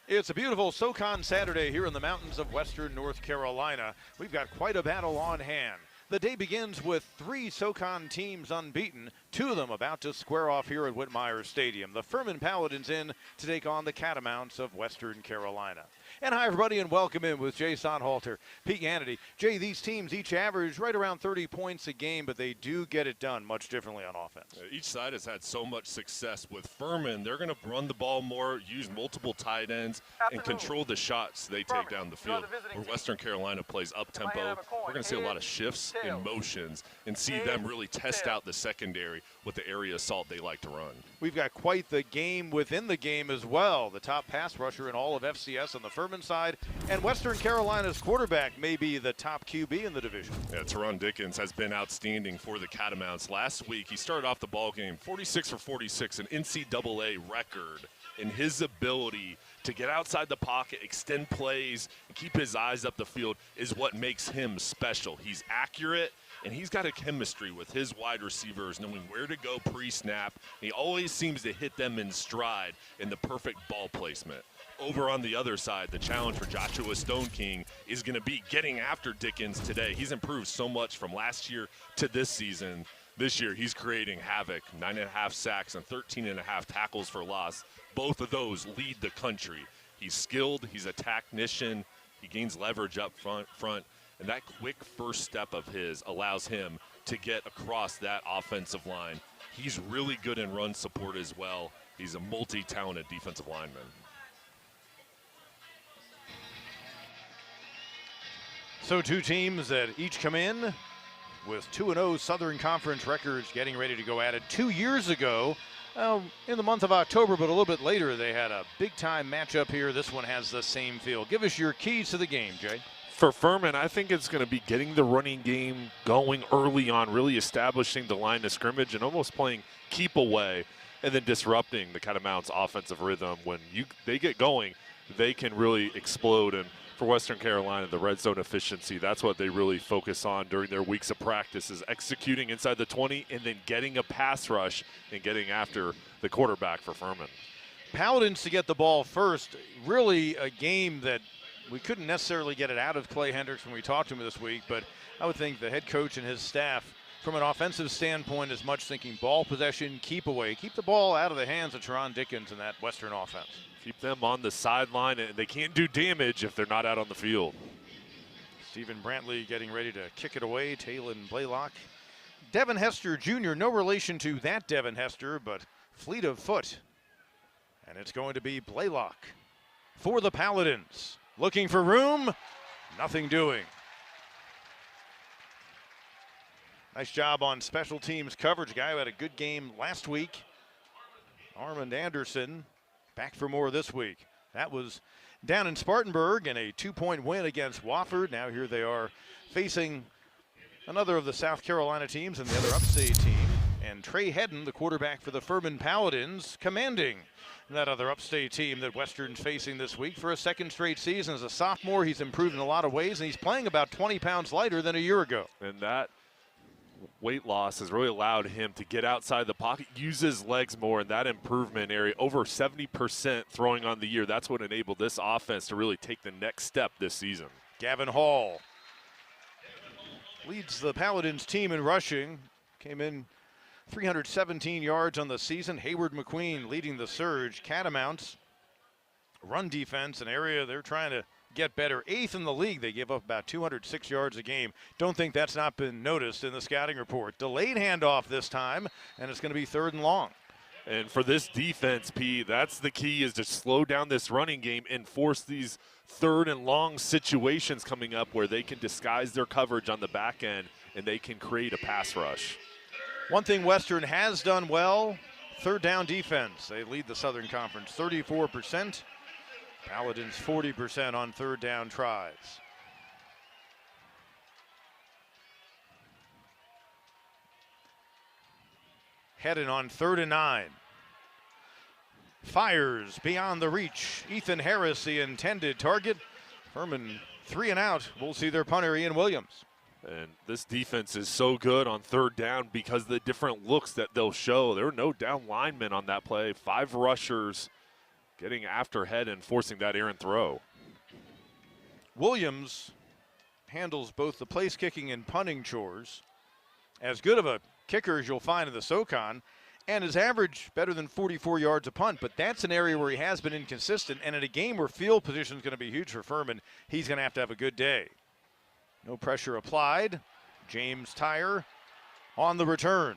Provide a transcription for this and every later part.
It's a beautiful SoCon Saturday here in the mountains of western North Carolina. We've got quite a battle on hand. The day begins with 3 SoCon teams unbeaten, 2 of them about to square off here at Whitmire Stadium. The Furman Paladins in to take on the Catamounts of Western Carolina. And hi, everybody, and welcome in with Jay Sonhalter, Pete Hannity. Jay, these teams each average right around 30 points a game, but they do get it done much differently on offense. Each side has had so much success. With Furman, they're going to run the ball more, use multiple tight ends, and control the shots they take down the field. Where Western Carolina plays up-tempo, we're going to see a lot of shifts in motions and see them really test out the secondary with the area assault they like to run. We've got quite the game within the game as well. The top pass rusher in all of FCS on the Furman side, and Western Carolina's quarterback may be the top QB in the division. Yeah, Taron Dickens has been outstanding for the Catamounts. Last week, he started off the ball game 46 for 46, an NCAA record in his ability to get outside the pocket, extend plays, and keep his eyes up the field is what makes him special. He's accurate, and he's got a chemistry with his wide receivers, knowing where to go pre-snap. He always seems to hit them in stride in the perfect ball placement. Over on the other side, the challenge for Joshua Stone King is going to be getting after Dickens today. He's improved so much from last year to this season. This year, he's creating havoc, 9.5 sacks and 13.5 tackles for loss. Both of those lead the country. He's skilled, he's a technician, he gains leverage up front, and that quick first step of his allows him to get across that offensive line. He's really good in run support as well. He's a multi-talented defensive lineman. So 2 teams that each come in with 2-0 Southern Conference records getting ready to go at it. 2 years ago, in the month of October, but a little bit later, they had a big-time matchup here. This one has the same feel. Give us your keys to the game, Jay. For Furman, I think it's going to be getting the running game going early on, really establishing the line of scrimmage and almost playing keep away and then disrupting the Catamounts' offensive rhythm. When they get going, they can really explode. And for Western Carolina, the red zone efficiency, that's what they really focus on during their weeks of practice, is executing inside the 20 and then getting a pass rush and getting after the quarterback for Furman. Paladins to get the ball first, really a game that we couldn't necessarily get it out of Clay Hendricks when we talked to him this week, but I would think the head coach and his staff, from an offensive standpoint, is much thinking ball possession, keep away, keep the ball out of the hands of Taron Dickens and that Western offense. Keep them on the sideline, and they can't do damage if they're not out on the field. Stephen Brantley getting ready to kick it away. Talon Blaylock. Devin Hester Jr., no relation to that Devin Hester, but fleet of foot. And it's going to be Blaylock for the Paladins. Looking for room, nothing doing. Nice job on special teams coverage. Guy who had a good game last week, Armand Anderson, back for more this week. That was down in Spartanburg in a 2-point win against Wofford. Now here they are facing another of the South Carolina teams and the other upstate team. And Trey Hedden, the quarterback for the Furman Paladins, commanding that other upstate team that Western's facing this week for a second straight season. As a sophomore, he's improved in a lot of ways, and he's playing about 20 pounds lighter than a year ago. And that weight loss has really allowed him to get outside the pocket, use his legs more in that improvement area. Over 70% throwing on the year. That's what enabled this offense to really take the next step this season. Gavin Hall leads the Paladins team in rushing. Came in 317 yards on the season. Hayward McQueen leading the surge. Catamounts run defense, an area they're trying to get better. 8th in the league. They give up about 206 yards a game. Don't think that's not been noticed in the scouting report. Delayed handoff this time, and it's going to be 3rd and long. And for this defense, P, that's the key, is to slow down this running game and force these 3rd and long situations coming up where they can disguise their coverage on the back end and they can create a pass rush. One thing Western has done well, 3rd down defense. They lead the Southern Conference 34%. Paladins 40% on 3rd down tries. Heading on 3rd and 9. Fires beyond the reach. Ethan Harris, the intended target. Furman 3 and out. We'll see their punter, Ian Williams. And this defense is so good on 3rd down because of the different looks that they'll show. There were no down linemen on that play. 5 rushers getting after head and forcing that errant throw. Williams handles both the place kicking and punting chores. As good of a kicker as you'll find in the SoCon, and his average better than 44 yards a punt, but that's an area where he has been inconsistent, and in a game where field position is going to be huge for Furman, he's going to have a good day. No pressure applied. James Tyre on the return.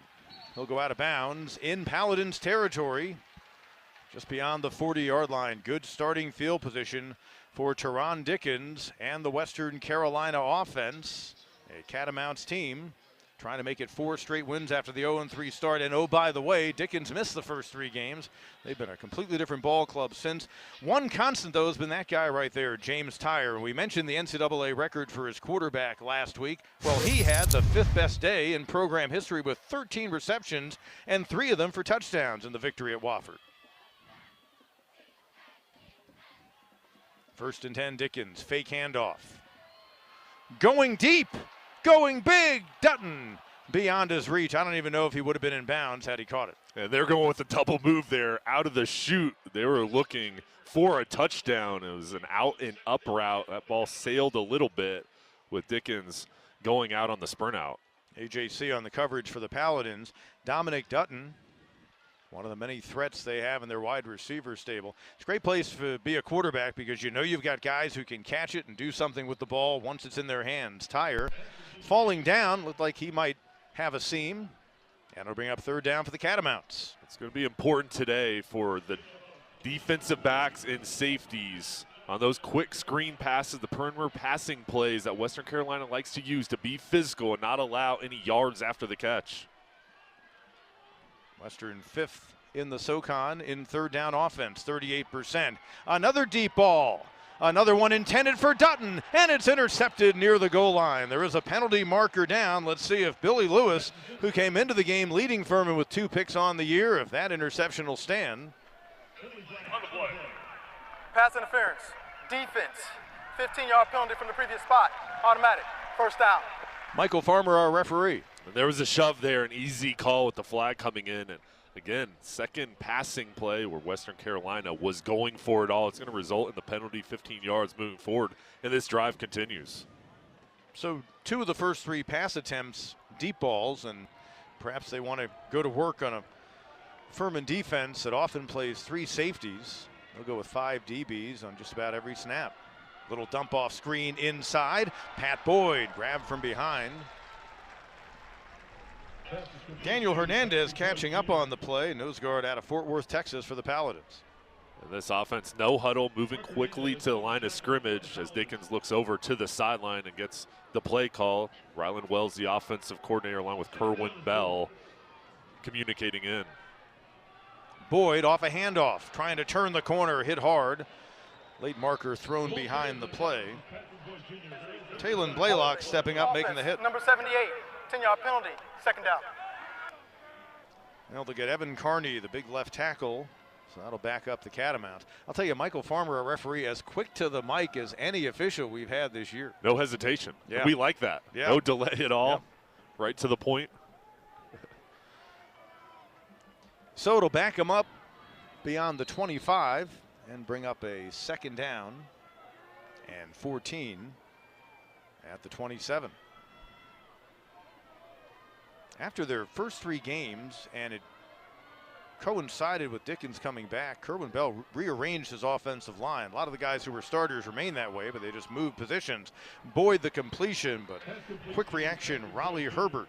He'll go out of bounds in Paladins territory, just beyond the 40-yard line. Good starting field position for Taron Dickens and the Western Carolina offense, a Catamounts team trying to make it 4 straight wins after the 0-3 start. And oh, by the way, Dickens missed the first 3 games. They've been a completely different ball club since. One constant, though, has been that guy right there, James Tyre. We mentioned the NCAA record for his quarterback last week. Well, he had the 5th best day in program history with 13 receptions and 3 of them for touchdowns in the victory at Wofford. 1st and 10, Dickens, fake handoff. Going deep. Going big, Dutton beyond his reach. I don't even know if he would have been in bounds had he caught it. And they're going with a double move there out of the chute. They were looking for a touchdown. It was an out and up route. That ball sailed a little bit with Dickens going out on the sprint out. AJC on the coverage for the Paladins. Dominic Dutton, one of the many threats they have in their wide receiver stable. It's a great place to be a quarterback because you know you've got guys who can catch it and do something with the ball once it's in their hands. Tyre falling down, looked like he might have a seam, and it'll bring up 3rd down for the Catamounts. It's going to be important today for the defensive backs and safeties on those quick screen passes, the perimeter passing plays that Western Carolina likes to use to be physical and not allow any yards after the catch. Western 5th in the SoCon in 3rd down offense, 38%. Another deep ball. Another one intended for Dutton, and it's intercepted near the goal line. There is a penalty marker down. Let's see if Billy Lewis, who came into the game leading Furman with 2 picks on the year, if that interception will stand. Pass interference, defense, 15-yard penalty from the previous spot, automatic, 1st down. Michael Farmer, our referee. And there was a shove there, an easy call with the flag coming in. And again, 2nd passing play where Western Carolina was going for it all. It's going to result in the penalty, 15 yards moving forward, and this drive continues. So 2 of the first 3 pass attempts, deep balls, and perhaps they want to go to work on a Furman defense that often plays 3 safeties. They'll go with 5 DBs on just about every snap. Little dump off screen inside. Pat Boyd grabbed from behind. Daniel Hernandez catching up on the play. Nose guard out of Fort Worth, Texas for the Paladins. And this offense, no huddle, moving quickly to the line of scrimmage as Dickens looks over to the sideline and gets the play call. Ryland Wells, the offensive coordinator, along with Kerwin Bell, communicating in. Boyd off a handoff, trying to turn the corner, hit hard. Late marker thrown behind the play. Talon Blaylock stepping up, making the hit. Number 78, 10-yard penalty, 2nd down. Well, they'll get Evan Carney, the big left tackle, so that'll back up the Catamounts. I'll tell you, Michael Farmer, a referee, as quick to the mic as any official we've had this year. No hesitation. Yeah. We like that. Yeah. No delay at all. Yep. Right to the point. So it'll back him up beyond the 25 and bring up a 2nd down and 14 at the 27. After their first 3 games, and it coincided with Dickens coming back, Kerwin Bell rearranged his offensive line. A lot of the guys who were starters remain that way, but they just moved positions. Boyd the completion, but quick reaction, Raleigh Herbert,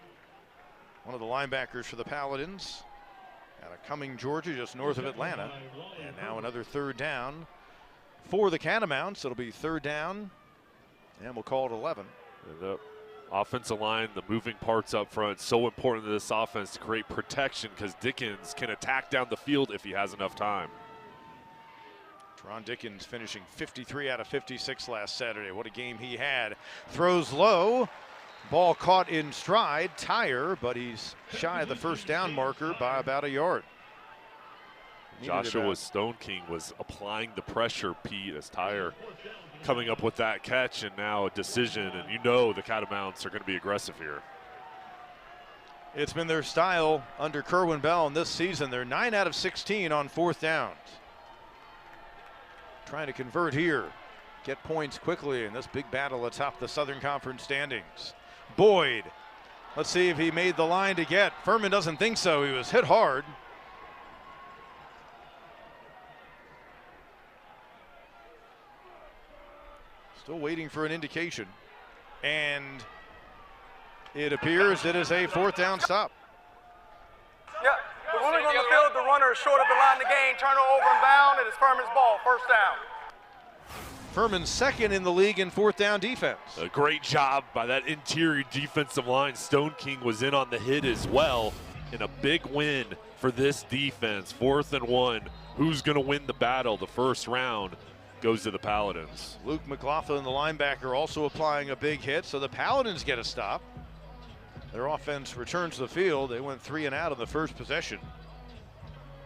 one of the linebackers for the Paladins, out of Cumming, Georgia, just north of Atlanta. And now another 3rd down for the Catamounts. It'll be 3rd down, and we'll call it 11. And the offensive line, the moving parts up front, so important to this offense to create protection because Dickens can attack down the field if he has enough time. Taron Dickens finishing 53 out of 56 last Saturday. What a game he had. Throws low. Ball caught in stride. Tyre, but he's shy of the 1st down marker by about a yard. Joshua Stone King was applying the pressure, Pete, as Tyre coming up with that catch, and now a decision, and you know the Catamounts are going to be aggressive here. It's been their style under Kerwin Bell in this season. They're 9 out of 16 on 4th downs. trying to convert here, get points quickly in this big battle atop the Southern Conference standings. Boyd, let's see if he made the line to get. Furman doesn't think so. He was hit hard. Still waiting for an indication. And it appears it is a 4th down stop. Yeah, the ruling on the field, the runner is short of the line to gain, turn it over and bound, it is Furman's ball, 1st down. Furman 2nd in the league in 4th down defense. A great job by that interior defensive line. Stone King was in on the hit as well, and a big win for this defense. 4th and 1. Who's going to win the battle? The first round goes to the Paladins. Luke McLaughlin, the linebacker, also applying a big hit, so the Paladins get a stop. Their offense returns to the field. They went 3 and out on the first possession.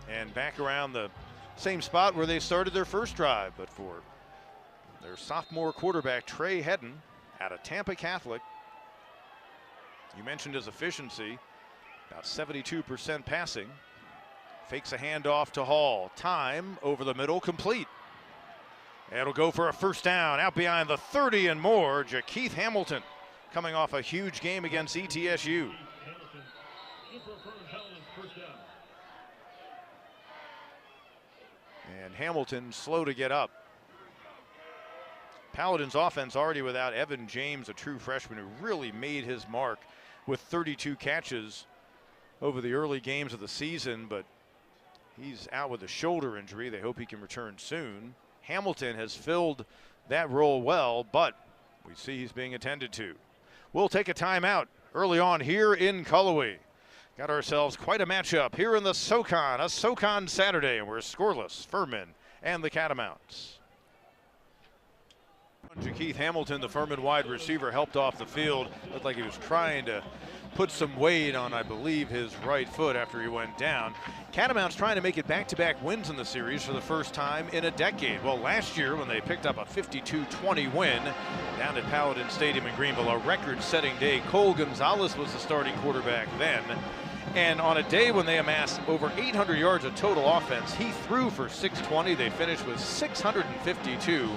And back around the same spot where they started their first drive, but for their sophomore quarterback, Trey Hedden, out of Tampa Catholic. You mentioned his efficiency, about 72% passing. Fakes a handoff to Hall. Time over the middle, complete. It'll go for a 1st down, out behind the 30 and more. Jakeith Hamilton coming off a huge game against ETSU. And Hamilton slow to get up. Paladins offense already without Evan James, a true freshman who really made his mark with 32 catches over the early games of the season, but he's out with a shoulder injury. They hope he can return soon. Hamilton has filled that role well, but we see he's being attended to. We'll take a timeout early on here in Cullowhee. Got ourselves quite a matchup here in the SoCon, a SoCon Saturday, and we're scoreless, Furman and the Catamounts. Jakeith Hamilton, the Furman wide receiver, helped off the field. Looked like he was trying to put some weight on, I believe, his right foot after he went down. Catamounts trying to make it back-to-back wins in the series for the first time in a decade. Well, last year when they picked up a 52-20 win down at Paladin Stadium in Greenville, a record-setting day. Cole Gonzalez was the starting quarterback then. And on a day when they amassed over 800 yards of total offense, he threw for 620. They finished with 652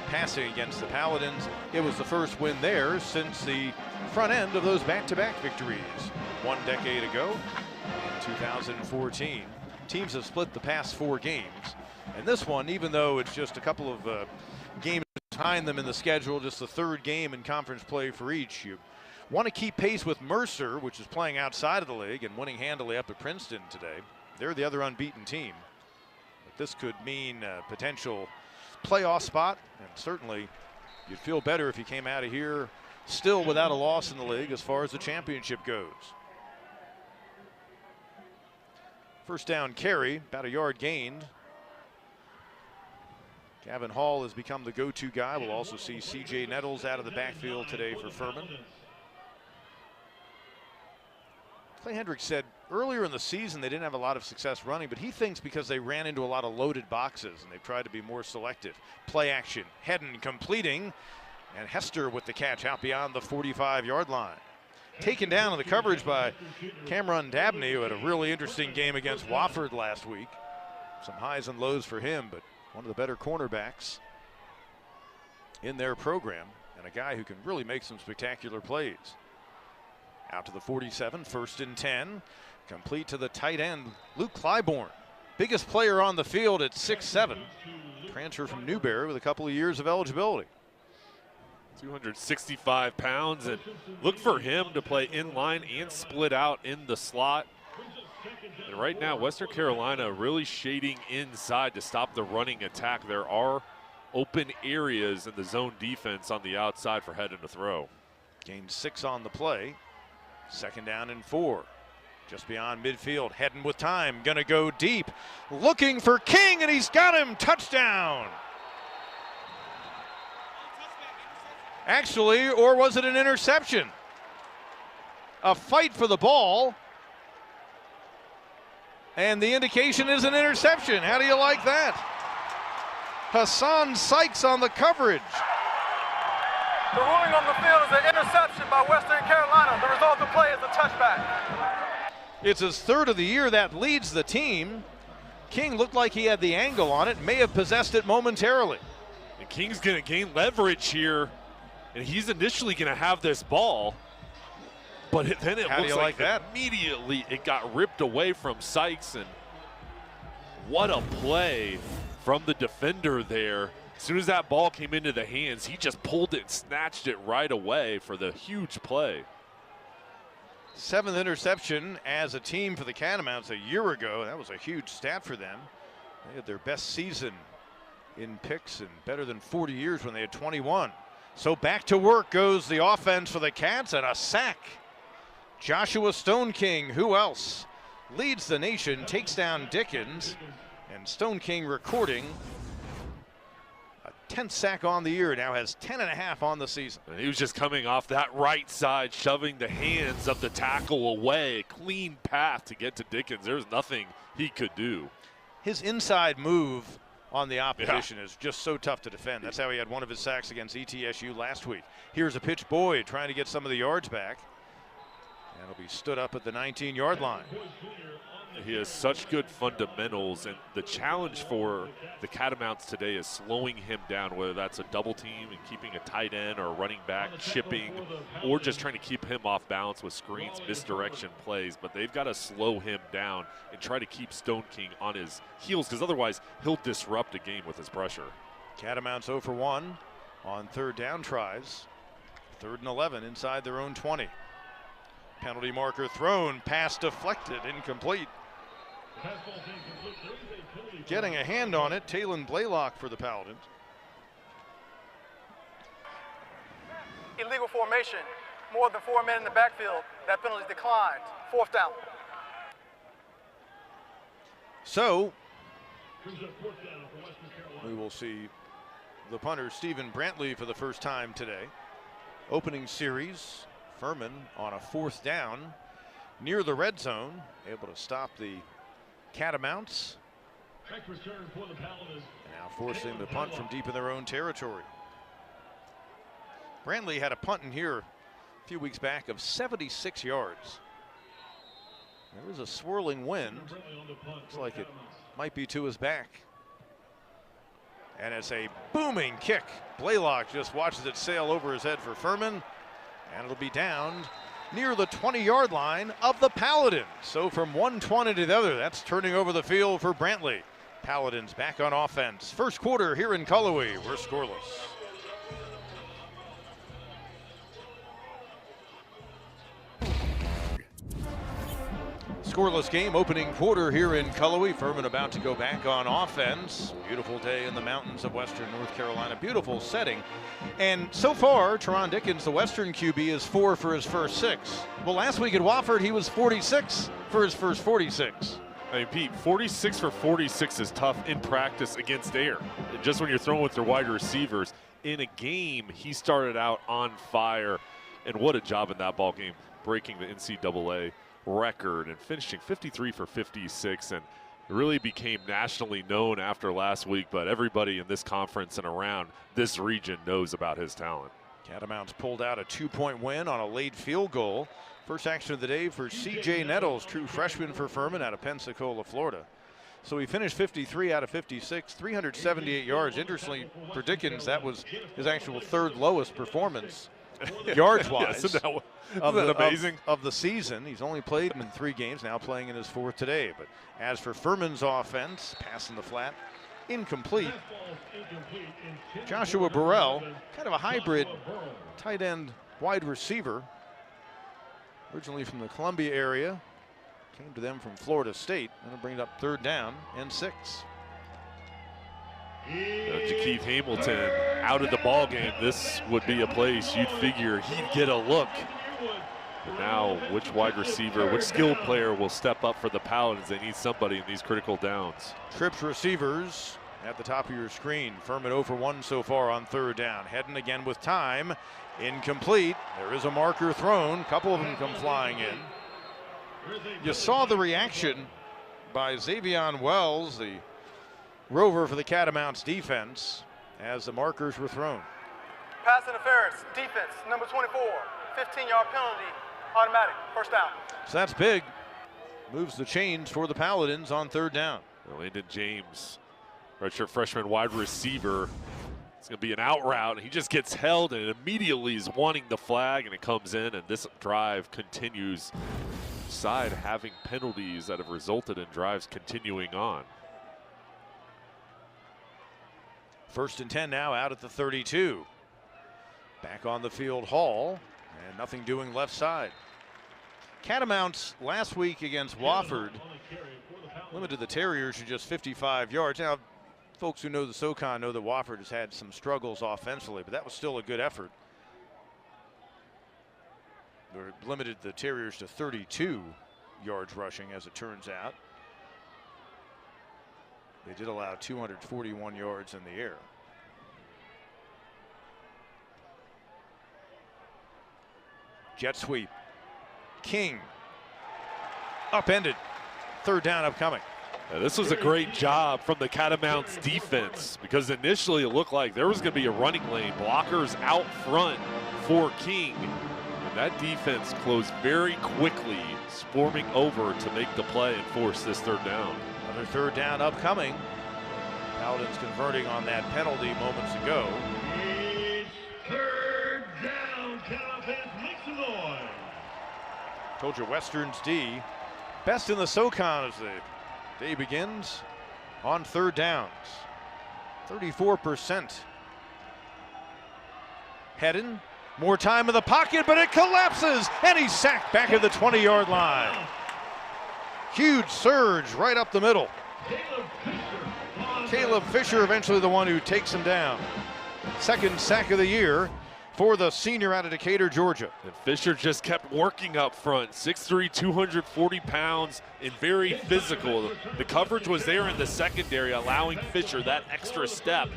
passing against the Paladins. It was the first win there since the front end of those back-to-back victories 1 decade ago in 2014. Teams have split the past 4 games. And this one, even though it's just a couple of games behind them in the schedule, just the 3rd game in conference play for each, you want to keep pace with Mercer, which is playing outside of the league and winning handily up at Princeton today. They're the other unbeaten team. But this could mean a potential playoff spot, and certainly you'd feel better if you came out of here still without a loss in the league as far as the championship goes. 1st down carry, about a yard gained. Gavin Hall has become the go-to guy. We'll also see CJ Nettles out of the backfield today for Furman. Clay Hendricks said earlier in the season they didn't have a lot of success running, but he thinks because they ran into a lot of loaded boxes and they've tried to be more selective. Play action, Hedden completing, and Hester with the catch out beyond the 45-yard line. Taken down in the coverage by Cameron Dabney, who had a really interesting game against Wofford last week. Some highs and lows for him, but one of the better cornerbacks in their program, and a guy who can really make some spectacular plays. Out to the 47, 1st and 10. Complete to the tight end, Luke Clybourne. Biggest player on the field at 6'7". Transfer from Newberry with a couple of years of eligibility. 265 pounds, and look for him to play in line and split out in the slot. And right now, Western Carolina really shading inside to stop the running attack. There are open areas in the zone defense on the outside for Hedden to throw. Gained 6 on the play. 2nd down and 4. Just beyond midfield, Hedden with time, gonna go deep. Looking for King, and he's got him, touchdown. Actually, or was it an interception? A fight for the ball. And the indication is an interception. How do you like that? Hassan Sykes on the coverage. The ruling on the field is an interception by Western Carolina. The result of the play is a touchback. It's his 3rd of the year. That leads the team. King looked like he had the angle on it, may have possessed it momentarily. And King's going to gain leverage here, and he's initially going to have this ball. But then it looks like that immediately it got ripped away from Sykes, and what a play from the defender there. As soon as that ball came into the hands, he just pulled it and snatched it right away for the huge play. 7th interception as a team for the Catamounts a year ago. That was a huge stat for them. They had their best season in picks in better than 40 years when they had 21. So back to work goes the offense for the Cats, and a sack. Joshua Stone King, who else, leads the nation, takes down Dickens, and Stone King recording a 10th sack on the year, now has 10.5 on the season. And he was just coming off that right side, shoving the hands of the tackle away. Clean path to get to Dickens. There's nothing he could do. His inside move on the opposition is just so tough to defend. That's how he had one of his sacks against ETSU last week. Here's a pitch, Boyd trying to get some of the yards back. And he'll be stood up at the 19-yard line. He has such good fundamentals, and the challenge for the Catamounts today is slowing him down, whether that's a double team and keeping a tight end or a running back chipping, or just trying to keep him off balance with screens, misdirection plays. But they've got to slow him down and try to keep Stone King on his heels, because otherwise he'll disrupt a game with his pressure. Catamounts 0 for 1 on 3rd down tries. 3rd and 11 inside their own 20. Penalty marker thrown, pass deflected, incomplete. Getting a hand on it, Talon Blaylock for the Paladins. Illegal formation, more than 4 men in the backfield. That penalty is declined. 4th down. So, we will see the punter, Stephen Brantley, for the first time today. Opening series, Furman on a 4th down near the red zone, able to stop the Catamounts. And now forcing the punt from deep in their own territory. Brantley had a punt in here a few weeks back of 76 yards. There was a swirling wind. Looks like it might be to his back. And it's a booming kick. Blaylock just watches it sail over his head for Furman. And it'll be down near the 20-yard line of the Paladins. So from one 20 to the other, that's turning over the field for Brantley. Paladins back on offense. First quarter here in Cullowhee. We're scoreless. Scoreless game, opening quarter here in Cullowhee. Furman about to go back on offense. Beautiful day in the mountains of western North Carolina. Beautiful setting. And so far, Taron Dickens, the Western QB, is 4 for his first 6. Well, last week at Wofford, he was 46 for his first 46. I mean, Pete, 46 for 46 is tough in practice against air. Just when you're throwing with your wide receivers. In a game, he started out on fire. And what a job in that ball game, breaking the NCAA record and finishing 53 for 56, and really became nationally known after last week. But everybody in this conference and around this region knows about his talent. Catamounts pulled out a 2-point win on a late field goal. First action of the day for C.J. Nettles, true freshman for Furman out of Pensacola, Florida. So he finished 53 out of 56, 378 yards. Interestingly for Dickens, that was his actual 3rd lowest performance yards-wise. Isn't that amazing? Of the season. He's only played in 3 games, now playing in his 4th today. But as for Furman's offense, passing the flat, incomplete. Joshua Burrell, kind of a hybrid tight end wide receiver. Originally from the Columbia area, came to them from Florida State. Going to bring it up 3rd down and 6. Jakeith Hamilton out of the ball game. This would be a place you'd figure he'd get a look. But now, which wide receiver, which skilled player will step up for the Paladins? They need somebody in these critical downs. Trips receivers at the top of your screen. Furman 0 for 1 so far on 3rd down. Heading again with time. Incomplete. There is a marker thrown. A couple of them come flying in. You saw the reaction by Xavion Wells, the rover for the Catamounts defense, as the markers were thrown. Pass interference, defense, number 24, 15-yard penalty, automatic, 1st down. So that's big. Moves the chains for the Paladins on 3rd down. Landon James, redshirt freshman wide receiver. It's going to be an out route, and he just gets held and immediately is wanting the flag, and it comes in, and this drive continues. Side having penalties that have resulted in drives continuing on. 1st and 10 now out at the 32. Back on the field, Hall, and nothing doing left side. Catamounts last week against Wofford limited the Terriers to just 55 yards. Now, folks who know the SoCon know that Wofford has had some struggles offensively, but that was still a good effort. They limited the Terriers to 32 yards rushing, as it turns out. They did allow 241 yards in the air. Jet sweep. King. Upended. 3rd down upcoming. Yeah, this was a great job from the Catamounts defense, because initially it looked like there was going to be a running lane. Blockers out front for King. And that defense closed very quickly, swarming over to make the play and force this 3rd down. Another 3rd down upcoming. Paladins converting on that penalty moments ago. It's 3rd down. Cal fans, make some noise. Told you Western's D best in the SoCon as the day begins on 3rd downs. 34%. Hedden, more time in the pocket, but it collapses, and he's sacked back at the 20-yard line. Huge surge right up the middle. Caleb Fisher eventually the one who takes him down. 2nd sack of the year for the senior out of Decatur, Georgia. And Fisher just kept working up front. 6'3", 240 pounds, and very physical. The coverage was there in the secondary, allowing Fisher that extra step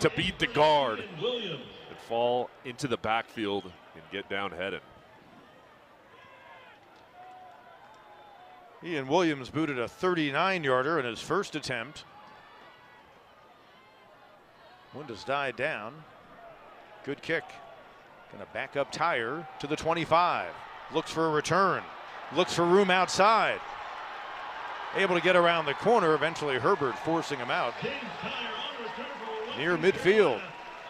to beat the guard and fall into the backfield and get down headed. Ian Williams booted a 39-yarder in his first attempt. Wind has died down. Good kick. Gonna back up Tyre to the 25. Looks for a return. Looks for room outside. Able to get around the corner. Eventually Herbert forcing him out near midfield.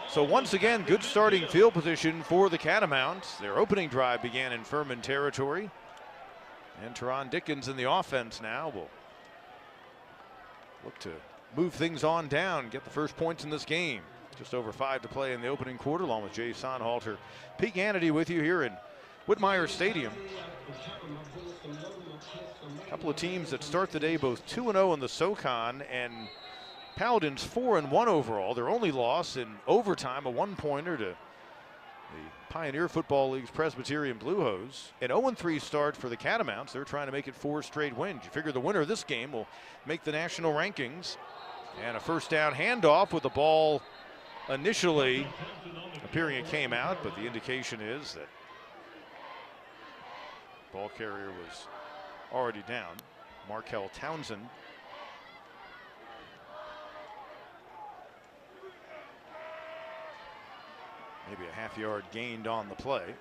So once again, good starting field position for the Catamounts. Their opening drive began in Furman territory. And Taron Dickens in the offense now will look to move things on down, get the first points in this game. Just over 5 to play in the opening quarter, along with Jay Sonhalter. Pete Hannity with you here in Whitmire Stadium. A couple of teams that start the day both 2-0 in the SoCon, and Paladins 4-1 overall. Their only loss in overtime, a 1-pointer to the Pioneer Football League's Presbyterian Blue Hose. An 0-3 start for the Catamounts. They're trying to make it 4 straight wins. You figure the winner of this game will make the national rankings. And a 1st down handoff with the ball initially appearing it came out, but the indication is that ball carrier was already down. Markel Townsend. Maybe a half-yard gained on the play.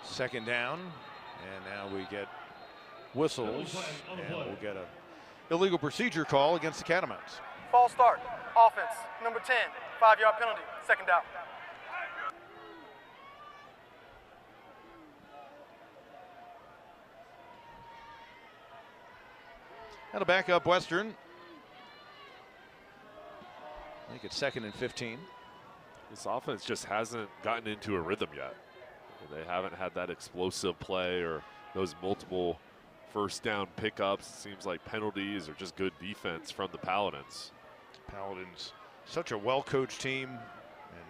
Second down, and now we get whistles, and we'll get an illegal procedure call against the Catamounts. False start. Offense. Number 10. 5-yard penalty. 2nd down. That'll back up Western. I think it's 2nd and 15. This offense just hasn't gotten into a rhythm yet. They haven't had that explosive play or those multiple 1st down pickups. It seems like penalties or just good defense from the Paladins. Paladins, such a well-coached team, and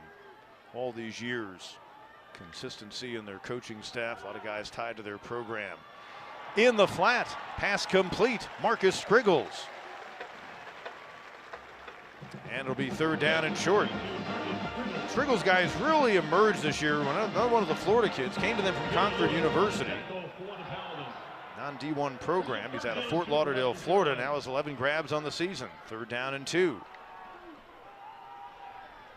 all these years, consistency in their coaching staff. A lot of guys tied to their program. In the flat, pass complete. Marcus Spriggles. And it'll be 3rd down and short. Spriggles guys really emerged this year. Another one of the Florida kids came to them from Concord University. Non-D1 program. He's out of Fort Lauderdale, Florida. Now has 11 grabs on the season. 3rd down and 2.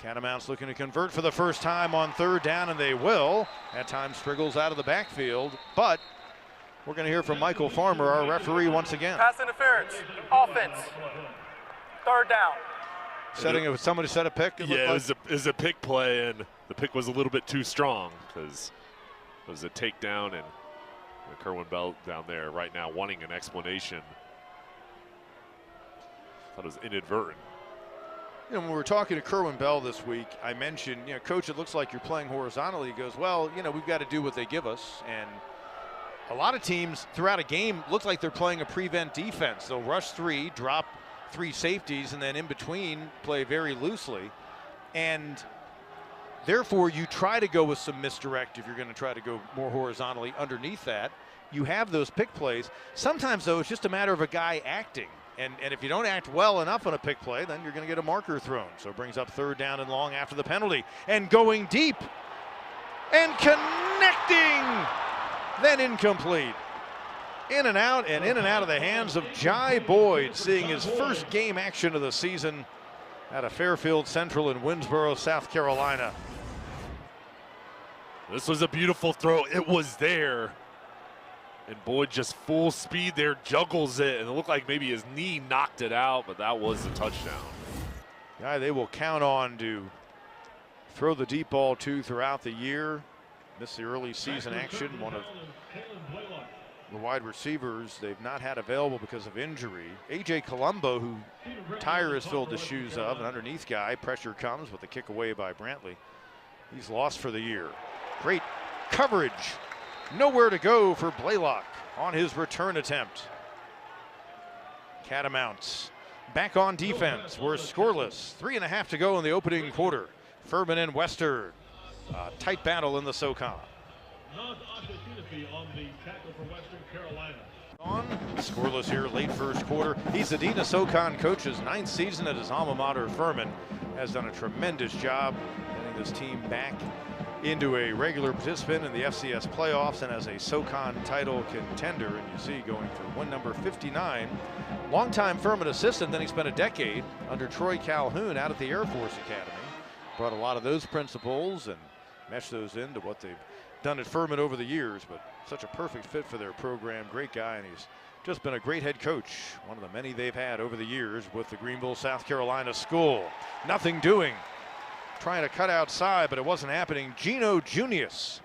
Catamounts looking to convert for the first time on third down, and they will. At times Striggles out of the backfield, but we're going to hear from Michael Farmer, our referee, once again. Pass interference, offense, third down. Somebody set a pick? Yeah, it was a pick play, and the pick was a little bit too strong because it was a takedown, and Kerwin Bell down there right now wanting an explanation. Thought it was inadvertent. You know, when we were talking to Kerwin Bell this week, I mentioned, Coach, it looks like you're playing horizontally. He goes, well, we've got to do what they give us. And a lot of teams throughout a game look like they're playing a prevent defense. They'll rush three, drop three safeties, and then in between play very loosely. And therefore, you try to go with some misdirect if you're going to try to go more horizontally underneath that. You have those pick plays. Sometimes, though, it's just a matter of a guy acting. And if you don't act well enough on a pick play, then you're going to get a marker thrown. So it brings up third down and long after the penalty. And going deep. And connecting. Then incomplete. In and out of the hands of Jai Boyd, seeing his first game action of the season out of Fairfield Central in Winnsboro, South Carolina. This was a beautiful throw. It was there. And Boyd just full speed there, juggles it, and it looked like maybe his knee knocked it out, but that was the touchdown. Guy they will count on to throw the deep ball to throughout the year. Missed the early season action. One of the wide receivers they've not had available because of injury. A.J. Colombo, who Tyre has filled the shoes of, an underneath guy. Pressure comes with a kick away by Brantley. He's lost for the year. Great coverage. Nowhere to go for Blaylock on his return attempt. Catamounts back on defense. We're scoreless. 3.5 to go in the opening quarter. Furman and Western. Tight battle in the SoCon. Scoreless here late first quarter. He's the Dean of SoCon coach's 9th season at his alma mater. Furman has done a tremendous job getting this team back into a regular participant in the FCS playoffs and as a SoCon title contender. And you see going for win number 59. Longtime Furman assistant, then he spent a decade under Troy Calhoun out at the Air Force Academy. Brought a lot of those principles and meshed those into what they've done at Furman over the years, but such a perfect fit for their program. Great guy, and he's just been a great head coach, one of the many they've had over the years with the Greenville, South Carolina school. Nothing doing. Trying to cut outside, but it wasn't happening. Gino Junius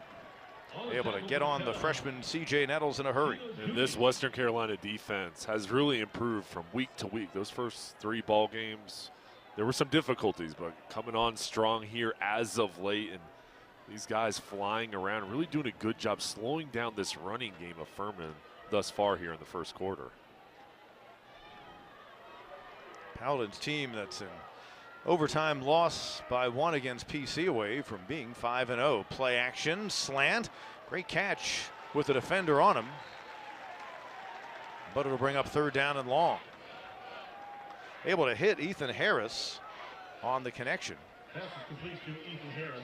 able to get on the freshman C.J. Nettles in a hurry. And this Western Carolina defense has really improved from week to week. Those first 3 ball games, there were some difficulties, but coming on strong here as of late, and these guys flying around, really doing a good job slowing down this running game of Furman thus far here in the first quarter. Paladin's team that's in overtime loss by 1 against PC away from being 5-0. Play action, slant, great catch with the defender on him. But it'll bring up third down and long. Able to hit Ethan Harris on the connection. Pass is complete to Ethan Harris.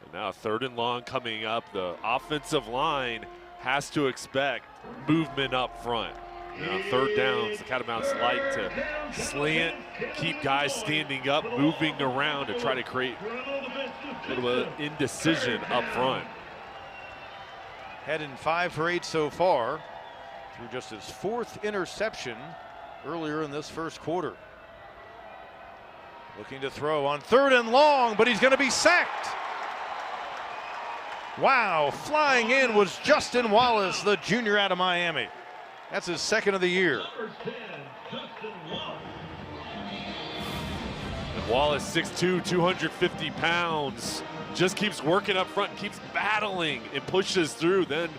And now third and long coming up. The offensive line has to expect movement up front. Now third downs, the Catamounts like to slant, keep guys standing up, moving around to try to create a little bit of indecision up front. Heading 5 for 8 so far, through just his 4th interception earlier in this first quarter. Looking to throw on third and long, but he's going to be sacked. Wow, flying in was Justin Wallace, the junior out of Miami. That's his 2nd of the year. And Wallace, 6'2", 250 pounds, just keeps working up front, keeps battling and pushes through. Then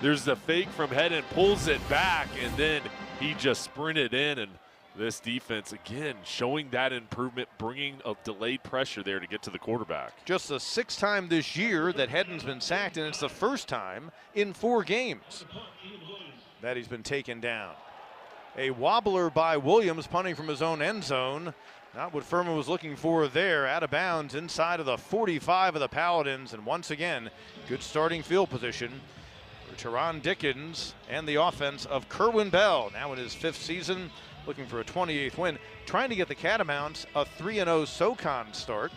there's the fake from head and pulls it back, and then he just sprinted in. And this defense, again, showing that improvement, bringing a delayed pressure there to get to the quarterback. Just the 6th time this year that Hedden's been sacked, and it's the first time in 4 games that he's been taken down. A wobbler by Williams, punting from his own end zone. Not what Furman was looking for there. Out of bounds inside of the 45 of the Paladins. And once again, good starting field position for Taron Dickens and the offense of Kerwin Bell. Now in his 5th season looking for a 28th win, trying to get the Catamounts a 3-0 SoCon start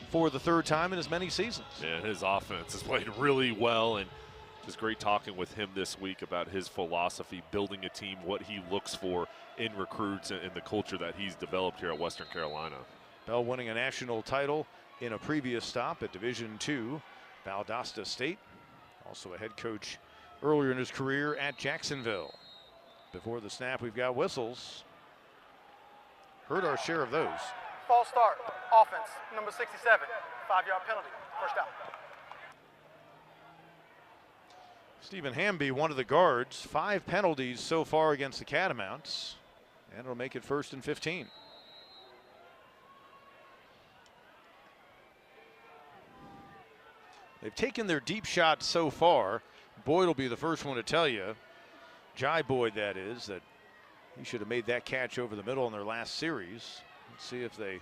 for the third time in as many seasons. Yeah, his offense has played really well, and it was great talking with him this week about his philosophy, building a team, what he looks for in recruits, and the culture that he's developed here at Western Carolina. Bell winning a national title in a previous stop at Division II, Valdosta State. Also a head coach earlier in his career at Jacksonville. Before the snap, we've got whistles. Heard our share of those. False start, offense, number 67, 5-yard penalty, first down. Stephen Hamby, one of the guards, 5 penalties so far against the Catamounts, and it'll make it 1st and 15. They've taken their deep shots so far. Boyd will be the first one to tell you, Jai Boyd that is, that he should have made that catch over the middle in their last series. Let's see if they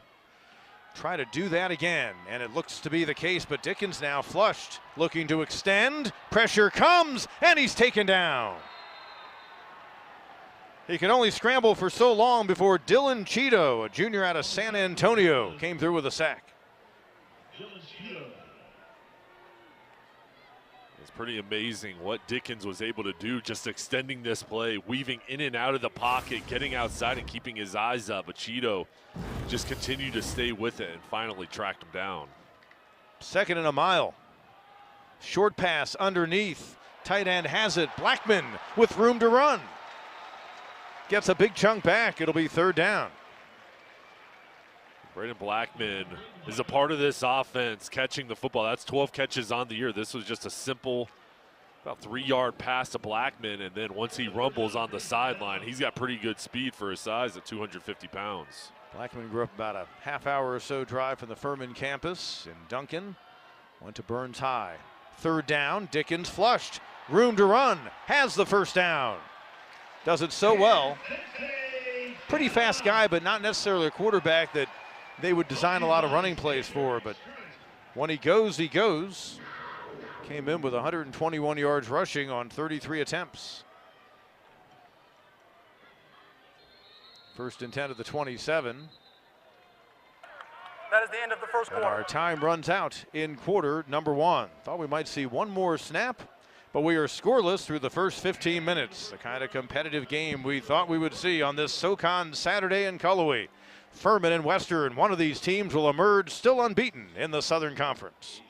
try to do that again, and it looks to be the case, but Dickens now flushed, looking to extend. Pressure comes, and he's taken down. He could only scramble for so long before Dylan Cheeto, a junior out of San Antonio, came through with a sack. It's pretty amazing what Dickens was able to do, just extending this play, weaving in and out of the pocket, getting outside and keeping his eyes up. But Cheeto just continued to stay with it and finally tracked him down. 2nd and a mile. Short pass underneath. Tight end has it. Blackman with room to run. Gets a big chunk back. It'll be 3rd down. Braden Blackman is a part of this offense, catching the football. That's 12 catches on the year. This was just a simple, about 3-yard pass to Blackman, and then once he rumbles on the sideline, he's got pretty good speed for his size at 250 pounds. Blackman grew up about a half-hour or so drive from the Furman campus in Duncan. Went to Burns High. 3rd down, Dickens flushed. Room to run, has the 1st down. Does it so well. Pretty fast guy, but not necessarily a quarterback that they would design a lot of running plays for, but when he goes, he goes. Came in with 121 yards rushing on 33 attempts. 1st and 10 at the 27. That is the end of the first And quarter. our time runs out in quarter number 1. Thought we might see one more snap, but we are scoreless through the first 15 minutes. The kind of competitive game we thought we would see on this SoCon Saturday in Cullowhee. Furman and Western, one of these teams will emerge still unbeaten in the Southern Conference.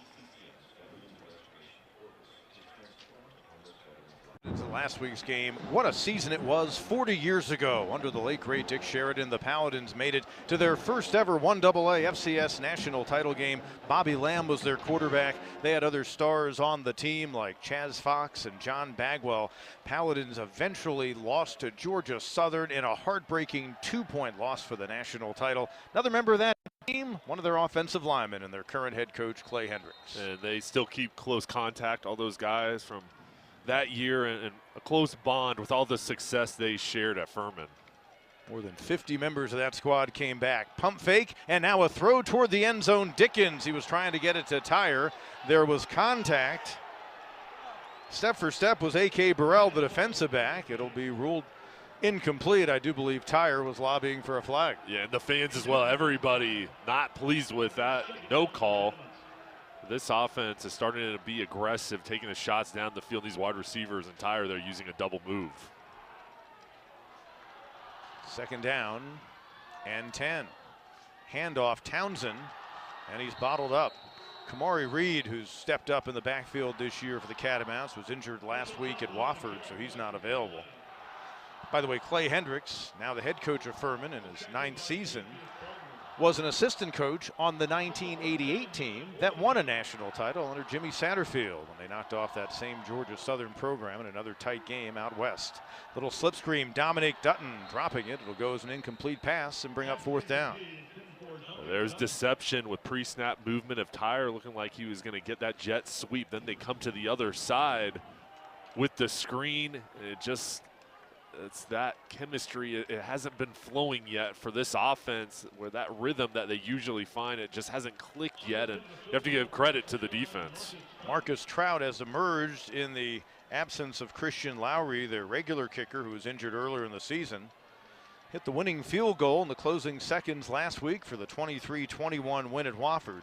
Into last week's game, what a season it was 40 years ago. Under the late great Dick Sheridan, the Paladins made it to their first ever 1AA FCS national title game. Bobby Lamb was their quarterback. They had other stars on the team like Chaz Fox and John Bagwell. Paladins eventually lost to Georgia Southern in a heartbreaking 2-point loss for the national title. Another member of that team, one of their offensive linemen and their current head coach, Clay Hendricks. And they still keep close contact, all those guys from that year, and a close bond with all the success they shared at Furman. More than 50 members of that squad came back. Pump fake, and now a throw toward the end zone. Dickens, he was trying to get it to Tyre. There was contact. Step for step was A.K. Burrell, the defensive back. It'll be ruled incomplete. I do believe Tyre was lobbying for a flag. Yeah, and the fans as well. Everybody not pleased with that no call. This offense is starting to be aggressive, taking the shots down the field. These wide receivers and Tyre, they're using a double move. 2nd down and 10. Handoff Townsend, and he's bottled up. Kamari Reed, who's stepped up in the backfield this year for the Catamounts, was injured last week at Wofford, so he's not available. By the way, Clay Hendricks, now the head coach of Furman in his 9th season, was an assistant coach on the 1988 team that won a national title under Jimmy Satterfield when they knocked off that same Georgia Southern program in another tight game out west. Little slip screen, Dominic Dutton dropping it. It'll go as an incomplete pass and bring up 4th down. Well, there's deception with pre-snap movement of Tyre, looking like he was going to get that jet sweep. Then they come to the other side with the screen. It's that chemistry. It hasn't been flowing yet for this offense, where that rhythm that they usually find, it just hasn't clicked yet, and you have to give credit to the defense. Marcus Trout has emerged in the absence of Christian Lowry, their regular kicker, who was injured earlier in the season. hit the winning field goal in the closing seconds last week for the 23-21 win at Wofford.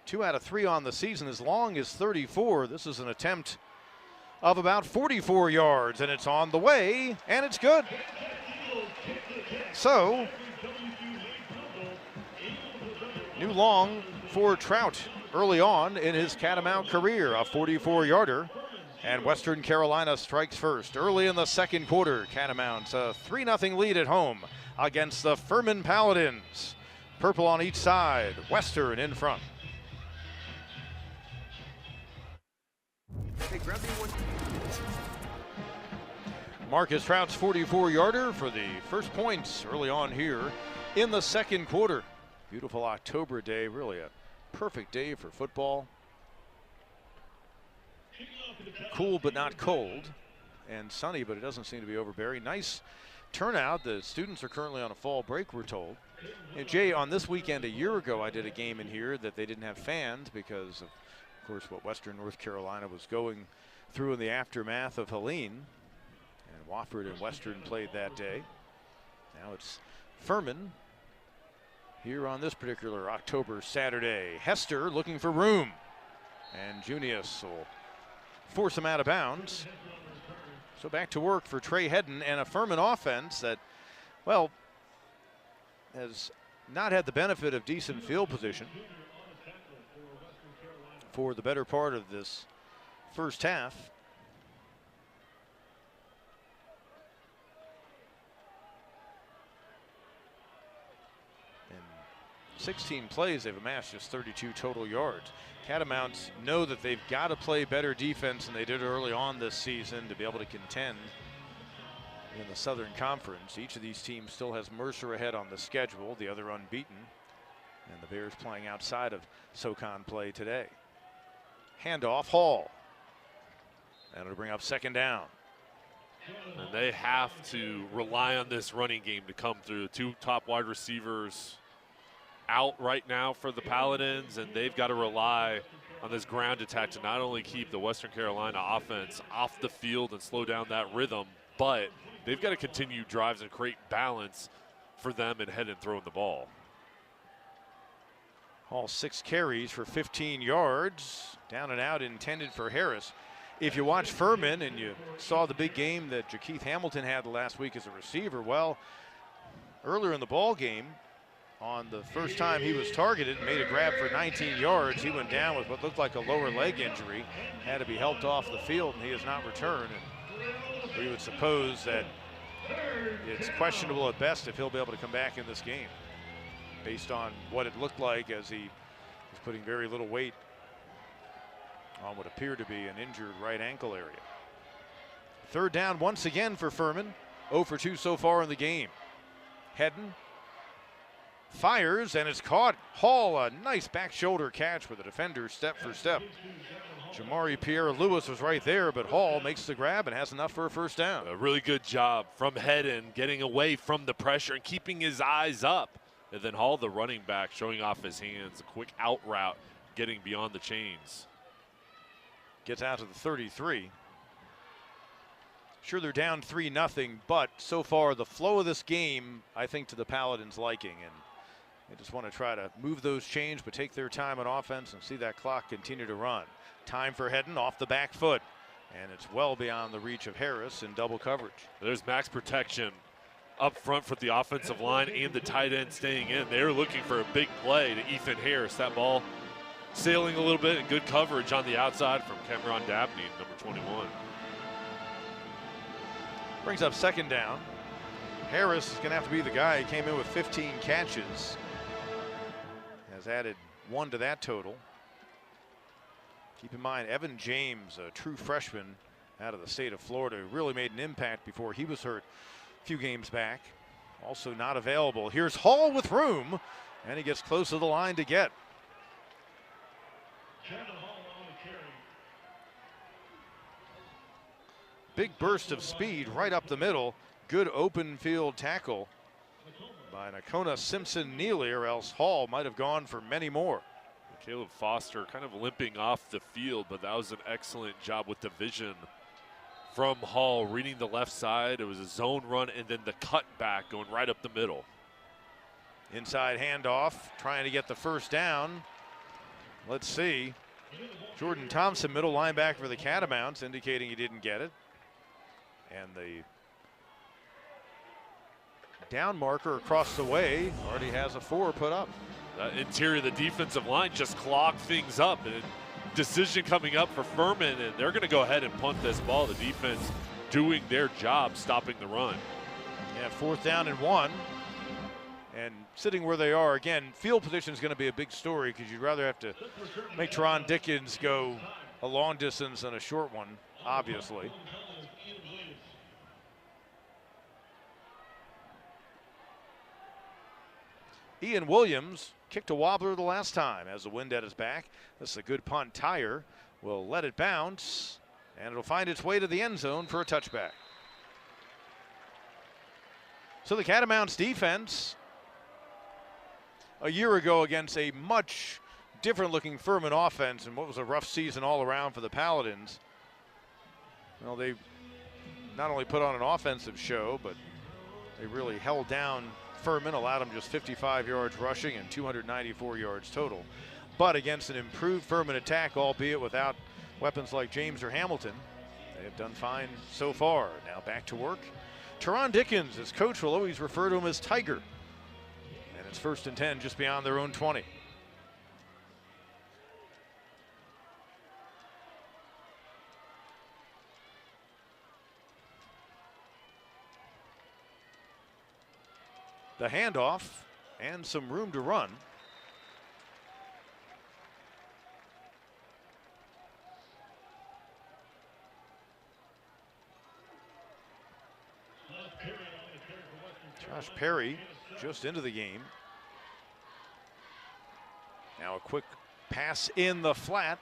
2 out of 3 on the season, as long as 34. This is an attempt of about 44 yards, and it's on the way, and it's good. So, new long for Trout early on in his Catamount career, a 44-yarder. And Western Carolina strikes first early in the second quarter. Catamounts a 3-0 lead at home against the Furman Paladins. Purple on each side, Western in front. Hey, grab me one. Marcus Trout's 44-yarder for the first points early on here in the second quarter. Beautiful October day, really a perfect day for football. Cool but not cold, and sunny, but it doesn't seem to be overbearing. Nice turnout. The students are currently on a fall break, we're told. And Jay, on this weekend a year ago, I did a game in here that they didn't have fans because of course, what Western North Carolina was going through in the aftermath of Helene. And Wofford and Western played that day. Now it's Furman here on this particular October Saturday. Hester looking for room, and Junius will force him out of bounds. So back to work for Trey Hedden and a Furman offense that, well, has not had the benefit of decent field position for the better part of this first half. In 16 plays, they've amassed just 32 total yards. Catamounts know that they've got to play better defense than they did early on this season to be able to contend in the Southern Conference. Each of these teams still has Mercer ahead on the schedule, the other unbeaten, and the Bears playing outside of SoCon play today. Handoff, Hall, and it'll bring up second down. And they have to rely on this running game to come through. 2 top wide receivers out right now for the Paladins, and they've got to rely on this ground attack to not only keep the Western Carolina offense off the field and slow down that rhythm, but they've got to continue drives and create balance for them and head and throwing the ball. Hall 6 carries for 15 yards, down and out intended for Harris. If you watch Furman and you saw the big game that Jakeith Hamilton had last week as a receiver, well, earlier in the ball game, on the first time he was targeted, made a grab for 19 yards. He went down with what looked like a lower leg injury, had to be helped off the field, and he has not returned. And we would suppose that it's questionable at best if he'll be able to come back in this game, based on what it looked like as he was putting very little weight on what appeared to be an injured right ankle area. Third down once again for Furman. 0 for 2 so far in the game. Hedden fires, and it's caught. Hall, a nice back shoulder catch with the defender step for step. Jamari Pierre-Lewis was right there, but Hall makes the grab and has enough for a first down. A really good job from Hedden getting away from the pressure and keeping his eyes up. And then Hall, the running back, showing off his hands, a quick out route, getting beyond the chains. Gets out to the 33. Sure, they're down 3-0, but so far the flow of this game, I think, to the Paladins' liking, and they just want to try to move those chains, but take their time on offense and see that clock continue to run. Time for Hedden off the back foot, and it's well beyond the reach of Harris in double coverage. There's max protection up front for the offensive line and the tight end staying in. They're looking for a big play to Ethan Harris. That ball sailing a little bit and good coverage on the outside from Cameron Dabney, number 21. Brings up second down. Harris is going to have to be the guy. He came in with 15 catches. Has added 1 to that total. Keep in mind, Evan James, a true freshman out of the state of Florida, really made an impact before he was hurt a few games back. Also not available. Here's Hall with room, and he gets close to the line to get. Big burst of speed right up the middle. Good open field tackle by Nakona Simpson-Neely, or else Hall might have gone for many more. Caleb Foster kind of limping off the field, but that was an excellent job with the vision from Hall, reading the left side. It was a zone run and then the cut back going right up the middle. Inside handoff, trying to get the first down. Let's see. Jordan Thompson, middle linebacker for the Catamounts, indicating he didn't get it. And the down marker across the way already has a 4 put up. The interior of the defensive line just clogged things up. And decision coming up for Furman, and they're going to go ahead and punt this ball. The defense doing their job, stopping the run. Yeah, 4th down and 1. And sitting where they are, again, field position is going to be a big story because you'd rather have to make Taron Dickens go a long distance than a short one, obviously. Ian Williams kicked a wobbler the last time as the wind at his back. This is a good punt. Tyer will let it bounce, and it'll find its way to the end zone for a touchback. So the Catamounts defense a year ago against a much different looking Furman offense and what was a rough season all around for the Paladins. Well, they not only put on an offensive show, but they really held down Furman, allowed them just 55 yards rushing and 294 yards total. But against an improved Furman attack, albeit without weapons like James or Hamilton, they have done fine so far. Now back to work. Taron Dickens, as coach, will always refer to him as Tiger. And it's 1st and 10 just beyond their own 20. The handoff and some room to run. Josh Perry just into the game. Now a quick pass in the flat.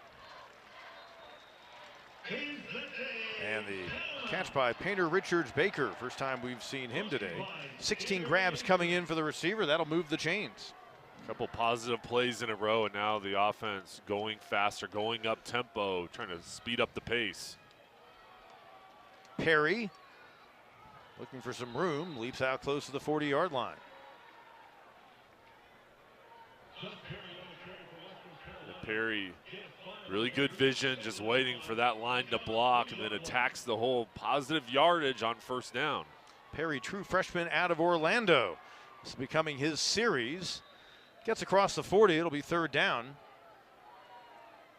And the catch by Painter Richards Baker. First time we've seen him today. 16 grabs coming in for the receiver. That'll move the chains. A couple positive plays in a row, and now the offense going faster, going up tempo, trying to speed up the pace. Perry looking for some room, leaps out close to the 40-yard line. Perry, really good vision, just waiting for that line to block, and then attacks the whole positive yardage on 1st down. Perry, true freshman out of Orlando. This is becoming his series. Gets across the 40, it'll be 3rd down.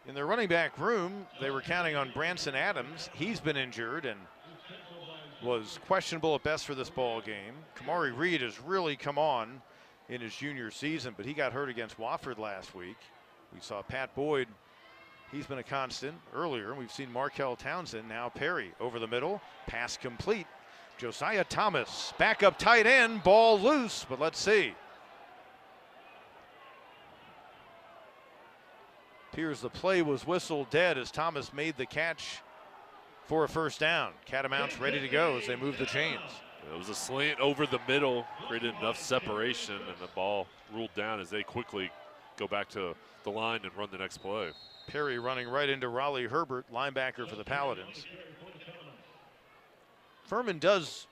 In their running back room, they were counting on Branson Adams. He's been injured and was questionable at best for this ball game. Kamari Reed has really come on in his junior season, but he got hurt against Wofford last week. We saw Pat Boyd. He's been a constant earlier. We've seen Markel Townsend. Now Perry over the middle. Pass complete. Josiah Thomas, backup tight end, ball loose, but let's see. Appears the play was whistled dead as Thomas made the catch for a 1st down. Catamounts ready to go as they move the chains. It was a slant over the middle, created enough separation, and the ball ruled down as they quickly go back to the line and run the next play. Perry running right into Raleigh Herbert, linebacker for the Paladins. Furman does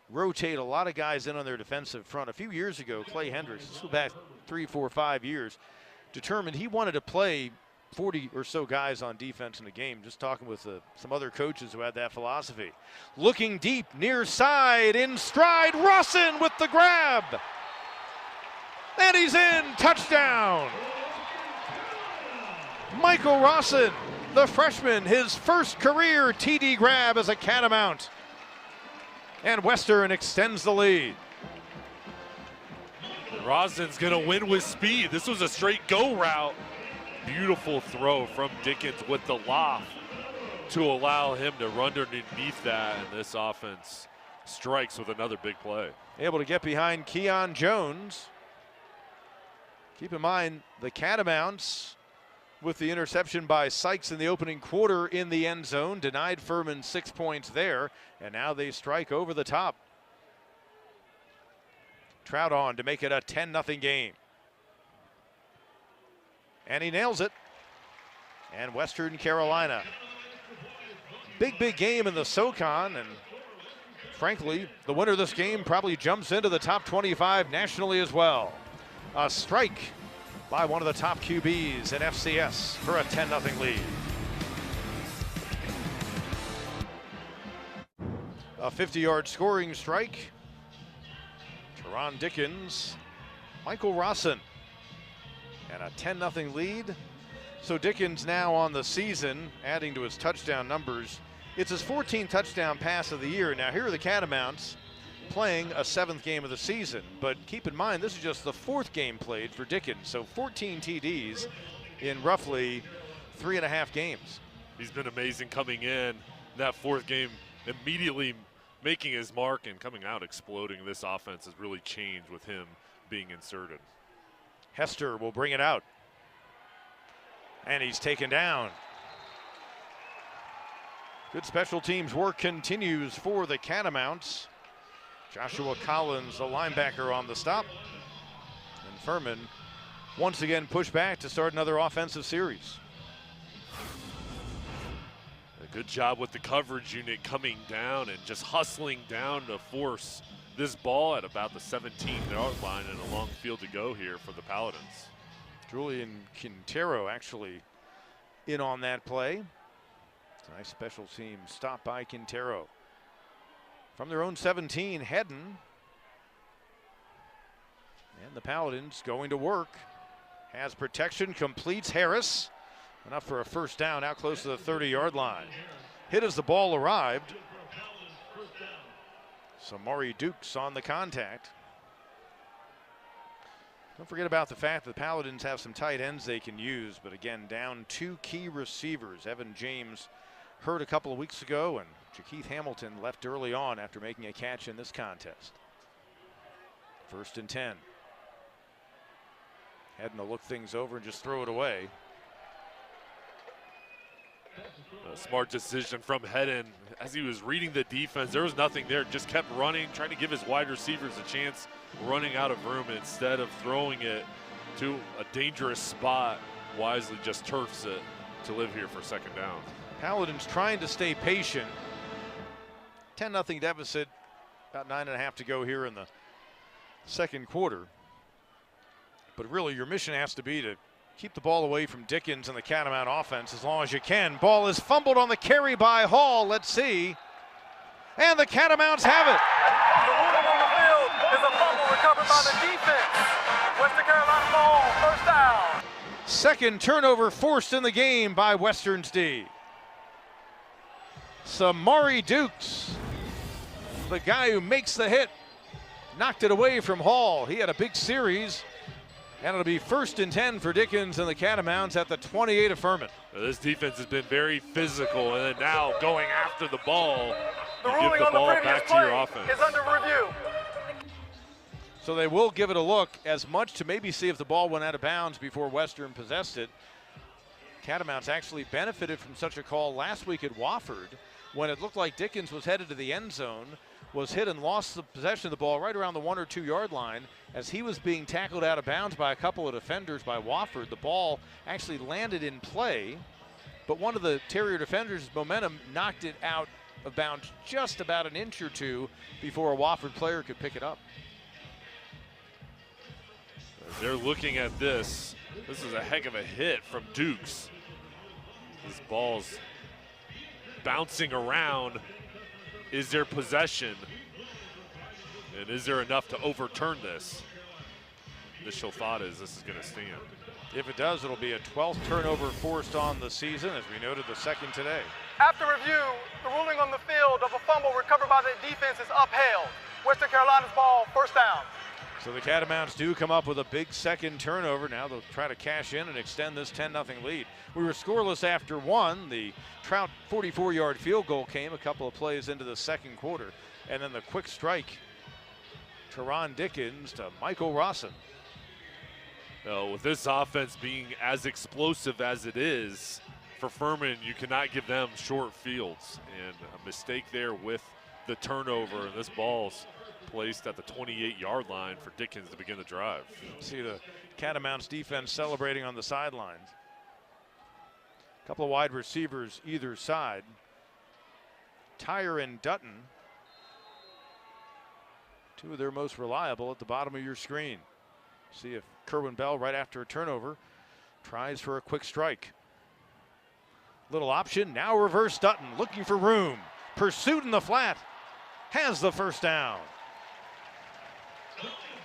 rotate a lot of guys in on their defensive front. A few years ago, Clay Hendricks, this was back 3, 4, 5 years, determined he wanted to play 40 or so guys on defense in the game. Just talking with some other coaches who had that philosophy. Looking deep, near side, in stride, Rossin with the grab. And he's in, touchdown. Michael Rossin, the freshman, his first career TD grab as a Catamount. And Western extends the lead. Rossin's gonna win with speed. This was a straight go route. Beautiful throw from Dickens with the loft to allow him to run underneath that, and this offense strikes with another big play. Able to get behind Keon Jones. Keep in mind the Catamounts with the interception by Sykes in the opening quarter in the end zone, denied Furman 6 points there, and now they strike over the top. Trout on to make it a 10-0 game. And he nails it. And Western Carolina big game in the SoCon, and frankly, the winner of this game probably jumps into the top 25 nationally as well. A strike by one of the top QBs in FCS for a 10-0 lead. A 50-yard scoring strike. Taron Dickens, Michael Rosson, and a 10-0 lead. So Dickens now on the season, adding to his touchdown numbers. It's his 14th touchdown pass of the year. Now here are the Catamounts playing a 7th game of the season. But keep in mind, this is just the 4th game played for Dickens. So 14 TDs in roughly 3.5 games. He's been amazing coming in. That 4th game, immediately making his mark and coming out exploding. This offense has really changed with him being inserted. Hester will bring it out. And he's taken down. Good special teams work continues for the Catamounts. Joshua Collins, the linebacker, on the stop. And Furman once again pushed back to start another offensive series. A good job with the coverage unit coming down and just hustling down to force this ball at about the 17-yard line and a long field to go here for the Paladins. Julian Quintero actually in on that play. It's a nice special team stop by Quintero. From their own 17, Hedden. And the Paladins going to work. Has protection, completes Harris. Enough for a first down out close to the 30-yard line. Hit as the ball arrived. So Maury Dukes on the contact. Don't forget about the fact that the Paladins have some tight ends they can use, but again, down 2 key receivers. Evan James hurt a couple of weeks ago, and Jakeith Hamilton left early on after making a catch in this contest. 1st and 10. Heading to look things over and just throw it away. A smart decision from Hedden. As he was reading the defense, there was nothing there. Just kept running, trying to give his wide receivers a chance, running out of room. Instead of throwing it to a dangerous spot, wisely just turfs it to live here for 2nd down. Paladins trying to stay patient. 10-0 deficit, about 9.5 to go here in the 2nd quarter. But really, your mission has to be to keep the ball away from Dickens and the Catamount offense as long as you can. Ball is fumbled on the carry by Hall. Let's see. And the Catamounts have it. The ruling on the field is a fumble recovered by the defense. Western Carolina ball, 1st down. 2nd turnover forced in the game by Western's D. Samari Dukes, the guy who makes the hit, knocked it away from Hall. He had a big series. And it'll be 1st and 10 for Dickens and the Catamounts at the 28 of Furman. This defense has been very physical, and then now going after the ball, The you ruling give the on the ball previous back to your play offense. is under review. So they will give it a look as much to maybe see if the ball went out of bounds before Western possessed it. Catamounts actually benefited from such a call last week at Wofford when it looked like Dickens was headed to the end zone, was hit and lost the possession of the ball right around the 1 or 2 yard line. As he was being tackled out of bounds by a couple of defenders by Wofford, the ball actually landed in play, but one of the Terrier defenders' momentum knocked it out of bounds just about an inch or two before a Wofford player could pick it up. As they're looking at this is a heck of a hit from Dukes. This ball's bouncing around. Is there possession? And is there enough to overturn this? Initial thought is this is going to stand. If it does, it'll be a 12th turnover forced on the season, as we noted, the 2nd today. After review, the ruling on the field of a fumble recovered by the defense is upheld. Western Carolina's ball, 1st down. So the Catamounts do come up with a big 2nd turnover. Now they'll try to cash in and extend this 10-0 lead. We were scoreless after 1. The Trout 44-yard field goal came a couple of plays into the 2nd quarter. And then the quick strike, Taron Dickens to Michael Rosson. With this offense being as explosive as it is, for Furman, you cannot give them short fields. And a mistake there with the turnover, and this ball's placed at the 28-yard line for Dickens to begin the drive. See the Catamounts defense celebrating on the sidelines. A couple of wide receivers either side. Tyron Dutton, two of their most reliable at the bottom of your screen. See if Kerwin Bell, right after a turnover, tries for a quick strike. Little option, now reverse Dutton, looking for room. Pursuit in the flat, has the first down.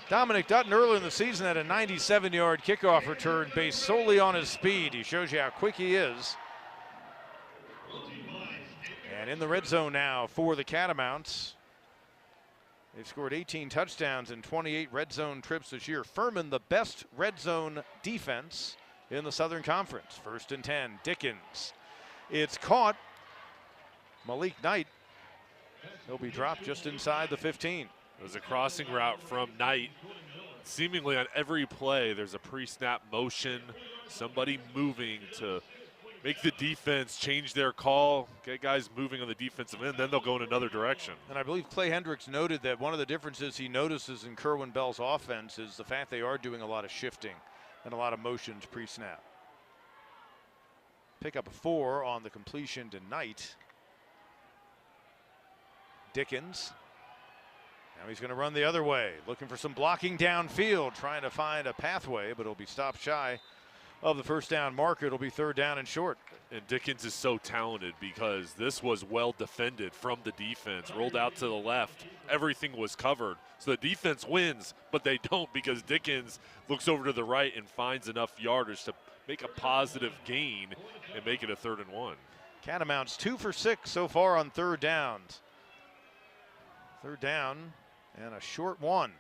Dominic Dutton early in the season had a 97-yard kickoff return based solely on his speed. He shows you how quick he is. And in the red zone now for the Catamounts. They've scored 18 touchdowns in 28 red zone trips this year. Furman, the best red zone defense in the Southern Conference. 1st and 10, Dickens. It's caught. Malik Knight. He'll be dropped just inside the 15. It was a crossing route from Knight. Seemingly on every play, there's a pre-snap motion, somebody moving to make the defense change their call, get guys moving on the defensive end, then they'll go in another direction. And I believe Clay Hendricks noted that one of the differences he notices in Kerwin Bell's offense is the fact they are doing a lot of shifting and a lot of motions pre-snap. Pick up a 4 on the completion to Knight. Dickens. Now he's going to run the other way, looking for some blocking downfield, trying to find a pathway, but it'll be stopped shy of the first down marker. It'll be 3rd down and short. And Dickens is so talented because this was well defended from the defense, rolled out to the left. Everything was covered. So the defense wins, but they don't because Dickens looks over to the right and finds enough yardage to make a positive gain and make it a 3rd and 1. Catamounts 2 for 6 so far on 3rd downs. 3rd down and a short one.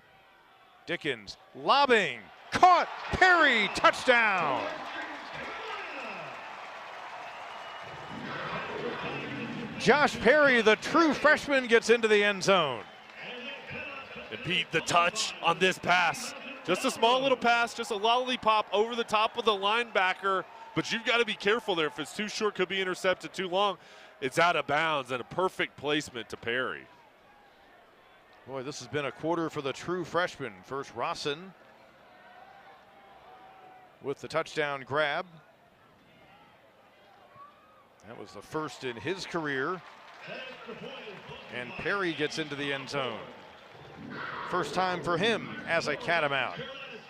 Dickens lobbing, caught, Perry, touchdown. Josh Perry, the true freshman, gets into the end zone. And Pete, the touch on this pass. Just a small little pass, just a lollipop over the top of the linebacker, but you've got to be careful there. If it's too short, could be intercepted. Too long, it's out of bounds, and a perfect placement to Perry. Boy, this has been a quarter for the true freshman. First Rawson with the touchdown grab. That was the first in his career. And Perry gets into the end zone. First time for him as a Catamount.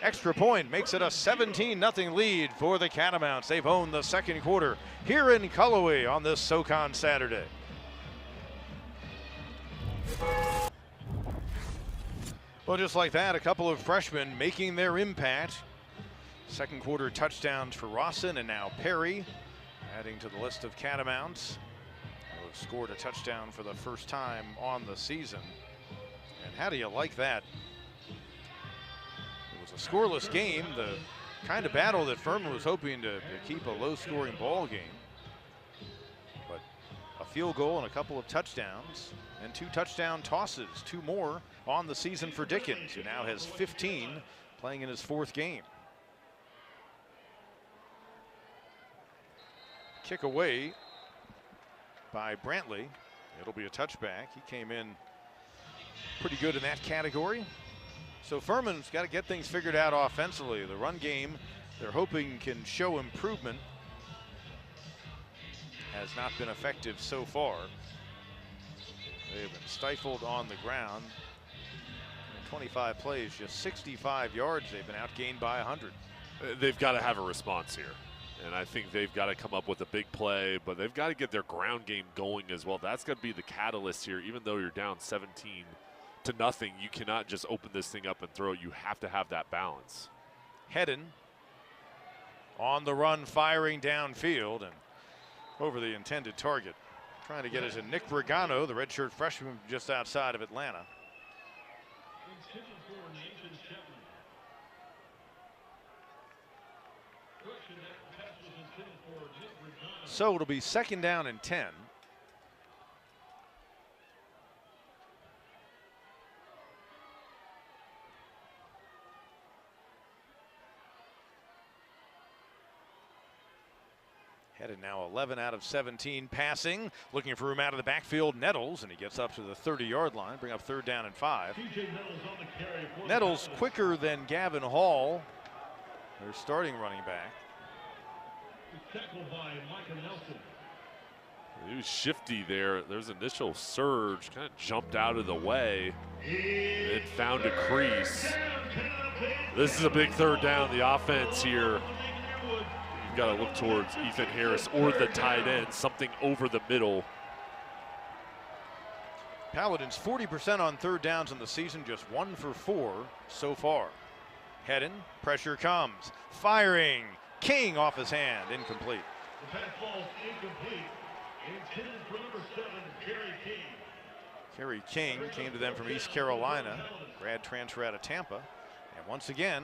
Extra point makes it a 17-0 lead for the Catamounts. They've owned the second quarter here in Cullowhee on this SoCon Saturday. Well, just like that, a couple of freshmen making their impact. Second quarter touchdowns for Rawson and now Perry, adding to the list of Catamounts who have scored a touchdown for the first time on the season. And how do you like that? It was a scoreless game, the kind of battle that Furman was hoping to keep a low-scoring ball game. But a field goal and a couple of touchdowns and 2 touchdown tosses, 2 more on the season for Dickens, who now has 15, playing in his 4th game. Kick away by Brantley. It'll be a touchback. He came in pretty good in that category. So Furman's got to get things figured out offensively. The run game, they're hoping can show improvement. Has not been effective so far. They've been stifled on the ground. In 25 plays, just 65 yards. They've been outgained by 100. They've got to have a response here. And I think they've got to come up with a big play, but they've got to get their ground game going as well. That's got to be the catalyst here. Even though you're down 17-0, you cannot just open this thing up and throw. You have to have that balance. Hedden on the run, firing downfield and over the intended target. Trying to get it to Nick Brigano, the redshirt freshman just outside of Atlanta. So it'll be 2nd down and 10. Headed now 11 out of 17 passing, looking for room out of the backfield. Nettles, and he gets up to the 30-yard line, bring up 3rd down and 5. Nettles quicker than Gavin Hall, their starting running back. He was shifty there. There's initial surge, kind of jumped out of the way, and found a crease. This is a big third down. The offense here, you've got to look towards Ethan Harris or the tight end, something over the middle. Paladins 40% on third downs in the season, just 1 for 4 so far. Heading, pressure comes, firing. King off his hand, incomplete. The pass ball is incomplete. Intended for number 7, Kerry King. Kerry King came to them from East Carolina, grad transfer out of Tampa. And once again,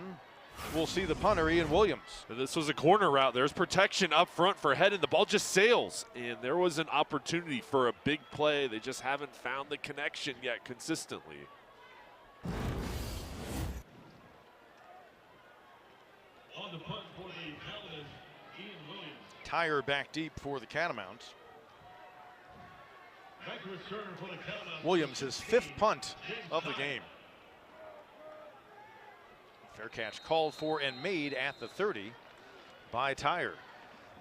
we'll see the punter, Ian Williams. This was a corner route. There's protection up front for Head, and the ball just sails. And there was an opportunity for a big play. They just haven't found the connection yet consistently. On the punt for the Paladins, Ian Williams. Tire back deep for the Catamounts. Back to return for the Catamounts. Williams, his 5th punt of the game. Fair catch called for and made at the 30 by Tire.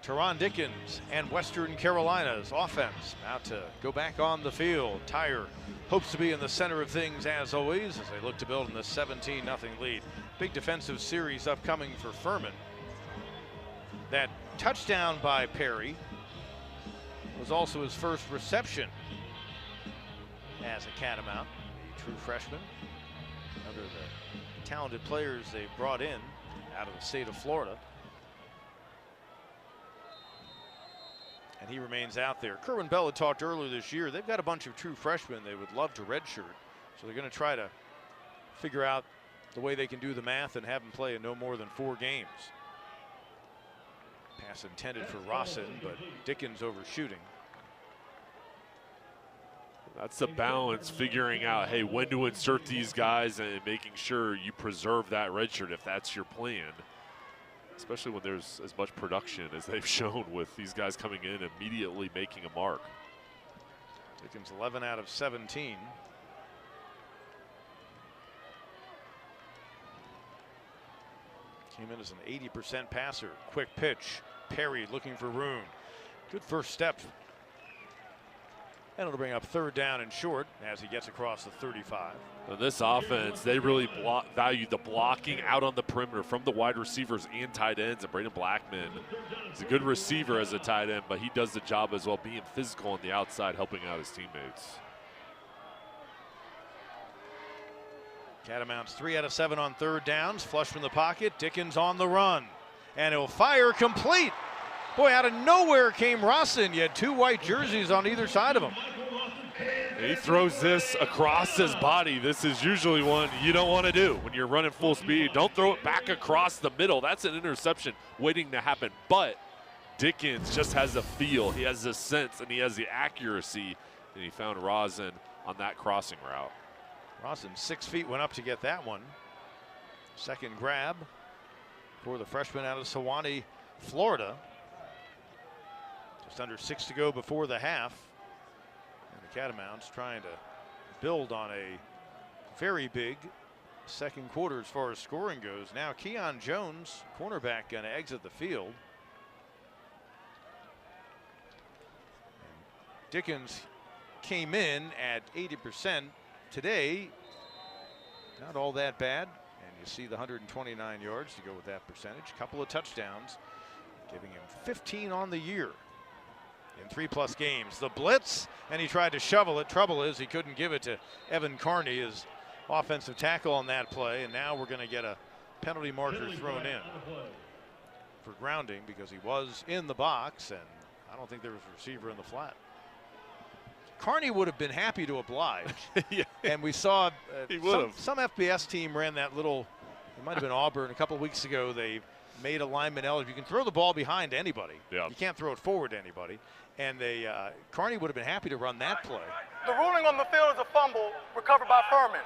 Taron Dickens and Western Carolina's offense about to go back on the field. Tire hopes to be in the center of things as always as they look to build in the 17-0 lead. Big defensive series upcoming for Furman. That touchdown by Perry was also his first reception as a Catamount, a true freshman. Under the talented players they brought in out of the state of Florida. And he remains out there. Kerwin Bell had talked earlier this year. They've got a bunch of true freshmen they would love to redshirt. So they're going to try to figure out the way they can do the math and have them play in no more than 4 games. Pass intended for Rossin, but Dickens overshooting. That's the balance, figuring out, hey, when to insert these guys and making sure you preserve that redshirt if that's your plan. Especially when there's as much production as they've shown with these guys coming in immediately making a mark. Dickens 11 out of 17. Came in as an 80% passer. Quick pitch. Perry looking for room. Good first step. And it'll bring up third down and short as he gets across the 35. Now this offense, they really value the blocking out on the perimeter from the wide receivers and tight ends. And Braden Blackman is a good receiver as a tight end, but he does the job as well, being physical on the outside, helping out his teammates. Catamounts 3 out of 7 on third downs. Flush from the pocket. Dickens on the run. And he'll fire complete. Boy, out of nowhere came Rossin. You had 2 white jerseys on either side of him. He throws this across his body. This is usually one you don't want to do when you're running full speed. Don't throw it back across the middle. That's an interception waiting to happen. But Dickens just has a feel. He has the sense and he has the accuracy. And he found Rossin on that crossing route. Rossin 6 feet went up to get that one. Second grab for the freshman out of Sewanee, Florida. Just under 6 to go before the half. And the Catamounts trying to build on a very big second quarter as far as scoring goes. Now Keon Jones, cornerback, going to exit the field. Dickens came in at 80% today. Not all that bad. And you see the 129 yards to go with that percentage. Couple of touchdowns, giving him 15 on the year in 3+ games. The blitz, and he tried to shovel it. Trouble is he couldn't give it to Evan Carney, his offensive tackle on that play. And now we're going to get a penalty marker thrown in for grounding because he was in the box, and I don't think there was a receiver in the flat. Carney would have been happy to oblige. Yeah. And we saw some FBS team ran that little, it might have been Auburn a couple of weeks ago. They made a lineman eligible. You can throw the ball behind anybody. Yeah. You can't throw it forward to anybody. And they Carney would have been happy to run that play. The ruling on the field is a fumble recovered by Furman.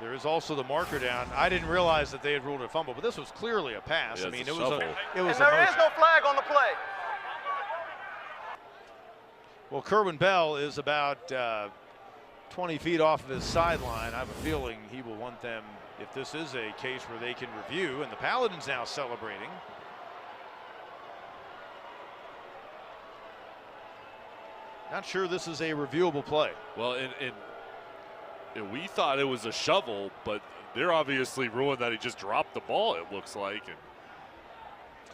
There is also the marker down. I didn't realize that they had ruled a fumble, but this was clearly a pass. Yeah, I mean, it's a it was shuffle. a And there is no flag on the play. Well, Kerwin Bell is about 20 feet off of his sideline. I have a feeling he will want them, if this is a case where they can review, and the Paladins now celebrating. Not sure this is a reviewable play. Well, and we thought it was a shovel, but they're obviously ruined that he just dropped the ball, it looks like. And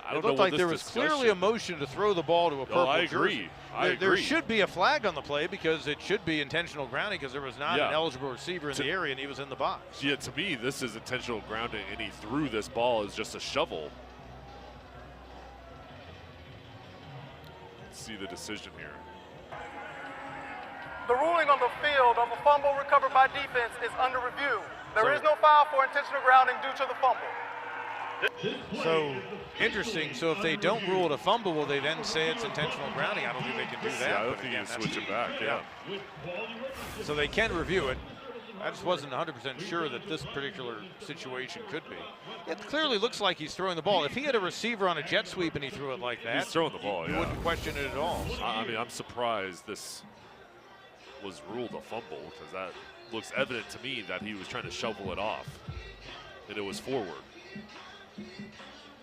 I don't It looked know like there was clearly a motion to throw the ball to a purple I jersey. agree. There should be a flag on the play because it should be intentional grounding because there was not an eligible receiver in the area and he was in the box. Yeah, to me, this is intentional grounding, and he threw this ball as just a shovel. Let's see the decision here. The ruling on the field of a fumble recovered by defense is under review. There is no foul for intentional grounding due to the fumble. So interesting. So if they don't rule it a fumble, will they then say it's intentional grounding? I don't think they can do that. Yeah, I don't but think again, you can switch it back. Yeah. So they can review it. I just wasn't 100% sure that this particular situation could be. It clearly looks like he's throwing the ball. If he had a receiver on a jet sweep and he threw it like that, He's throwing the ball. you wouldn't question it at all. I mean, I'm surprised this was ruled a fumble because that looks evident to me that he was trying to shovel it off, and it was forward.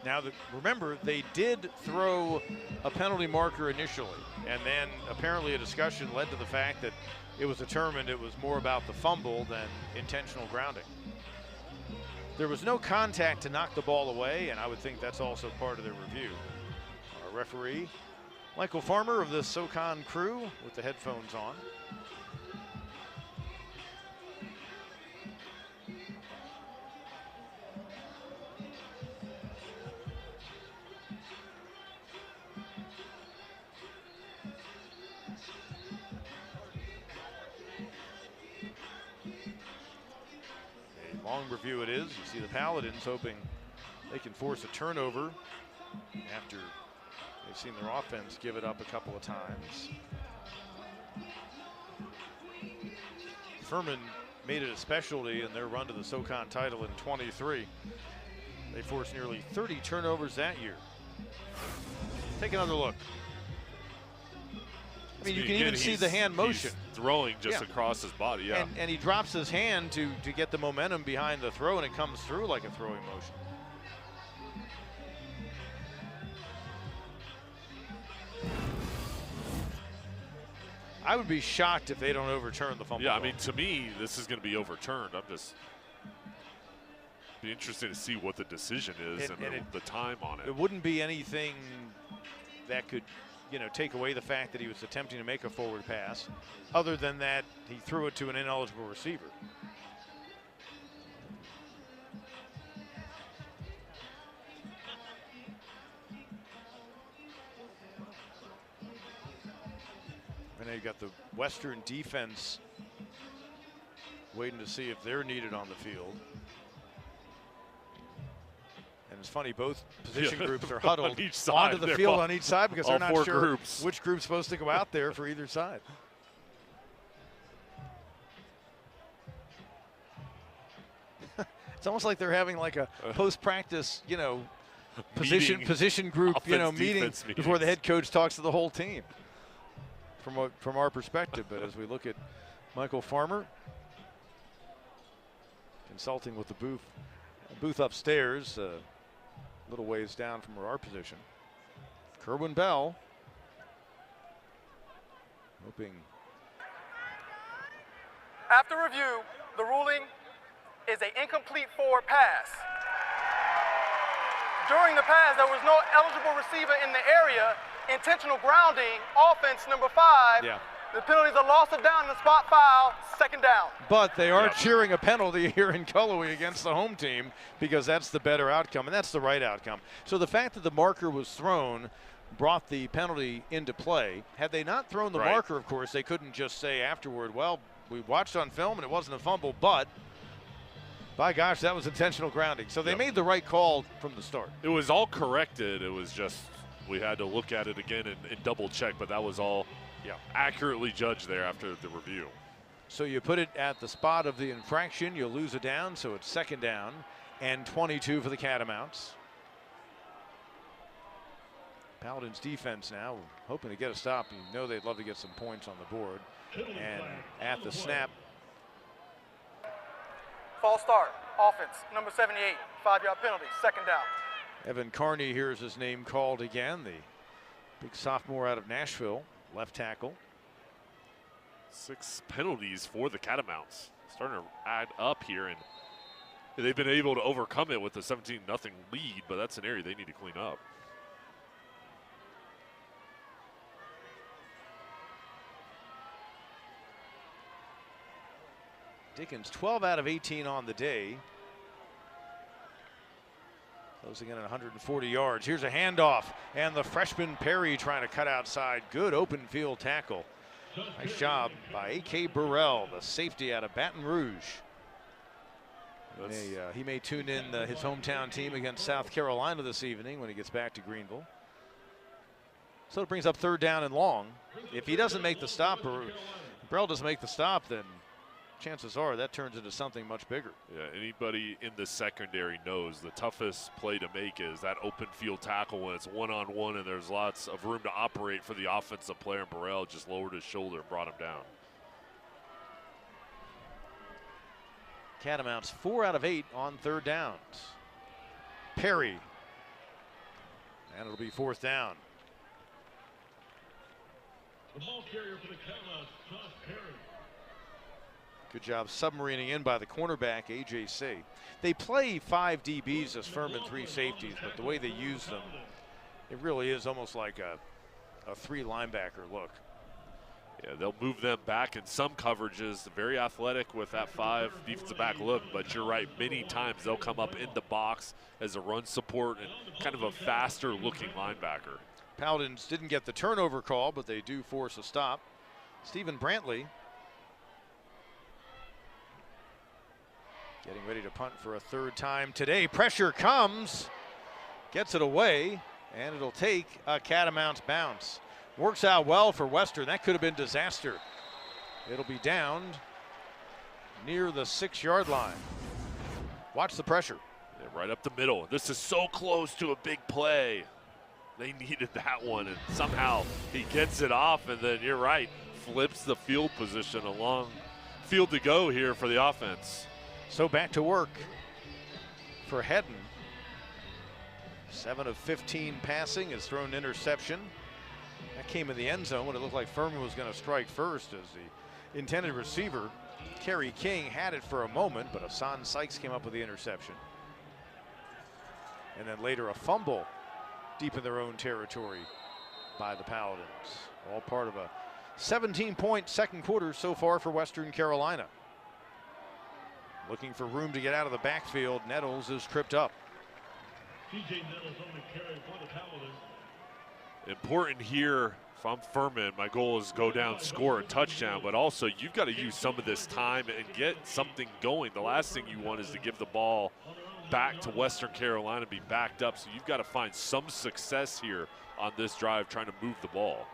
Now, remember, they did throw a penalty marker initially, and then apparently a discussion led to the fact that it was determined it was more about the fumble than intentional grounding. There was no contact to knock the ball away, and I would think that's also part of their review. Our referee, Michael Farmer of the SoCon crew with the headphones on. Long review it is. You see the Paladins hoping they can force a turnover after they've seen their offense give it up a couple of times. Furman made it a specialty in their run to the SoCon title in 23. They forced nearly 30 turnovers that year. Take another look. I mean, you can even see the hand motion. He's throwing just across his body, yeah. And he drops his hand to get the momentum behind the throw, and it comes through like a throwing motion. I would be shocked if they don't overturn the fumble. Yeah, ball. I mean, to me, this is going to be overturned. I'm just be interested to see what the decision is and the time on it. It wouldn't be anything that could, take away the fact that he was attempting to make a forward pass, other than that he threw it to an ineligible receiver. And now you got the Western defense waiting to see if they're needed on the field. And it's funny, both position groups are huddled on each side. onto the field on each side because they're not sure groups. which group's supposed to go out there for either side. It's almost like they're having like a post-practice, position group, meeting before the head coach talks to the whole team. From our perspective, but as we look at Michael Farmer consulting with the booth upstairs, a little ways down from our position. Kerwin Bell hoping. After review, the ruling is an incomplete forward pass. During the pass, there was no eligible receiver in the area. Intentional grounding, offense number 5. Yeah. The penalty is a loss of down and a spot foul, second down. But they are cheering a penalty here in Cullowhee against the home team because that's the better outcome, and that's the right outcome. So the fact that the marker was thrown brought the penalty into play. Had they not thrown the marker, of course, they couldn't just say afterward, well, we watched on film and it wasn't a fumble, but by gosh, that was intentional grounding. So they made the right call from the start. It was all corrected. It was just we had to look at it again and double check, but that was all accurately judged there after the review. So you put it at the spot of the infraction, you'll lose it down, so it's second down and 22 for the Catamounts. Paladins defense now hoping to get a stop. You know they'd love to get some points on the board. And at the snap. False start, offense, number 78, 5-yard penalty, second down. Evan Carney hears his name called again, the big sophomore out of Nashville, left tackle. 6 penalties for the Catamounts. Starting to add up here, and they've been able to overcome it with a 17-0 lead, but that's an area they need to clean up. Dickens 12 out of 18 on the day. Closing in at 140 yards. Here's a handoff, and the freshman Perry trying to cut outside. Good open field tackle. Nice job by A.K. Burrell, the safety out of Baton Rouge. He may tune in his hometown team against South Carolina this evening when he gets back to Greenville. So it brings up 3rd down and long. If he doesn't make the stop, or Burrell doesn't make the stop, then chances are that turns into something much bigger. Yeah, anybody in the secondary knows the toughest play to make is that open field tackle when it's one-on-one and there's lots of room to operate for the offensive player, and Burrell just lowered his shoulder and brought him down. Catamounts 4 out of 8 on 3rd downs. Perry. And it'll be 4th down. The ball carrier for the Catamounts, Josh Perry. Good job submarining in by the cornerback, AJC. They play 5 DBs as Furman 3 safeties, but the way they use them, it really is almost like a 3 linebacker look. Yeah, they'll move them back in some coverages. Very athletic with that 5 defensive back look, but you're right, many times they'll come up in the box as a run support and kind of a faster looking linebacker. Paladins didn't get the turnover call, but they do force a stop. Stephen Brantley getting ready to punt for a 3rd time today. Pressure comes, gets it away, and it'll take a Catamounts bounce. Works out well for Western. That could have been disaster. It'll be downed near the 6-yard line. Watch the pressure. Yeah, right up the middle. This is so close to a big play. They needed that one, and somehow he gets it off, and then you're right, flips the field position. A long field to go here for the offense. So back to work for Hedden. 7 of 15 passing, has thrown an interception. That came in the end zone when it looked like Furman was going to strike first, as the intended receiver, Kerry King, had it for a moment, but Hassan Sykes came up with the interception. And then later a fumble deep in their own territory by the Paladins. All part of a 17-point second quarter so far for Western Carolina. Looking for room to get out of the backfield. Nettles is tripped up. TJ Nettles on the carry for the Paladins. Important here, if I'm Furman, my goal is go down, score a touchdown, but also you've got to use some of this time and get something going. The last thing you want is to give the ball back to Western Carolina, be backed up, so you've got to find some success here on this drive trying to move the ball.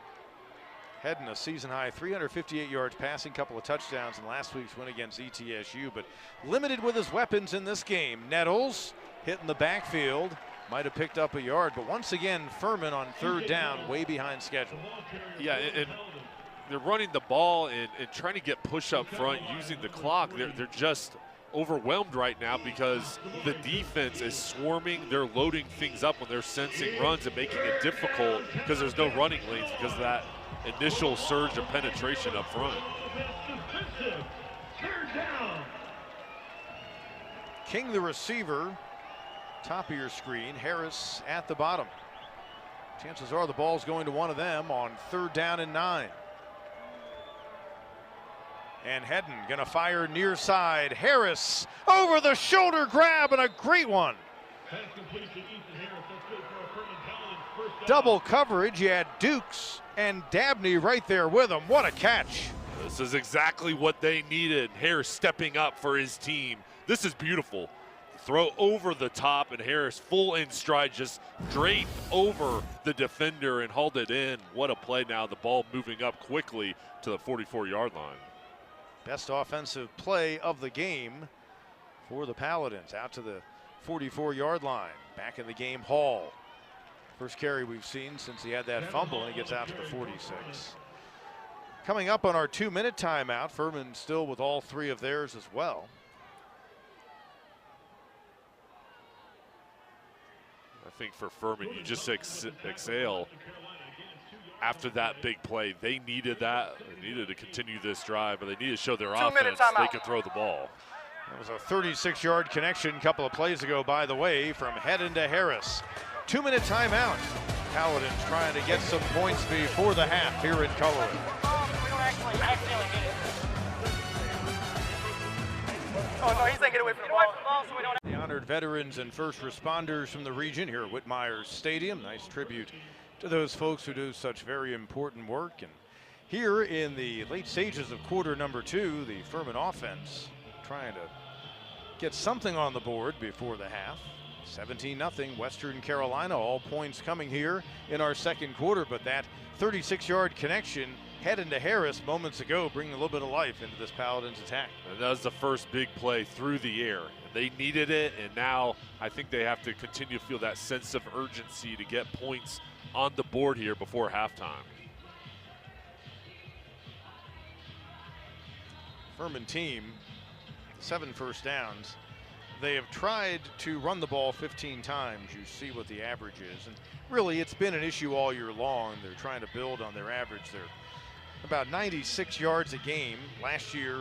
Hedden a season high 358 yards passing, couple of touchdowns in last week's win against ETSU, but limited with his weapons in this game. Nettles hitting the backfield, might have picked up a yard, but once again Furman on 3rd down, way behind schedule. Yeah, and they're running the ball and trying to get push up front using the clock. They're just overwhelmed right now because the defense is swarming. They're loading things up when they're sensing runs and making it difficult because there's no running lanes because of that initial surge of penetration up front. King the receiver, top of your screen, Harris at the bottom. Chances are the ball's going to one of them on 3rd down and 9. And Hedden gonna fire near side. Harris over the shoulder grab, and a great one. Double coverage, you had Dukes and Dabney right there with him. What a catch. This is exactly what they needed. Harris stepping up for his team. This is beautiful. Throw over the top, and Harris full in stride, just draped over the defender and hauled it in. What a play now. The ball moving up quickly to the 44-yard line. Best offensive play of the game for the Paladins, out to the 44-yard line. Back in the game, Hall. First carry we've seen since he had that fumble, and he gets out to the 46. Coming up on our 2-minute timeout, Furman still with all 3 of theirs as well. I think for Furman, you just exhale after that big play. They needed that. They needed to continue this drive, but they needed to show their 2 minute offense they timeout. could throw the ball. That was a 36-yard connection a couple of plays ago, by the way, from Hedden to Harris. 2-minute timeout. Paladins trying to get some points before the half here in Cullowhee. Oh, no, he's saying get away from the ball. The honored veterans and first responders from the region here at Whitmire Stadium. Nice tribute to those folks who do such very important work. And here in the late stages of quarter number 2, the Furman offense trying to get something on the board before the half. 17-0 Western Carolina, all points coming here in our second quarter, but that 36-yard connection heading to Harris moments ago, bringing a little bit of life into this Paladins attack. And that was the first big play through the air. They needed it, and now I think they have to continue to feel that sense of urgency to get points on the board here before halftime. Furman team, 7 first downs. They have tried to run the ball 15 times. You see what the average is. And really, it's been an issue all year long. They're trying to build on their average. They're about 96 yards a game. Last year,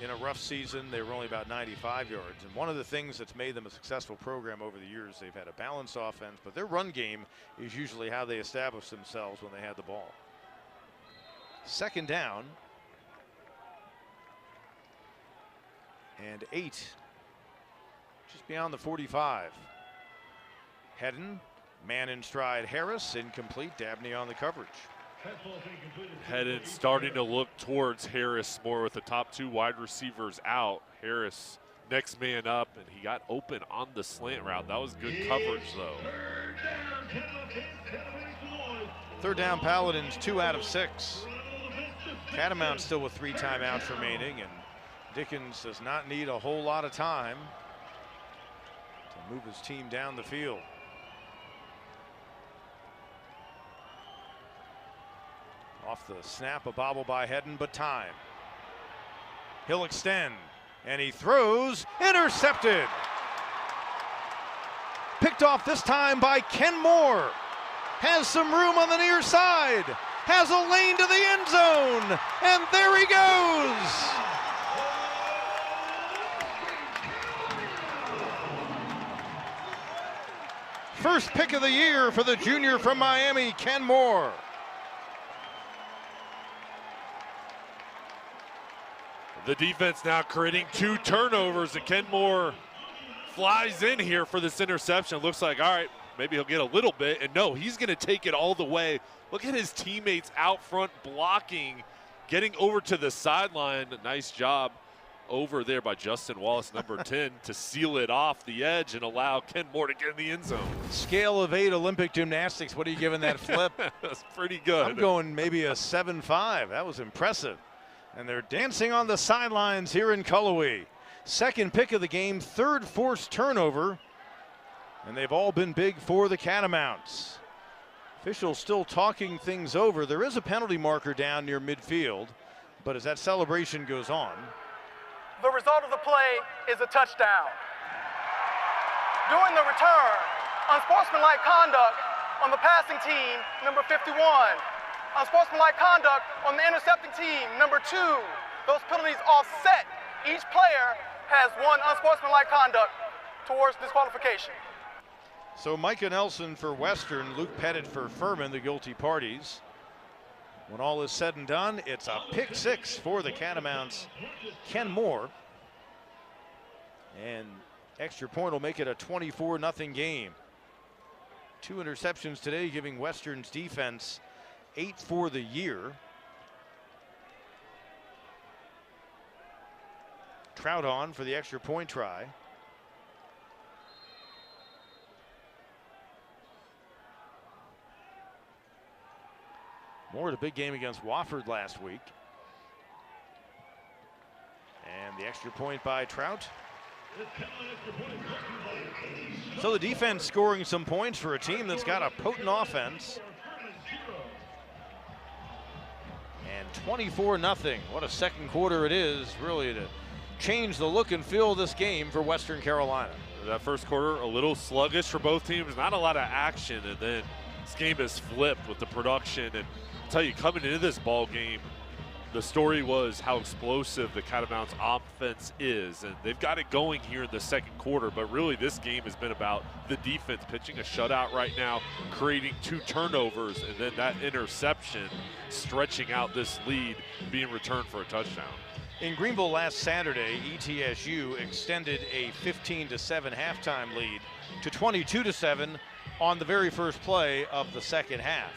in a rough season, they were only about 95 yards. And one of the things that's made them a successful program over the years, they've had a balanced offense, but their run game is usually how they establish themselves when they had the ball. Second down. And 8, just beyond the 45. Hedden, man in stride Harris, incomplete. Dabney on the coverage. Hedden starting to look towards Harris more with the top 2 wide receivers out. Harris next man up, and he got open on the slant route. That was good coverage, though. Third down Paladins, 2 out of 6. Catamounts still with 3 timeouts remaining, and Dickens does not need a whole lot of time to move his team down the field. Off the snap, a bobble by Hedden, but time. He'll extend, and he throws, intercepted. Picked off this time by Ken Moore. Has some room on the near side. Has a lane to the end zone, and there he goes. First pick of the year for the junior from Miami, Ken Moore. The defense now creating 2 turnovers, and Ken Moore flies in here for this interception. Looks like, all right, maybe he'll get a little bit, and no, he's going to take it all the way. Look at his teammates out front blocking, getting over to the sideline. Nice job over there by Justin Wallace, number 10, to seal it off the edge and allow Ken Moore to get in the end zone. Scale of 8 Olympic gymnastics. What are you giving that flip? That's pretty good. I'm going maybe a 7.5. That was impressive. And they're dancing on the sidelines here in Cullowhee. Second pick of the game, 3rd forced turnover. And they've all been big for the Catamounts. Officials still talking things over. There is a penalty marker down near midfield, but as that celebration goes on. The result of the play is a touchdown. During the return, unsportsmanlike conduct on the passing team, number 51. Unsportsmanlike conduct on the intercepting team, number 2. Those penalties offset. Each player has 1 unsportsmanlike conduct towards disqualification. So Micah Nelson for Western, Luke Pettit for Furman, the guilty parties. When all is said and done, it's a pick 6 for the Catamounts. Ken Moore. And extra point will make it a 24-0 game. 2 interceptions today, giving Western's defense 8 for the year. Trout on for the extra point try. Moore had a big game against Wofford last week. And the extra point by Trout. So the defense scoring some points for a team that's got a potent offense. And 24-0. What a second quarter it is, really, to change the look and feel of this game for Western Carolina. That first quarter, a little sluggish for both teams. Not a lot of action, and then This game has flipped with the production, and I'll tell you, coming into this ball game, the story was how explosive the Catamounts offense is, and they've got it going here in the second quarter, but really this game has been about the defense pitching a shutout right now, creating 2 turnovers, and then that interception stretching out this lead, being returned for a touchdown. In Greenville last Saturday, ETSU extended a 15-7 halftime lead to 22-7 on the very first play of the second half.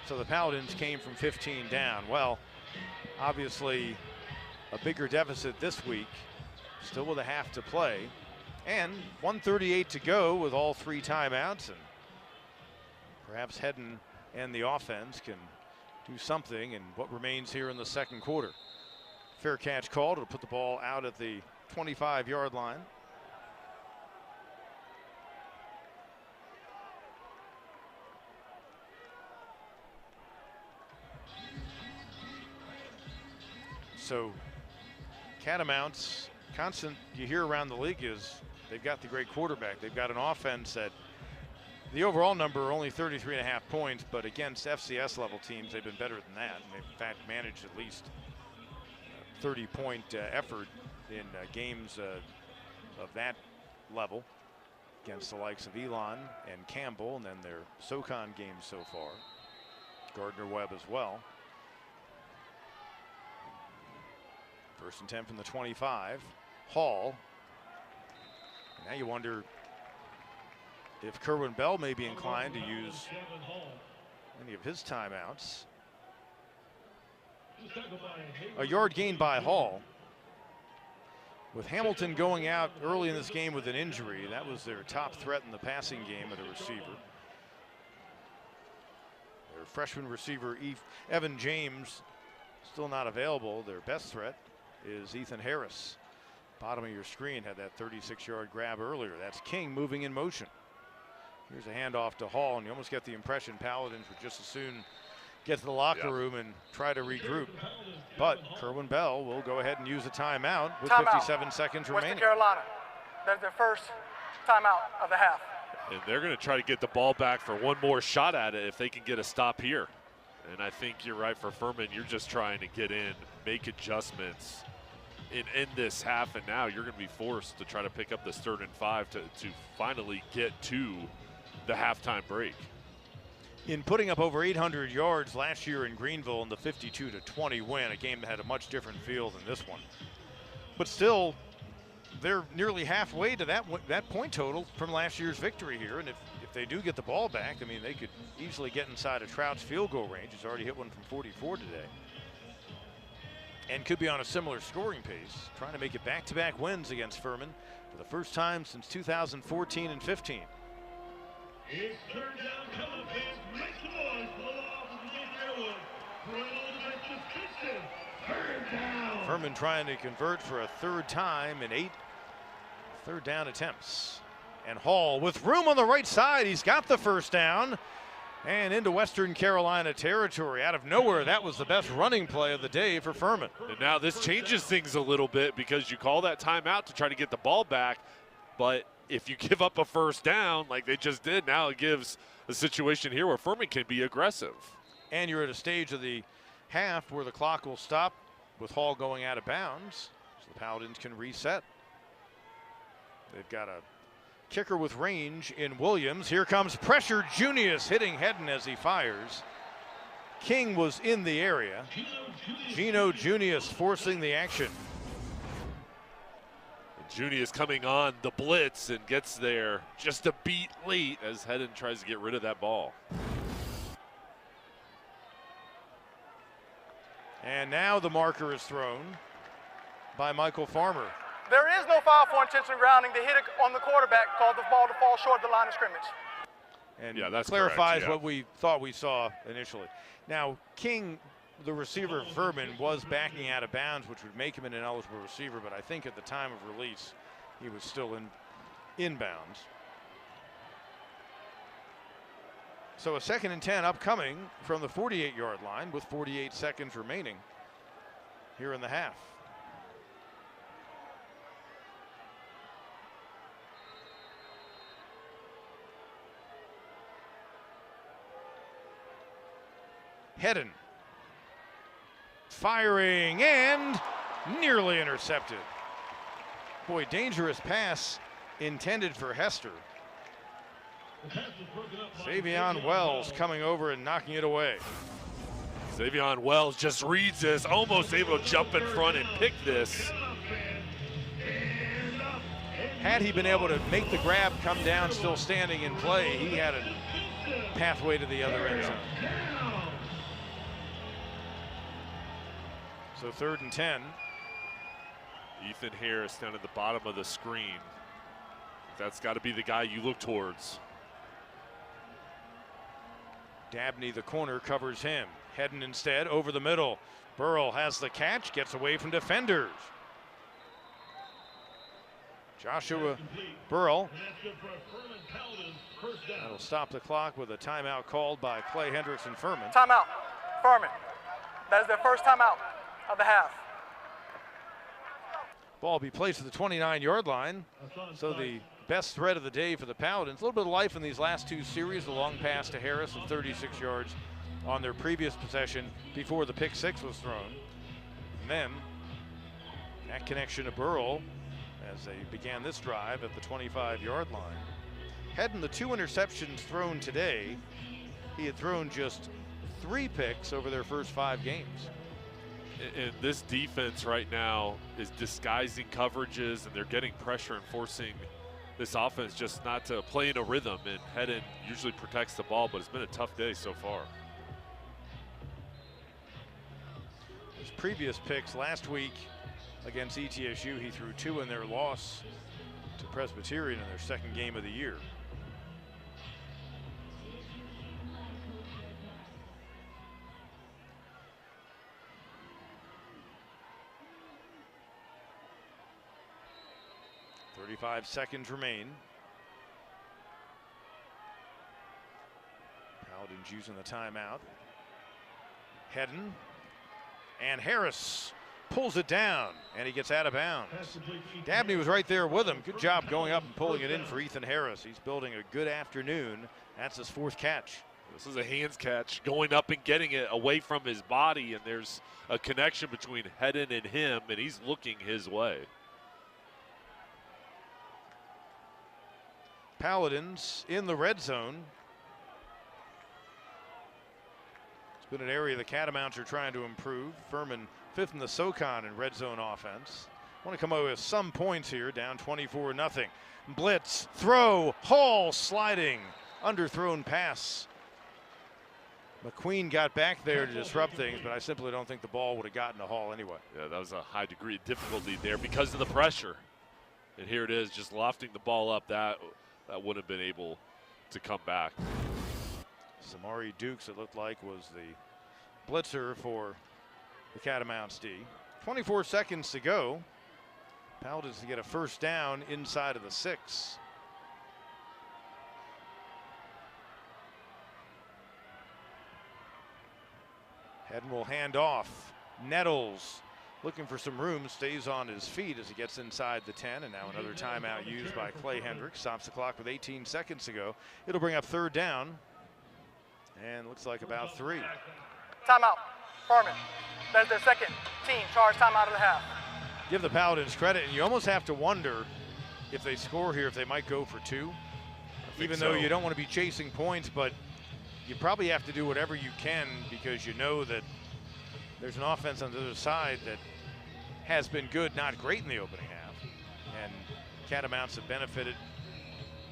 So the Paladins came from 15 down. Well, obviously a bigger deficit this week, still with a half to play, and 1:38 to go with all 3 timeouts, and perhaps Hedden and the offense can do something in what remains here in the second quarter. Fair catch called. It'll put the ball out at the 25-yard line. So Catamounts, constant you hear around the league is they've got the great quarterback. They've got an offense that the overall number only 33.5 points, but against FCS level teams, they've been better than that. And they've in fact managed at least 30-point effort in games of that level against the likes of Elon and Campbell, and then their SoCon games so far. Gardner-Webb as well. First and 10 from the 25. Hall. Now you wonder if Kerwin Bell may be inclined to use any of his timeouts. A yard gain by Hall. With Hamilton going out early in this game with an injury, that was their top threat in the passing game of the receiver. Their freshman receiver, Evan James, still not available. Their best threat is Ethan Harris. Bottom of your screen had that 36-yard grab earlier. That's King moving in motion. Here's a handoff to Hall, and you almost get the impression Paladins would just as soon get to the locker room and try to regroup. But Kerwin Bell will go ahead and use a timeout with 57 seconds remaining. Western Carolina. That's their first timeout of the half. And they're going to try to get the ball back for one more shot at it if they can get a stop here. And I think you're right for Furman. You're just trying to get in, make adjustments, and end this half. And now you're going to be forced to try to pick up this 3rd and 5 to finally get to the halftime break. In putting up over 800 yards last year in Greenville in the 52-20 win, a game that had a much different feel than this one. But still, they're nearly halfway to that point total from last year's victory here. And if they do get the ball back, I mean, they could easily get inside of Trout's field goal range. He's already hit one from 44 today. And could be on a similar scoring pace, trying to make it back-to-back wins against Furman for the first time since 2014 and 15. It's third down, Cullowhee. Make the noise for the law of the Airwood. Throwing all the benches, Kitchen. Third down. Furman trying to convert for a 3rd time in 8 third down attempts. And Hall with room on the right side. He's got the first down and into Western Carolina territory. Out of nowhere, that was the best running play of the day for Furman. And now this changes things a little bit because you call that timeout to try to get the ball back, but if you give up a first down like they just did, now it gives a situation here where Furman can be aggressive. And you're at a stage of the half where the clock will stop with Hall going out of bounds, so the Paladins can reset. They've got a kicker with range in Williams. Here comes pressure. Junius hitting Hedden as he fires. King was in the area. Gino Junius forcing the action. Junius coming on the blitz and gets there just a beat late as Hedden tries to get rid of that ball. And now the marker is thrown by Michael Farmer. There is no foul for intentional grounding. They hit it on the quarterback, called the ball to fall short of the line of scrimmage. And yeah, that clarifies what we thought we saw initially. Now, King, the receiver of Furman, was backing out of bounds, which would make him an ineligible receiver, but I think at the time of release, he was still in bounds. So a 2nd and 10 upcoming from the 48-yard line with 48 seconds remaining here in the half. Hedden firing and nearly intercepted. Boy, dangerous pass intended for Hester. Savion Wells coming over and knocking it away. Savion Wells just reads this, almost able to jump in front and pick this. Had he been able to make the grab, come down still standing in play, he had a pathway to the other end zone. So 3rd and 10. Ethan Harris down at the bottom of the screen. That's got to be the guy you look towards. Dabney, the corner, covers him. Hedden instead over the middle. Burrell has the catch, gets away from defenders. Joshua Burrell. That'll stop the clock with a timeout called by Clay Hendricks and Furman. Timeout. Furman. That is their first timeout of the half. Ball will be placed at the 29-yard line. So the best threat of the day for the Paladins. A little bit of life in these last 2 series. The long pass to Harris of 36 yards on their previous possession before the pick 6 was thrown. And then that connection to Burrell as they began this drive at the 25-yard line. Hedden, the 2 interceptions thrown today, he had thrown just 3 picks over their first 5 games. And this defense right now is disguising coverages, and they're getting pressure and forcing this offense just not to play in a rhythm. And Hedden usually protects the ball, but it's been a tough day so far. His previous picks last week against ETSU, he threw 2 in their loss to Presbyterian in their 2nd game of the year. .35 seconds remain. Paladins using the timeout. Hedden and Harris pulls it down and he gets out of bounds. Dabney was right there with him. Good job going up and pulling it in for Ethan Harris. He's building a good afternoon. That's his 4th catch. This is a hands catch, going up and getting it away from his body, and there's a connection between Hedden and him, and he's looking his way. Paladins in the red zone. It's been an area the Catamounts are trying to improve. Furman 5th in the SoCon in red zone offense. Want to come away with some points here, down 24-0. Blitz, throw, Hall sliding, underthrown pass. McQueen got back there to disrupt things, but I simply don't think the ball would have gotten to Hall anyway. Yeah, that was a high degree of difficulty there because of the pressure. And here it is, just lofting the ball up. That wouldn't have been able to come back. Samari Dukes, it looked like, was the blitzer for the Catamounts D. 24 seconds to go. Paladins to get a 1st down inside of the 6. Hedden will hand off. Nettles looking for some room, stays on his feet as he gets inside the 10, and now another timeout used by Clay Hendricks. Stops the clock with 18 seconds to go. It'll bring up 3rd down, and looks like about 3. Timeout. Furman. That is their 2nd team charge timeout of the half. Give the Paladins credit, and you almost have to wonder if they score here, if they might go for 2. Even though you don't want to be chasing points, but you probably have to do whatever you can because you know that there's an offense on the other side that has been good, not great in the opening half. And Catamounts have benefited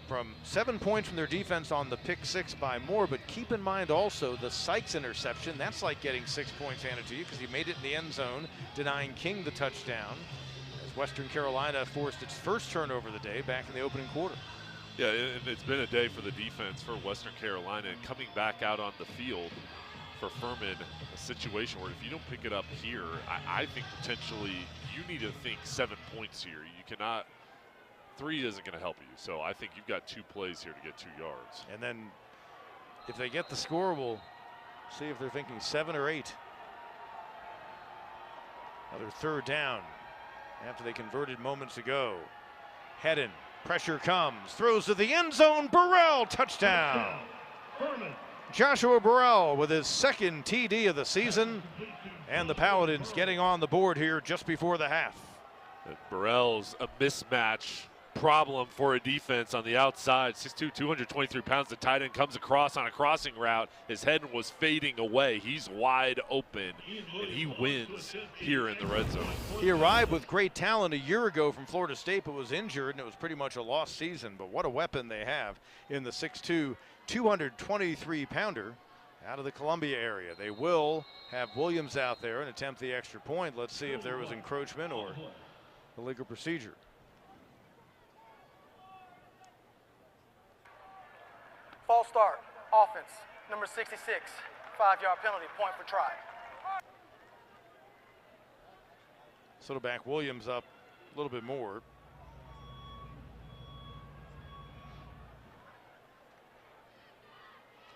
from 7 points from their defense on the pick 6 by Moore, but keep in mind also the Sykes interception. That's like getting 6 points handed to you because he made it in the end zone, denying King the touchdown, as Western Carolina forced its 1st turnover of the day back in the opening quarter. Yeah, and it's been a day for the defense for Western Carolina, and coming back out on the field for Furman, a situation where if you don't pick it up here, I think potentially you need to think 7 points here. You cannot, 3 isn't going to help you. So I think you've got 2 plays here to get 2 yards. And then if they get the score, we'll see if they're thinking 7 or 8. Another 3rd down after they converted moments ago. Hedden, pressure comes, throws to the end zone, Burrell, touchdown. Furman. Joshua Burrell with his second TD of the season, and the Paladins getting on the board here just before the half. Burrell's a mismatch problem for a defense on the outside. 6'2", 223 pounds. The tight end comes across on a crossing route. His head was fading away. He's wide open, and he wins here in the red zone. He arrived with great talent a year ago from Florida State, but was injured, and it was pretty much a lost season. But what a weapon they have in the 6'2", 223-pounder out of the Columbia area. They will have Williams out there and attempt the extra point. Let's see if there was encroachment or illegal procedure. False start, offense, number 66, 5-yard penalty, point for try. So to back Williams up a little bit more.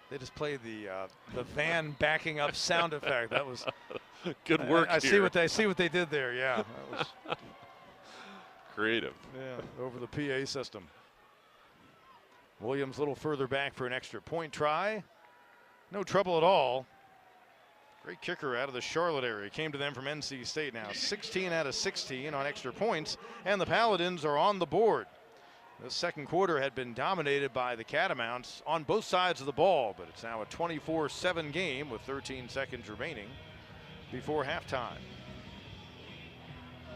They just played the van backing up sound effect. That was good work. I see what they did there. Yeah, that was creative. Yeah, over the PA system. Williams a little further back for an extra point try. No trouble at all. Great kicker out of the Charlotte area. Came to them from NC State now. 16 out of 16 on extra points, and the Paladins are on the board. The second quarter had been dominated by the Catamounts on both sides of the ball, but it's now a 24-7 game with 13 seconds remaining before halftime.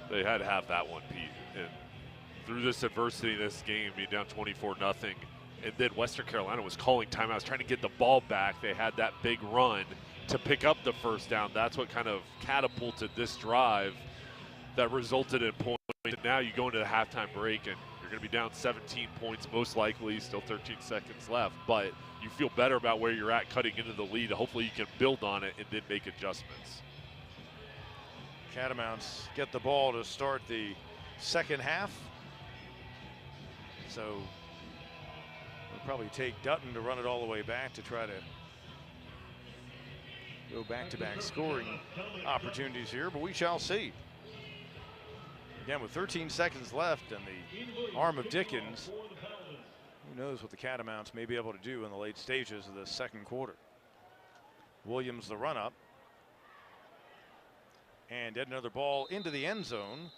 They had to have that one, Pete. And through this adversity, this game being down 24-0, and then Western Carolina was calling timeouts, trying to get the ball back. They had that big run to pick up the first down. That's what kind of catapulted this drive that resulted in points. And now you go into the halftime break, and you're going to be down 17 points, most likely, still 13 seconds left. But you feel better about where you're at cutting into the lead. Hopefully you can build on it and then make adjustments. Catamounts get the ball to start the second half. So it'll probably take Dutton to run it all the way back to try to go back-to-back scoring opportunities here, but we shall see. Again, with 13 seconds left and the arm of Dickens, who knows what the Catamounts may be able to do in the late stages of the second quarter. Williams the run up. And yet another ball into the end zone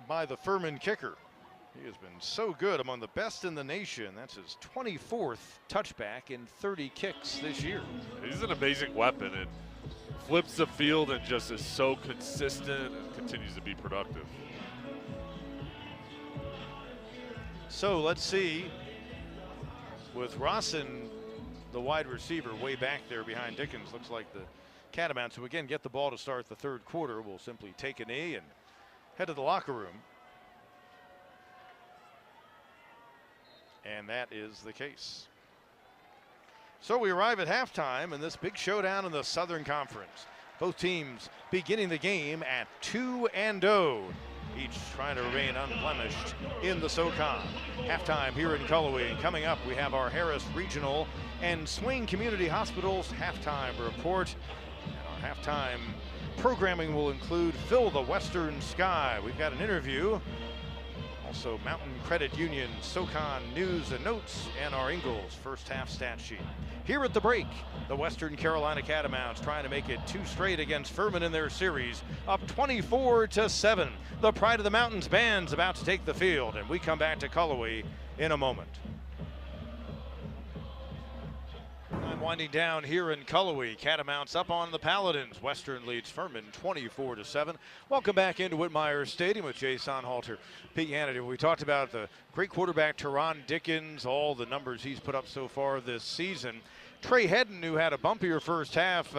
by the Furman kicker. He has been so good, among the best in the nation. That's his 24th touchback in 30 kicks this year. He's an amazing weapon and flips the field and just is so consistent and continues to be productive. So let's see, with Rawson, the wide receiver, way back there behind Dickens, looks like the Catamounts, who again get the ball to start the third quarter, will simply take a knee and head to the locker room. And that is the case. So we arrive at halftime in this big showdown in the Southern Conference. Both teams beginning the game at 2-0, each trying to remain unblemished in the SoCon. Halftime here in Cullowhee. Coming up, we have our Harris Regional and Swain Community Hospitals halftime report. And our halftime programming will include Fill the Western Sky. We've got an interview. Also, Mountain Credit Union, SoCon news and notes, and our Ingalls first half stat sheet. Here at the break, the Western Carolina Catamounts trying to make it 2 straight against Furman in their series, up 24-7. The Pride of the Mountains band's about to take the field, and we come back to Cullowhee in a moment. I'm winding down here in Cullowhee. Catamounts up on the Paladins. Western leads Furman 24-7. Welcome back into Whitmire Stadium with Jay Sonhalter, Pete Hannity. We talked about the great quarterback Taron Dickens, all the numbers he's put up so far this season. Trey Hedden, who had a bumpier first half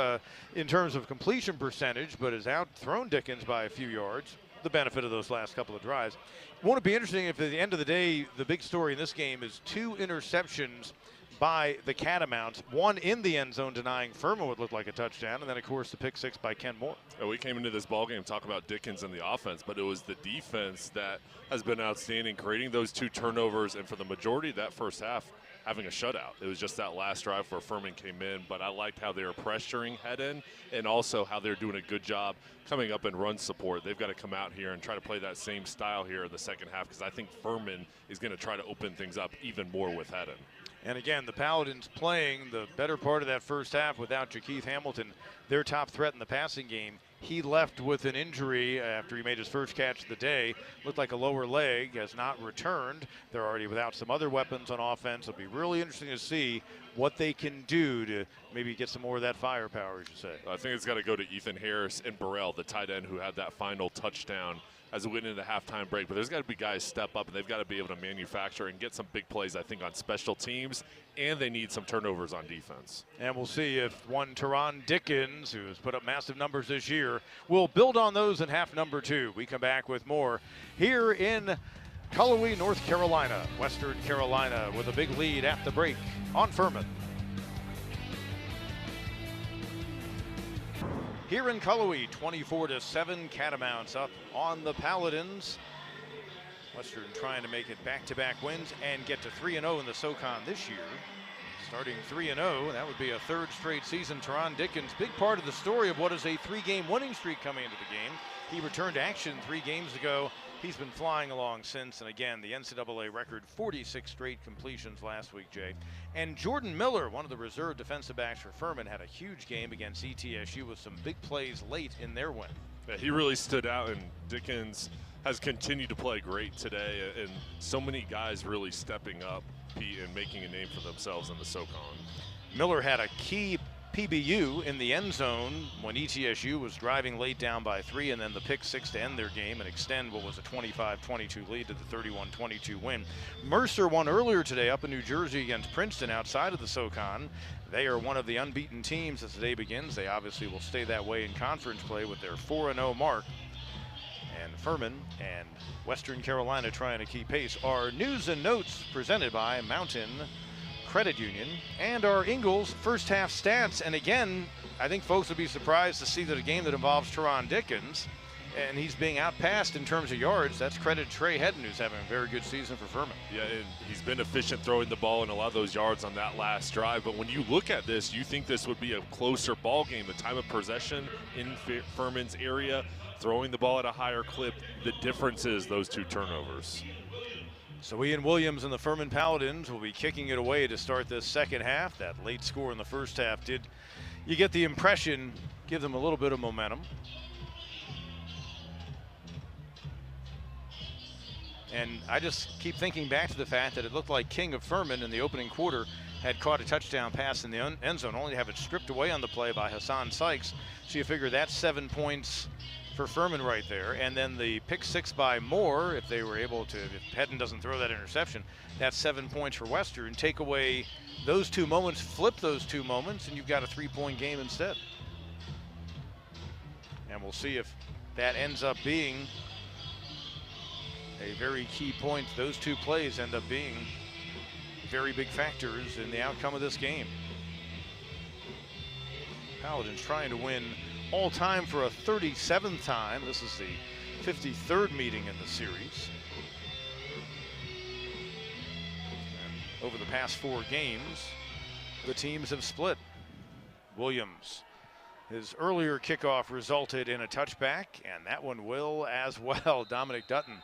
in terms of completion percentage, but has outthrown Dickens by a few yards. The benefit of those last couple of drives. Won't it be interesting if at the end of the day, the big story in this game is 2 interceptions by the Catamounts, one in the end zone denying Furman would look like a touchdown, and then of course the pick 6 by Ken Moore. We came into this ball game talking about Dickens and the offense, but it was the defense that has been outstanding, creating those 2 turnovers, and for the majority of that first half, having a shutout. It was just that last drive where Furman came in, but I liked how they were pressuring Hedden and also how they're doing a good job coming up in run support. They've got to come out here and try to play that same style here in the second half, because I think Furman is going to try to open things up even more with Hedden. And again, the Paladins playing the better part of that first half without Jakeith Hamilton, their top threat in the passing game. He left with an injury after he made his first catch of the day. Looked like a lower leg, has not returned. They're already without some other weapons on offense. It'll be really interesting to see what they can do to maybe get some more of that firepower, as you say. I think it's got to go to Ethan Harris and Burrell, the tight end who had that final touchdown as we went into the halftime break. But there's got to be guys step up, and they've got to be able to manufacture and get some big plays, I think, on special teams, and they need some turnovers on defense. And we'll see if one Taron Dickens, who has put up massive numbers this year, will build on those in half number 2. We come back with more here in Cullowhee, North Carolina. Western Carolina with a big lead at the break on Furman. Here in Cullowhee, 24-7 Catamounts up on the Paladins. Western trying to make it back-to-back wins and get to 3-0 in the SoCon this year. Starting 3-0, that would be a third straight season. Taron Dickens, big part of the story of what is a 3-game winning streak coming into the game. He returned to action 3 games ago. He's been flying along since, and again, the NCAA record, 46 straight completions last week, Jay. And Jordan Miller, one of the reserve defensive backs for Furman, had a huge game against ETSU with some big plays late in their win. Yeah, he really stood out, and Dickens has continued to play great today, and so many guys really stepping up, Pete, and making a name for themselves in the SoCon. Miller had a key PBU in the end zone when ETSU was driving late down by 3, and then the pick 6 to end their game and extend what was a 25-22 lead to the 31-22 win. Mercer won earlier today up in New Jersey against Princeton outside of the SoCon. They are one of the unbeaten teams as the day begins. They obviously will stay that way in conference play with their 4-0 mark. And Furman and Western Carolina trying to keep pace. Our news and notes presented by Mountain Credit Union and our Ingles first half stats. And again, I think folks would be surprised to see that a game that involves Taron Dickens and he's being outpassed in terms of yards. That's credit to Trey Hedden, who's having a very good season for Furman. Yeah, and he's been efficient throwing the ball and a lot of those yards on that last drive. But when you look at this, you think this would be a closer ball game. The time of possession in Furman's area, throwing the ball at a higher clip. The difference is those 2 turnovers. So Ian Williams and the Furman Paladins will be kicking it away to start this second half. That late score in the first half did, you get the impression, give them a little bit of momentum. And I just keep thinking back to the fact that it looked like King of Furman in the opening quarter had caught a touchdown pass in the end zone, only to have it stripped away on the play by Hassan Sykes. So you figure that's 7 points for Furman right there. And then the pick 6 by Moore, if they were able to, if Hedden doesn't throw that interception, that's 7 points for Western. Take away those 2 moments, flip those 2 moments, and you've got a 3-point game instead. And we'll see if that ends up being a very key point. Those 2 plays end up being very big factors in the outcome of this game. Paladins trying to win all time for a 37th time. This is the 53rd meeting in the series. And over the past 4 games, the teams have split. Williams, his earlier kickoff resulted in a touchback, and that one will as well. Dominic Dutton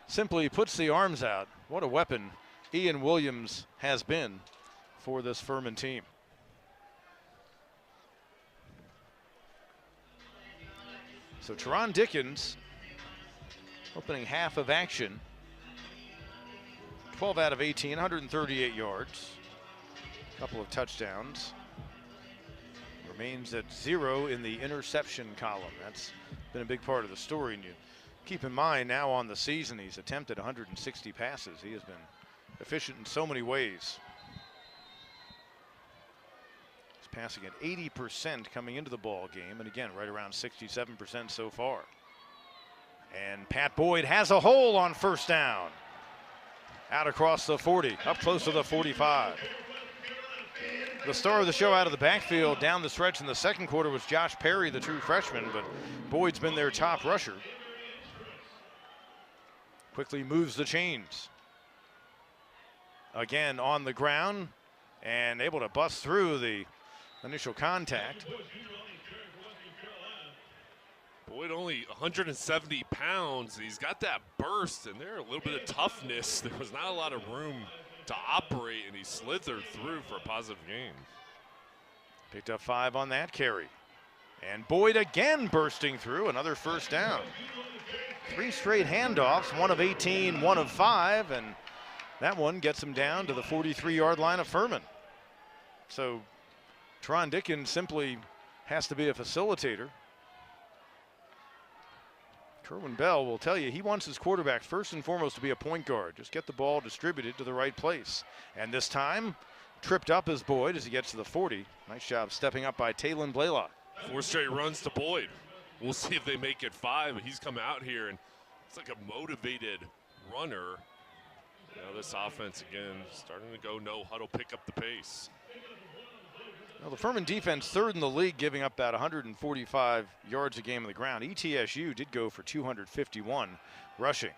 simply puts the arms out. What a weapon Ian Williams has been for this Furman team. So Taron Dickens, opening half of action, 12 out of 18, 138 yards, a couple of touchdowns. Remains at 0 in the interception column. That's been a big part of the story. And you keep in mind now on the season, he's attempted 160 passes. He has been efficient in so many ways. Passing at 80% coming into the ball game, and again right around 67% so far. And Pat Boyd has a hole on first down. Out across the 40, up close to the 45. The star of the show out of the backfield down the stretch in the second quarter was Josh Perry, the true freshman, but Boyd's been their top rusher. Quickly moves the chains. Again on the ground and able to bust through the initial contact. Boyd only 170 pounds. He's got that burst and there a little bit of toughness. There was not a lot of room to operate, and he slithered through for a positive gain. Picked up 5 on that carry. And Boyd again bursting through, another first down. 3 straight handoffs, 1 of 18, 1 of 5, and that one gets him down to the 43-yard line of Furman. So Taron Dickens simply has to be a facilitator. Kerwin Bell will tell you he wants his quarterback first and foremost to be a point guard. Just get the ball distributed to the right place. And this time, tripped up is Boyd as he gets to the 40. Nice job stepping up by Talon Blaylock. 4 straight runs to Boyd. We'll see if they make it 5. He's come out here, and it's like a motivated runner. You know, this offense, again, starting to go no huddle, pick up the pace. Well, the Furman defense 3rd in the league, giving up about 145 yards a game on the ground. ETSU did go for 251 rushing.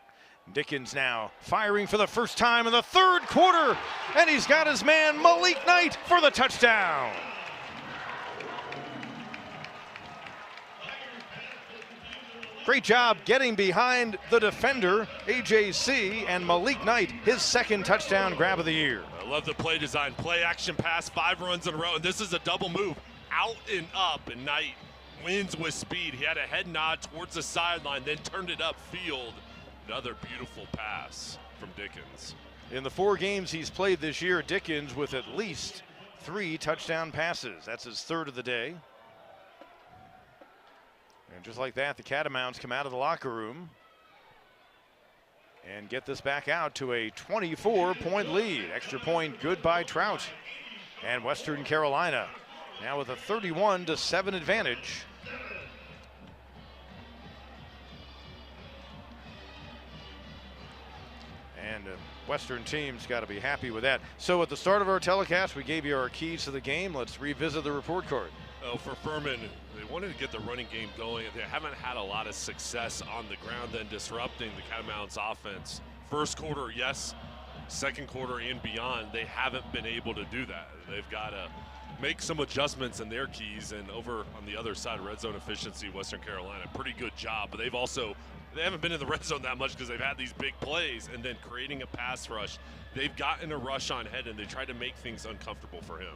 Dickens now firing for the first time in the 3rd quarter, and he's got his man Malik Knight for the touchdown. Great job getting behind the defender, AJC, and Malik Knight, his 2nd touchdown grab of the year. I love the play design. Play action pass, 5 runs in a row, and this is a double move. Out and up, and Knight wins with speed. He had a head nod towards the sideline, then turned it upfield. Another beautiful pass from Dickens. In the 4 games he's played this year, Dickens with at least 3 touchdown passes. That's his 3rd of the day. And just like that, the Catamounts come out of the locker room and get this back out to a 24-point lead. Extra point good by Trout. And Western Carolina now with a 31-7 advantage. And Western team's got to be happy with that. So at the start of our telecast, we gave you our keys to the game. Let's revisit the report card. Oh, for Furman, they wanted to get the running game going. They haven't had a lot of success on the ground and disrupting the Catamounts offense. First quarter, yes. Second quarter and beyond, they haven't been able to do that. They've got to make some adjustments in their keys. And over on the other side, red zone efficiency, Western Carolina, pretty good job. But they haven't been in the red zone that much because they've had these big plays, and then creating a pass rush. They've gotten a rush on Head, and they tried to make things uncomfortable for him.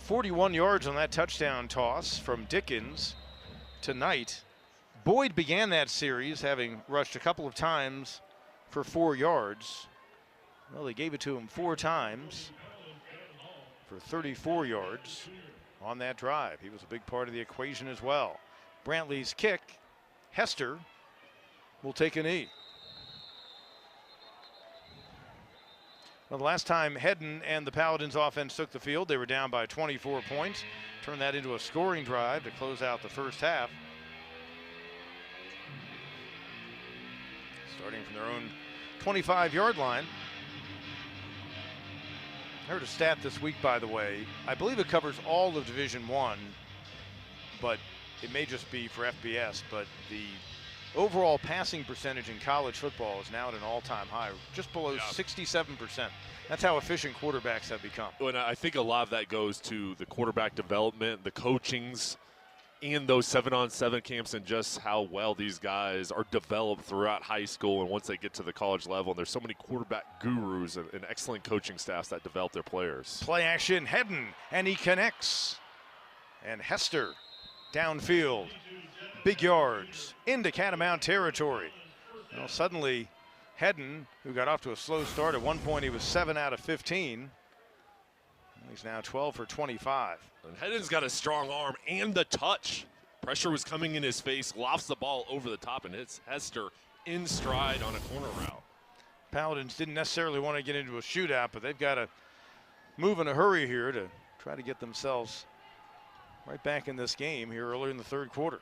41 yards on that touchdown toss from Dickens to Knight. Boyd began that series having rushed a couple of times for 4 yards. Well, they gave it to him 4 times for 34 yards on that drive. He was a big part of the equation as well. Brantley's kick, Hester will take a knee. Well, the last time Hedden and the Paladins offense took the field, they were down by 24 points. Turned that into a scoring drive to close out the first half. Starting from their own 25-yard line. I heard a stat this week, by the way. I believe it covers all of Division I, but it may just be for FBS, but the overall passing percentage in college football is now at an all-time high, just below 67%. That's how efficient quarterbacks have become. And I think a lot of that goes to the quarterback development, the coachings, and those 7-on-7 camps, and just how well these guys are developed throughout high school and once they get to the college level. And there's so many quarterback gurus and excellent coaching staffs that develop their players. Play action, Hedden, and he connects. And Hester downfield. Big yards into Catamount territory. Well, suddenly Hedden, who got off to a slow start, at one point he was 7 out of 15. He's now 12 for 25. And Hedden's got a strong arm and the touch. Pressure was coming in his face, lofts the ball over the top and hits Hester in stride on a corner route. Paladins didn't necessarily want to get into a shootout, but they've got to move in a hurry here to try to get themselves right back in this game here early in the 3rd quarter.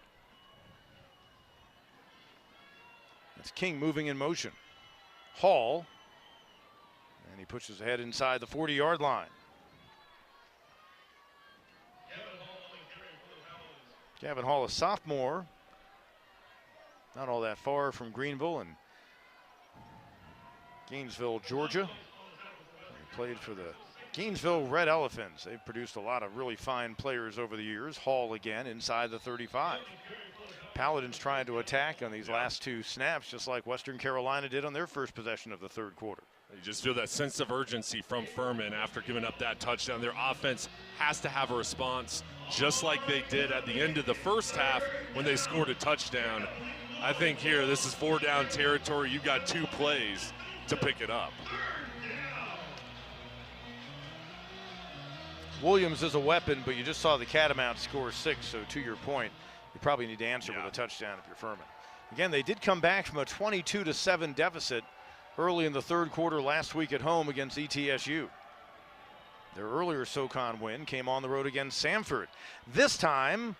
It's King moving in motion. Hall, and he pushes ahead inside the 40-yard line. Gavin Hall, a sophomore, not all that far from Greenville and Gainesville, Georgia. He played for the Gainesville Red Elephants. They've produced a lot of really fine players over the years. Hall again inside the 35. Paladins trying to attack on these last 2 snaps, just like Western Carolina did on their first possession of the 3rd quarter. You just feel that sense of urgency from Furman after giving up that touchdown. Their offense has to have a response, just like they did at the end of the first half when they scored a touchdown. I think here, this is 4-down territory. You've got 2 plays to pick it up. Williams is a weapon, but you just saw the Catamounts score 6, so to your point, you probably need to answer with a touchdown if you're Furman. Again, they did come back from a 22-7 deficit early in the third quarter last week at home against ETSU. Their earlier SoCon win came on the road against Samford. This time,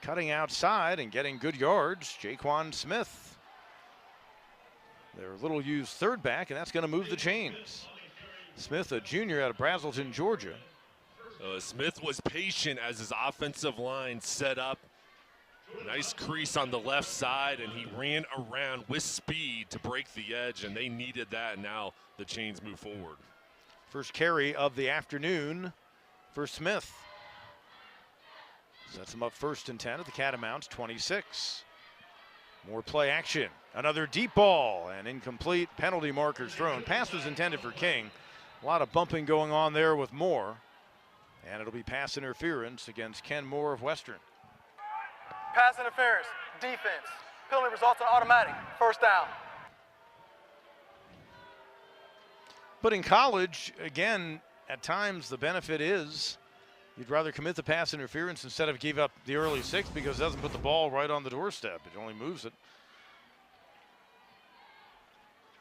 cutting outside and getting good yards, Jaquan Smith. Their little used third back, and that's going to move the chains. Smith, a junior out of Brazelton, Georgia. Smith was patient as his offensive line set up. Nice crease on the left side, and he ran around with speed to break the edge, and they needed that, and now the chains move forward. First carry of the afternoon for Smith. Sets him up 1st and 10 at the Catamounts 26. More play action. Another deep ball and incomplete. Penalty markers thrown. Pass was intended for King. A lot of bumping going on there with Moore. And it'll be pass interference against Ken Moore of Western. Pass interference, defense. Penalty results in automatic. 1st down. But in college, again, at times the benefit is you'd rather commit the pass interference instead of give up the early 6 because it doesn't put the ball right on the doorstep. It only moves it.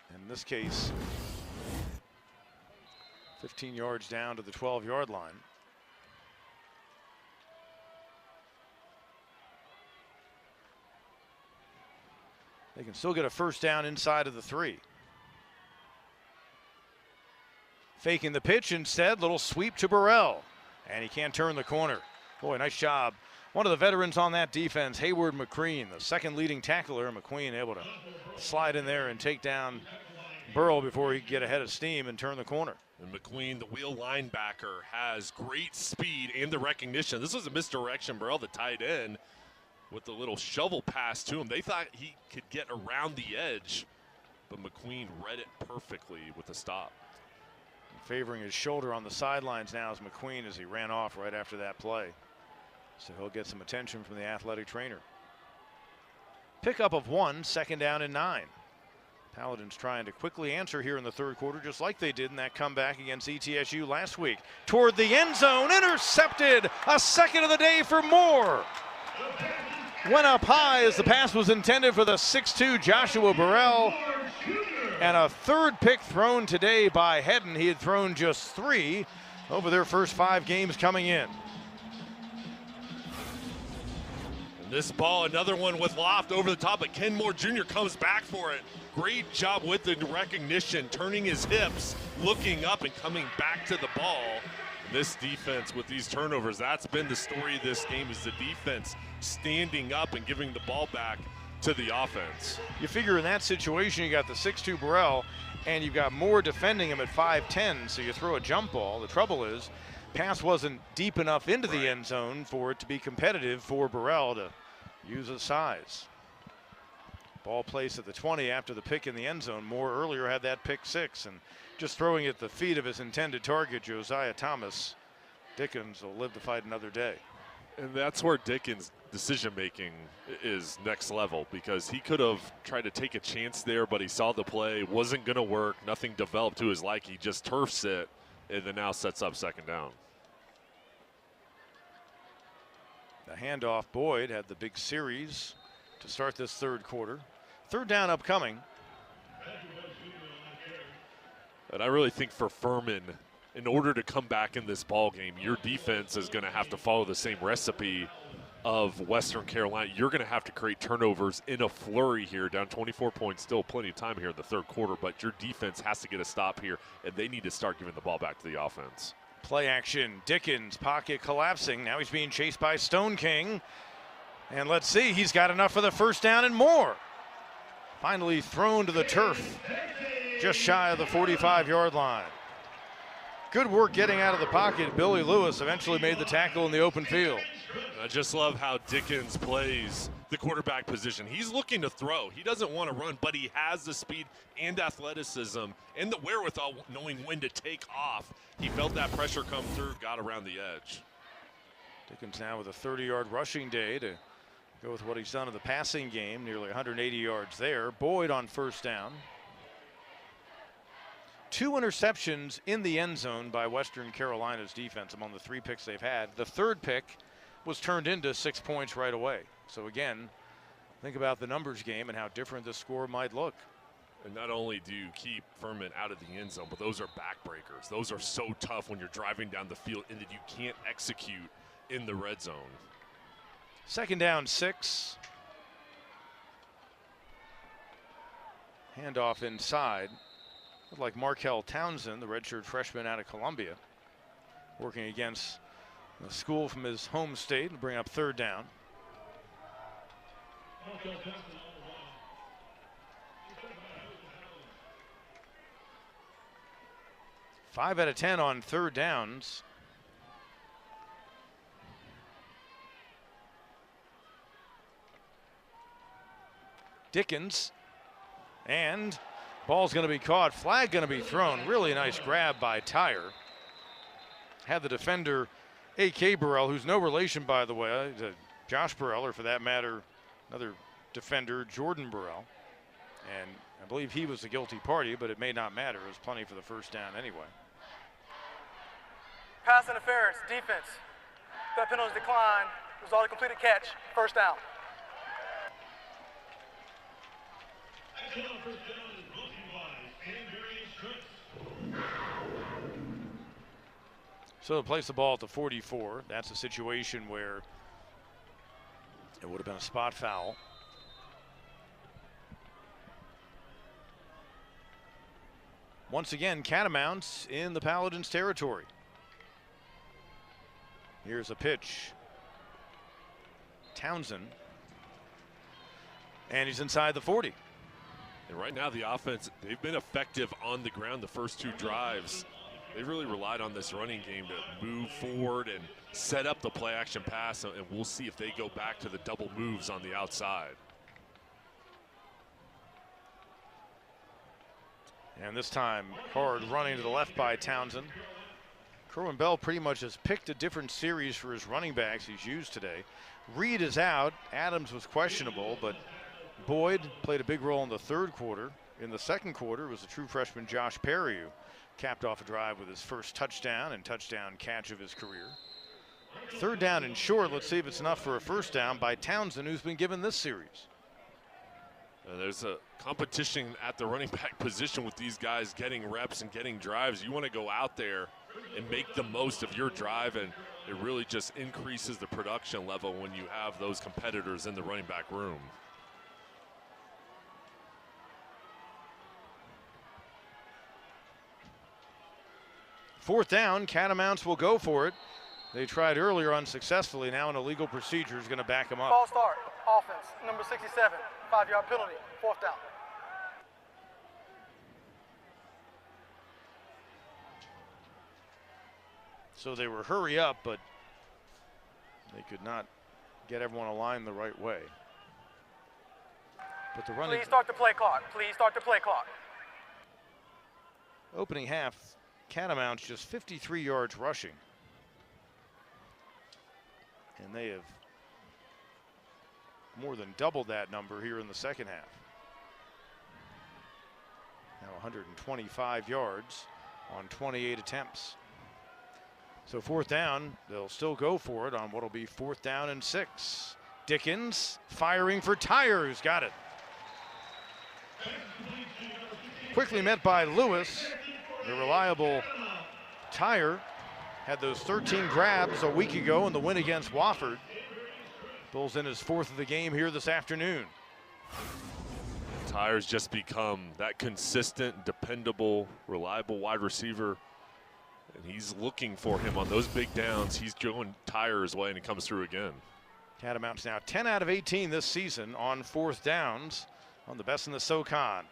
In this case, 15 yards down to the 12-yard line. They can still get a 1st down inside of the 3. Faking the pitch instead, little sweep to Burrell. And he can't turn the corner. Boy, nice job. One of the veterans on that defense, Hayward McQueen, the 2nd leading tackler. McQueen able to slide in there and take down Burrell before he could get ahead of steam and turn the corner. And McQueen, the wheel linebacker, has great speed and the recognition. This was a misdirection. Burrell, the tight end, with the little shovel pass to him. They thought he could get around the edge, but McQueen read it perfectly with the stop. Favoring his shoulder on the sidelines now is McQueen as he ran off right after that play. So he'll get some attention from the athletic trainer. Pickup of 1, 2nd down and 9. Paladins trying to quickly answer here in the third quarter, just like they did in that comeback against ETSU last week. Toward the end zone, intercepted. A 2nd of the day for Moore. Went up high as the pass was intended for the 6'2 Joshua Burrell. And a 3rd pick thrown today by Hedden. He had thrown just 3 over their first 5 games coming in. And this ball, another one with loft over the top, but Ken Moore Jr. comes back for it. Great job with the recognition, turning his hips, looking up and coming back to the ball. And this defense with these turnovers, that's been the story of this game, is the defense standing up and giving the ball back to the offense. You figure in that situation, you got the 6'2 Burrell, and you've got Moore defending him at 5'10", so you throw a jump ball. The trouble is, pass wasn't deep enough into the end zone for it to be competitive for Burrell to use his size. Ball placed at the 20 after the pick in the end zone. Moore earlier had that pick 6, and just throwing it at the feet of his intended target, Josiah Thomas. Dickens will live to fight another day. And that's where Dickens' decision-making is next level, because he could have tried to take a chance there, but he saw the play, wasn't going to work, nothing developed to his liking. He just turfs it, and then now sets up 2nd down. The handoff, Boyd had the big series to start this third quarter. 3rd down upcoming. And I really think for Furman, in order to come back in this ball game, your defense is going to have to follow the same recipe of Western Carolina. You're going to have to create turnovers in a flurry here, down 24 points, still plenty of time here in the third quarter, but your defense has to get a stop here, and they need to start giving the ball back to the offense. Play action, Dickens, pocket collapsing. Now he's being chased by Stone King. And let's see, he's got enough for the 1st down and more. Finally thrown to the turf, just shy of the 45-yard line. Good work getting out of the pocket. Billy Lewis eventually made the tackle in the open field. I just love how Dickens plays the quarterback position. He's looking to throw. He doesn't want to run, but he has the speed and athleticism and the wherewithal knowing when to take off. He felt that pressure come through, got around the edge. Dickens now with a 30-yard rushing day to go with what he's done in the passing game, nearly 180 yards there. Boyd on first down. 2 interceptions in the end zone by Western Carolina's defense among the 3 picks they've had. The 3rd pick was turned into 6 points right away. So again, think about the numbers game and how different this score might look. And not only do you keep Furman out of the end zone, but those are backbreakers. Those are so tough when you're driving down the field and that you can't execute in the red zone. 2nd down, 6. Handoff inside. Looked like Markel Townsend, the redshirt freshman out of Columbia, working against the school from his home state and bring up 3rd down. 5 out of 10 on 3rd downs. Dickens, and ball's going to be caught. Flag going to be thrown. Really nice grab by Tyre. Had the defender A.K. Burrell, who's no relation, by the way, to Josh Burrell, or for that matter, another defender, Jordan Burrell. And I believe he was the guilty party, but it may not matter. It was plenty for the 1st down anyway. Pass interference, defense. That penalty is declined. Result of completed catch, 1st down. Excellent first down is brought to you by Sandberry Insurance. So to place the ball at the 44, that's a situation where it would have been a spot foul. Once again, Catamounts in the Paladins' territory. Here's a pitch. Townsend. And he's inside the 40. And right now the offense, they've been effective on the ground the first 2 drives. They really relied on this running game to move forward and set up the play action pass, and we'll see if they go back to the double moves on the outside. And this time, hard running to the left by Townsend. Kerwin Bell pretty much has picked a different series for his running backs he's used today. Reed is out. Adams was questionable, but Boyd played a big role in the 3rd quarter. In the 2nd quarter, it was the true freshman Josh Perry who capped off a drive with his first touchdown and touchdown catch of his career. 3rd down and short. Let's see if it's enough for a 1st down by Townsend, who's been given this series. There's a competition at the running back position with these guys getting reps and getting drives. You want to go out there and make the most of your drive, and it really just increases the production level when you have those competitors in the running back room. Fourth down, Catamounts will go for it. They tried earlier unsuccessfully. Now an illegal procedure is going to back them up. False start, offense, number 67, 5-yard penalty, 4th down. So they were hurry up, but they could not get everyone aligned the right way. But the running Please start the play clock. Please start the play clock. opening half, Catamounts just 53 yards rushing. And they have more than doubled that number here in the 2nd half. Now 125 yards on 28 attempts. So 4th down, they'll still go for it on what'll be 4th down and 6. Dickens firing for Tyre, who's got it. Quickly met by Lewis. The reliable Tyre had those 13 grabs a week ago in the win against Wofford. Pulls in his 4th of the game here this afternoon. Tyre's just become that consistent, dependable, reliable wide receiver. And he's looking for him on those big downs. He's going Tyre's way, and he comes through again. Catamounts now 10 out of 18 this season on 4th downs, on the best in the SoCon.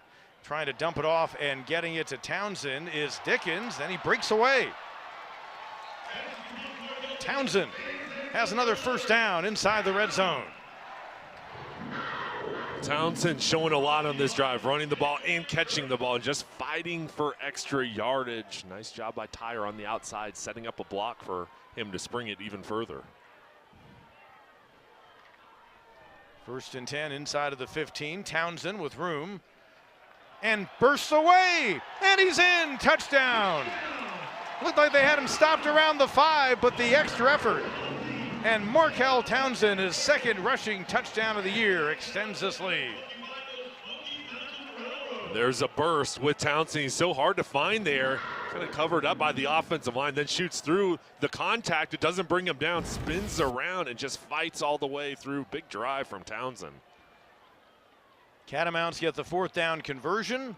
Trying to dump it off and getting it to Townsend is Dickens. Then he breaks away. Townsend has another first down inside the red zone. Townsend showing a lot on this drive, running the ball and catching the ball, just fighting for extra yardage. Nice job by Tyre on the outside, setting up a block for him to spring it even further. 1st and 10 inside of the 15. Townsend with room and bursts away, and he's in. Touchdown. Looked like they had him stopped around the 5, but the extra effort. And Markel Townsend, his 2nd rushing touchdown of the year, extends this lead. There's a burst with Townsend. He's so hard to find there. Kind of covered up by the offensive line, then shoots through the contact. It doesn't bring him down, spins around, and just fights all the way through. Big drive from Townsend. Catamounts get the 4th down conversion,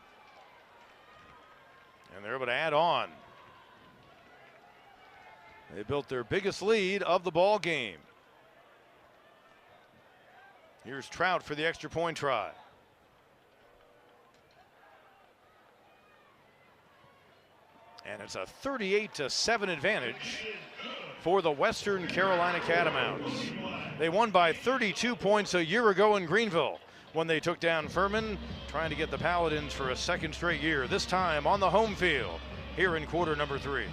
and they're able to add on. They built their biggest lead of the ball game. Here's Trout for the extra point try. And it's a 38-7 advantage for the Western Carolina Catamounts. They won by 32 points a year ago in Greenville when they took down Furman, trying to get the Paladins for a 2nd straight year, this time on the home field here in quarter number 3.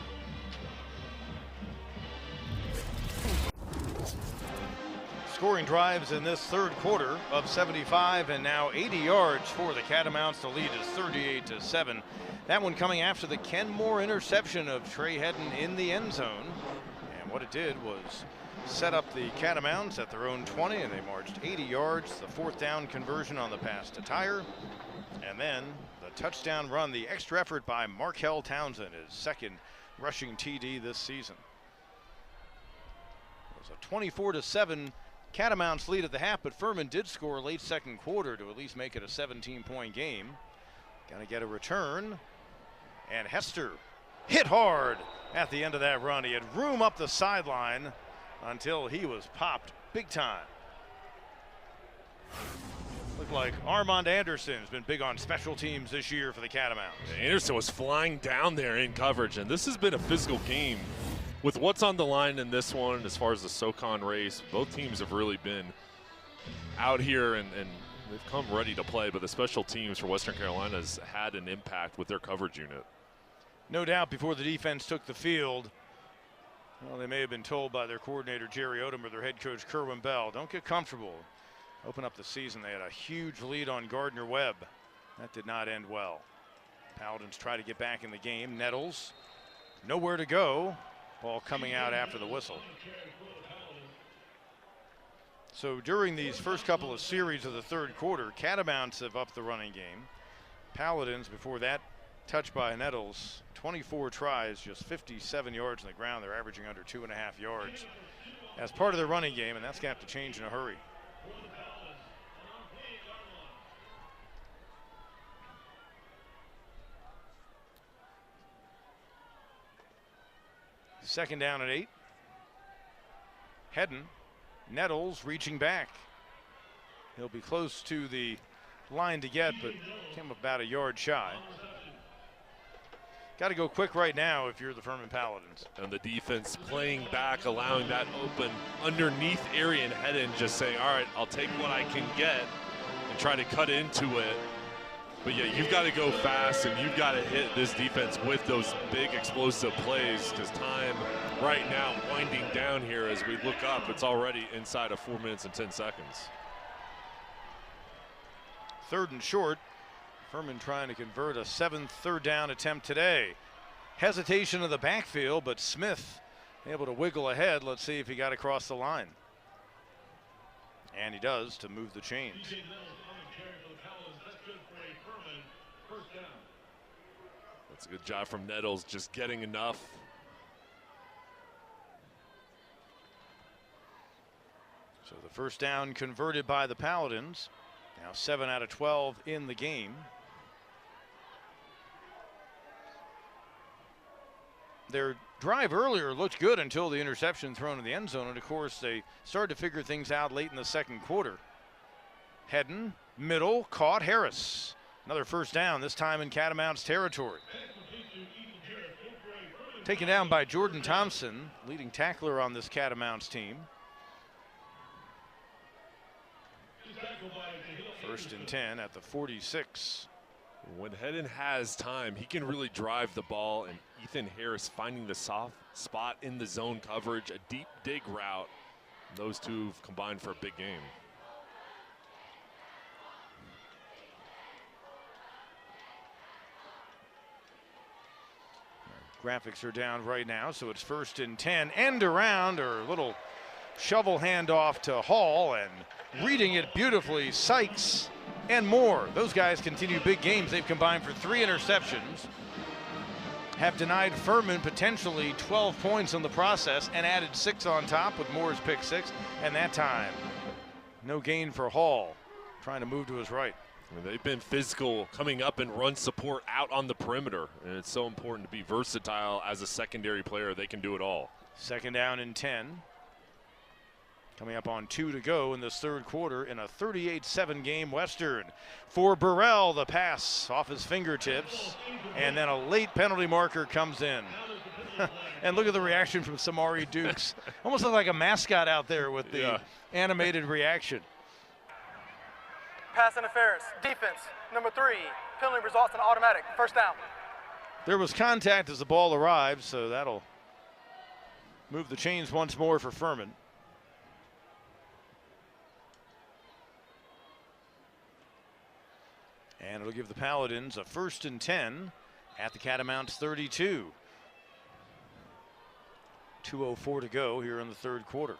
Scoring drives in this 3rd quarter of 75 and now 80 yards for the Catamounts. The lead is 38-7. That one coming after the Kenmore interception of Trey Hedden in the end zone. And what it did was set up the Catamounts at their own 20, and they marched 80 yards. The 4th down conversion on the pass to Tyre. And then the touchdown run, the extra effort by Markel Townsend, his 2nd rushing TD this season. It was a 24-7 Catamounts lead at the half, but Furman did score late 2nd quarter to at least make it a 17-point game. Gonna get a return, and Hester hit hard at the end of that run. He had room up the sideline until he was popped big time. Looked like Armand Anderson's been big on special teams this year for the Catamounts. Anderson was flying down there in coverage, and this has been a physical game. With what's on the line in this one, as far as the SoCon race, both teams have really been out here and they've come ready to play, but the special teams for Western Carolina has had an impact with their coverage unit. No doubt before the defense took the field, well, they may have been told by their coordinator, Jerry Odom, or their head coach, Kerwin Bell, don't get comfortable. Open up the season, they had a huge lead on Gardner Webb. That did not end well. Paladins try to get back in the game. Nettles, nowhere to go. Ball coming out after the whistle. So during these first couple of series of the 3rd quarter, Catamounts have upped the running game. Paladins, before that touch by Nettles, 24 tries, just 57 yards on the ground. They're averaging under 2.5 yards as part of their running game, and that's going to have to change in a hurry. Second down and 8. Hedden, Nettles reaching back. He'll be close to the line to get, but came about a yard shy. Got to go quick right now if you're the Furman Paladins. And the defense playing back, allowing that open underneath area, and Hedden just saying, all right, I'll take what I can get and try to cut into it. But yeah, you've got to go fast, and you've got to hit this defense with those big explosive plays, because time right now winding down here as we look up. It's already inside of 4 minutes and 10 seconds. 3rd and short. Furman trying to convert a 7th 3rd down attempt today. Hesitation of the backfield, but Smith able to wiggle ahead. Let's see if he got across the line. And he does, to move the chains. That's a good job from Nettles, just getting enough. So the 1st down converted by the Paladins. Now 7 out of 12 in the game. Their drive earlier looked good until the interception thrown in the end zone, and of course they started to figure things out late in the 2nd quarter. Hedden, middle, caught Harris. Another 1st down, this time in Catamounts territory. Taken down by Jordan Thompson, leading tackler on this Catamounts team. 1st and 10 at the 46. When Hedden has time, he can really drive the ball, and Ethan Harris finding the soft spot in the zone coverage, a deep dig route. Those two have combined for a big game. Graphics are down right now, so it's 1st and 10. End around, or a little shovel handoff to Hall, and reading it beautifully, Sykes and Moore. Those guys continue big games. They've combined for 3 interceptions, have denied Furman potentially 12 points in the process, and added 6 on top with Moore's pick 6. And that time, no gain for Hall, trying to move to his right. I mean, they've been physical coming up and run support out on the perimeter, and it's so important to be versatile as a secondary player. They can do it all. 2nd down and 10. Coming up on 2 to go in this 3rd quarter in a 38-7 game Western. For Burrell, the pass off his fingertips, and then a late penalty marker comes in. And look at the reaction from Samari Dukes. Almost looked like a mascot out there with the animated reaction. Pass interference, defense, number 3. Penalty results in automatic, 1st down. There was contact as the ball arrived, so that'll move the chains once more for Furman. And it'll give the Paladins a 1st and 10 at the Catamounts 32. 2:04 to go here in the 3rd quarter.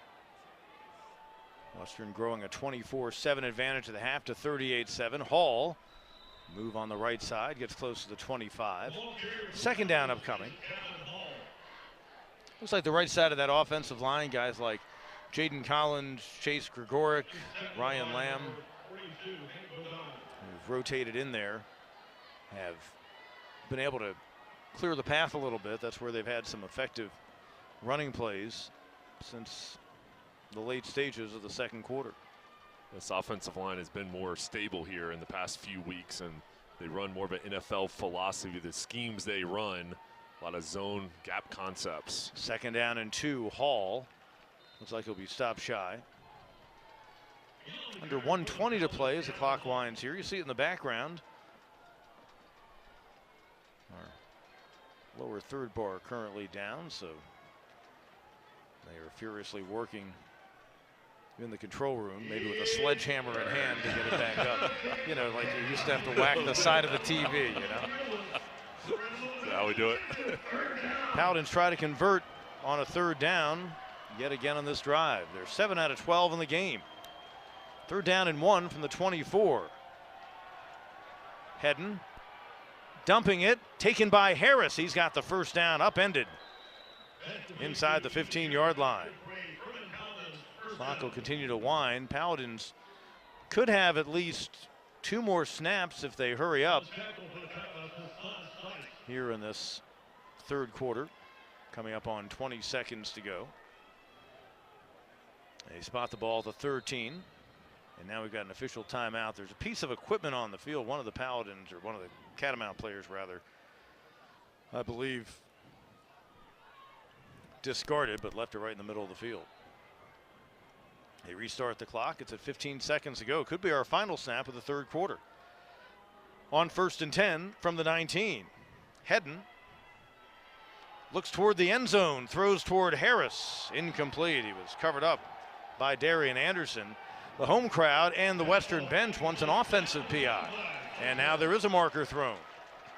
Western growing a 24-7 advantage at the half to 38-7. Hall, move on the right side, gets close to the 25. 2nd down upcoming. Looks like the right side of that offensive line, guys like Jaden Collins, Chase Gregoric, Ryan Lamb, who've rotated in there, have been able to clear the path a little bit. That's where they've had some effective running plays since the late stages of the 2nd quarter. This offensive line has been more stable here in the past few weeks, and they run more of an NFL philosophy. The schemes they run, a lot of zone gap concepts. 2nd down and 2, Hall. Looks like he'll be stopped shy. Under 1:20 to play as the clock winds here. You see it in the background. Our lower 3rd bar currently down, so they are furiously working in the control room, maybe with a sledgehammer in hand to get it back up. You know, like you used to have to whack the side of the TV, you know. That's how we do it. Paladins try to convert on a 3rd down yet again on this drive. They're 7 out of 12 in the game. 3rd down and 1 from the 24. Hedden dumping it, taken by Harris. He's got the 1st down upended inside the 15-yard line. Clock will continue to wind. Paladins could have at least 2 more snaps if they hurry up here in this 3rd quarter. Coming up on 20 seconds to go. They spot the ball at the 13. And now we've got an official timeout. There's a piece of equipment on the field. One of the Paladins, or one of the Catamount players rather, I believe, discarded, but left it right in the middle of the field. They restart the clock. It's at 15 seconds to go. Could be our final snap of the 3rd quarter. On 1st and 10 from the 19. Hedden looks toward the end zone, throws toward Harris. Incomplete. He was covered up by Darian Anderson. The home crowd and the Western bench wants an offensive PI. And now there is a marker thrown.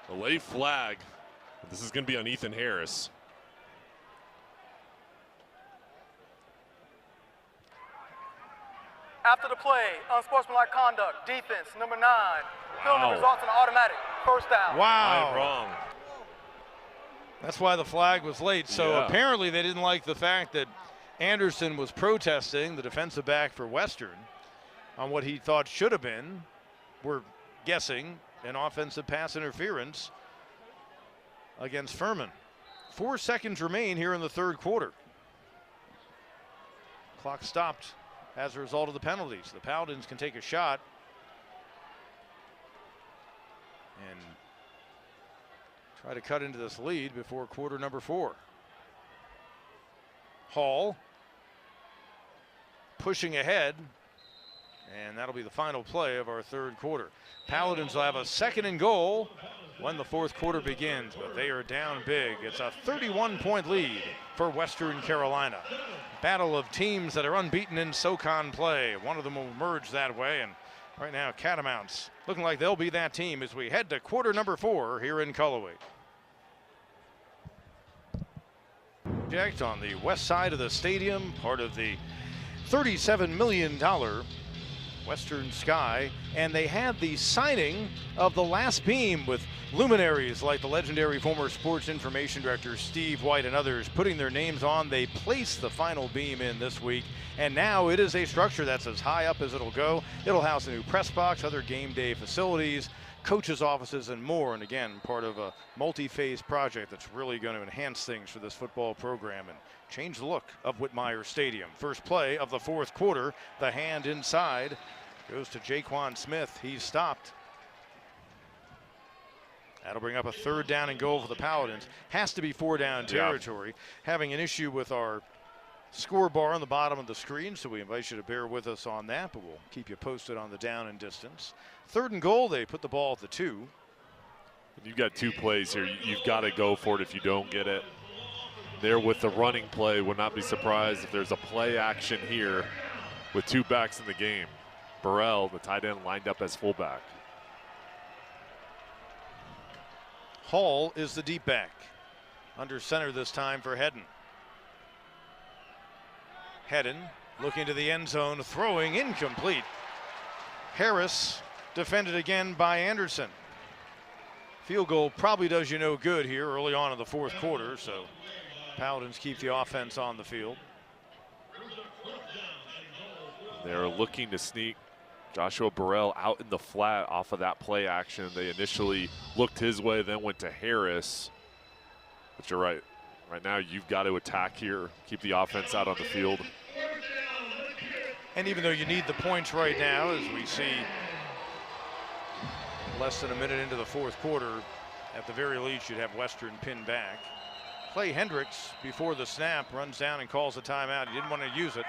A late flag. This is going to be on Ethan Harris. After the play, unsportsmanlike conduct, defense, number 9. Penalty results in automatic, 1st down. Wow. I'm wrong. That's why the flag was late. So apparently they didn't like the fact that Anderson was protesting, the defensive back for Western, on what he thought should have been, we're guessing, an offensive pass interference against Furman. 4 seconds remain here in the 3rd quarter. Clock stopped as a result of the penalties. The Paladins can take a shot. And Try to cut into this lead before quarter number 4. Hall pushing ahead, and that'll be the final play of our third quarter. Paladins will have a 2nd and goal when the fourth quarter begins, but they are down big. It's a 31-point lead for Western Carolina. Battle of teams that are unbeaten in SoCon play. One of them will emerge that way, and right now Catamounts looking like they'll be that team as we head to quarter number 4 here in Cullowhee. Project on the west side of the stadium, part of the $37 million Western Sky, and they had the signing of the last beam with luminaries like the legendary former sports information director Steve White and others putting their names on. They placed the final beam in this week, and now it is a structure that's as high up as it'll go. It'll house a new press box, other game day facilities, coaches' offices, and more. And again, part of a multi-phase project that's really going to enhance things for this football program and change the look of Whitmire Stadium. First play of the fourth quarter, the hand inside goes to Jaquan Smith. He's stopped. That'll bring up a 3rd down and goal for the Paladins. Has to be 4-down territory. Yeah. Having an issue with our score bar on the bottom of the screen, so we invite you to bear with us on that, but we'll keep you posted on the down and distance. 3rd and goal, they put the ball at the 2. You've got 2 plays here. You've got to go for it if you don't get it. There with the running play, would not be surprised if there's a play action here with 2 backs in the game. Burrell, the tight end, lined up as fullback. Hall is the deep back. Under center this time for Hedden. Hedden looking to the end zone, throwing incomplete. Harris defended again by Anderson. Field goal probably does you no good here early on in the fourth quarter, so Paladins keep the offense on the field. They're looking to sneak Joshua Burrell out in the flat off of that play action. They initially looked his way, then went to Harris. But you're right. Right now, you've got to attack here, keep the offense out on the field. And even though you need the points right now, as we see less than a minute into the fourth quarter, at the very least, you'd have Western pinned back. Clay Hendricks, before the snap, runs down and calls a timeout. He didn't want to use it.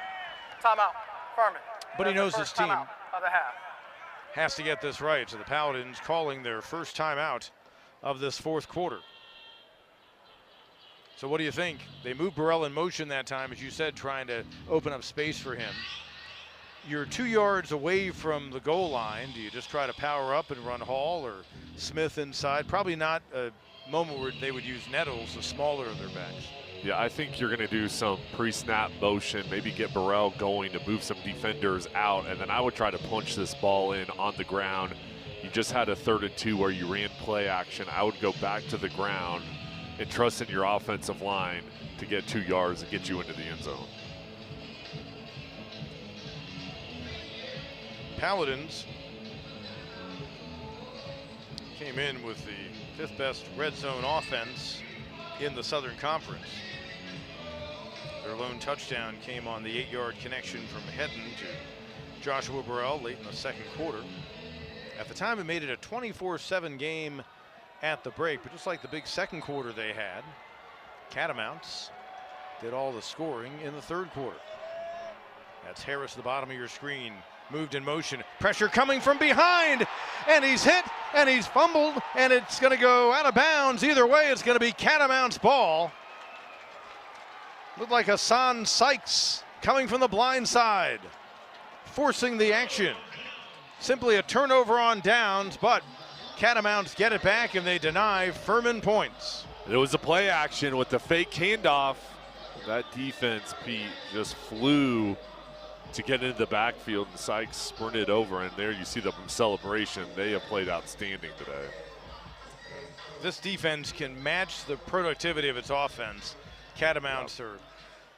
Timeout, Furman. But he knows his team of the half has to get this right. So the Paladins calling their first timeout of this fourth quarter. So what do you think? They moved Burrell in motion that time, as you said, trying to open up space for him. You're 2 yards away from the goal line. Do you just try to power up and run Hall or Smith inside? Probably not a moment where they would use Nettles, the smaller of their backs. Yeah, I think you're going to do some pre-snap motion, maybe get Burrell going to move some defenders out, and then I would try to punch this ball in on the ground. You just had a 3rd and 2 where you ran play action. I would go back to the ground and trust in your offensive line to get 2 yards and get you into the end zone. Paladins came in with the 5th best red zone offense in the Southern Conference. Their lone touchdown came on the 8-yard connection from Hedden to Joshua Burrell late in the second quarter. At the time, it made it a 24-7 game at the break, but just like the big second quarter they had, Catamounts did all the scoring in the third quarter. That's Harris at the bottom of your screen, moved in motion, pressure coming from behind, and he's hit, and he's fumbled, and it's going to go out of bounds. Either way, it's going to be Catamounts ball. Looked like Hassan Sykes coming from the blind side, forcing the action. Simply a turnover on downs, but Catamounts get it back and they deny Furman points. It was a play action with the fake handoff. That defense, Pete, just flew to get into the backfield, and Sykes sprinted over, and there you see the celebration. They have played outstanding today. This defense can match the productivity of its offense. Catamounts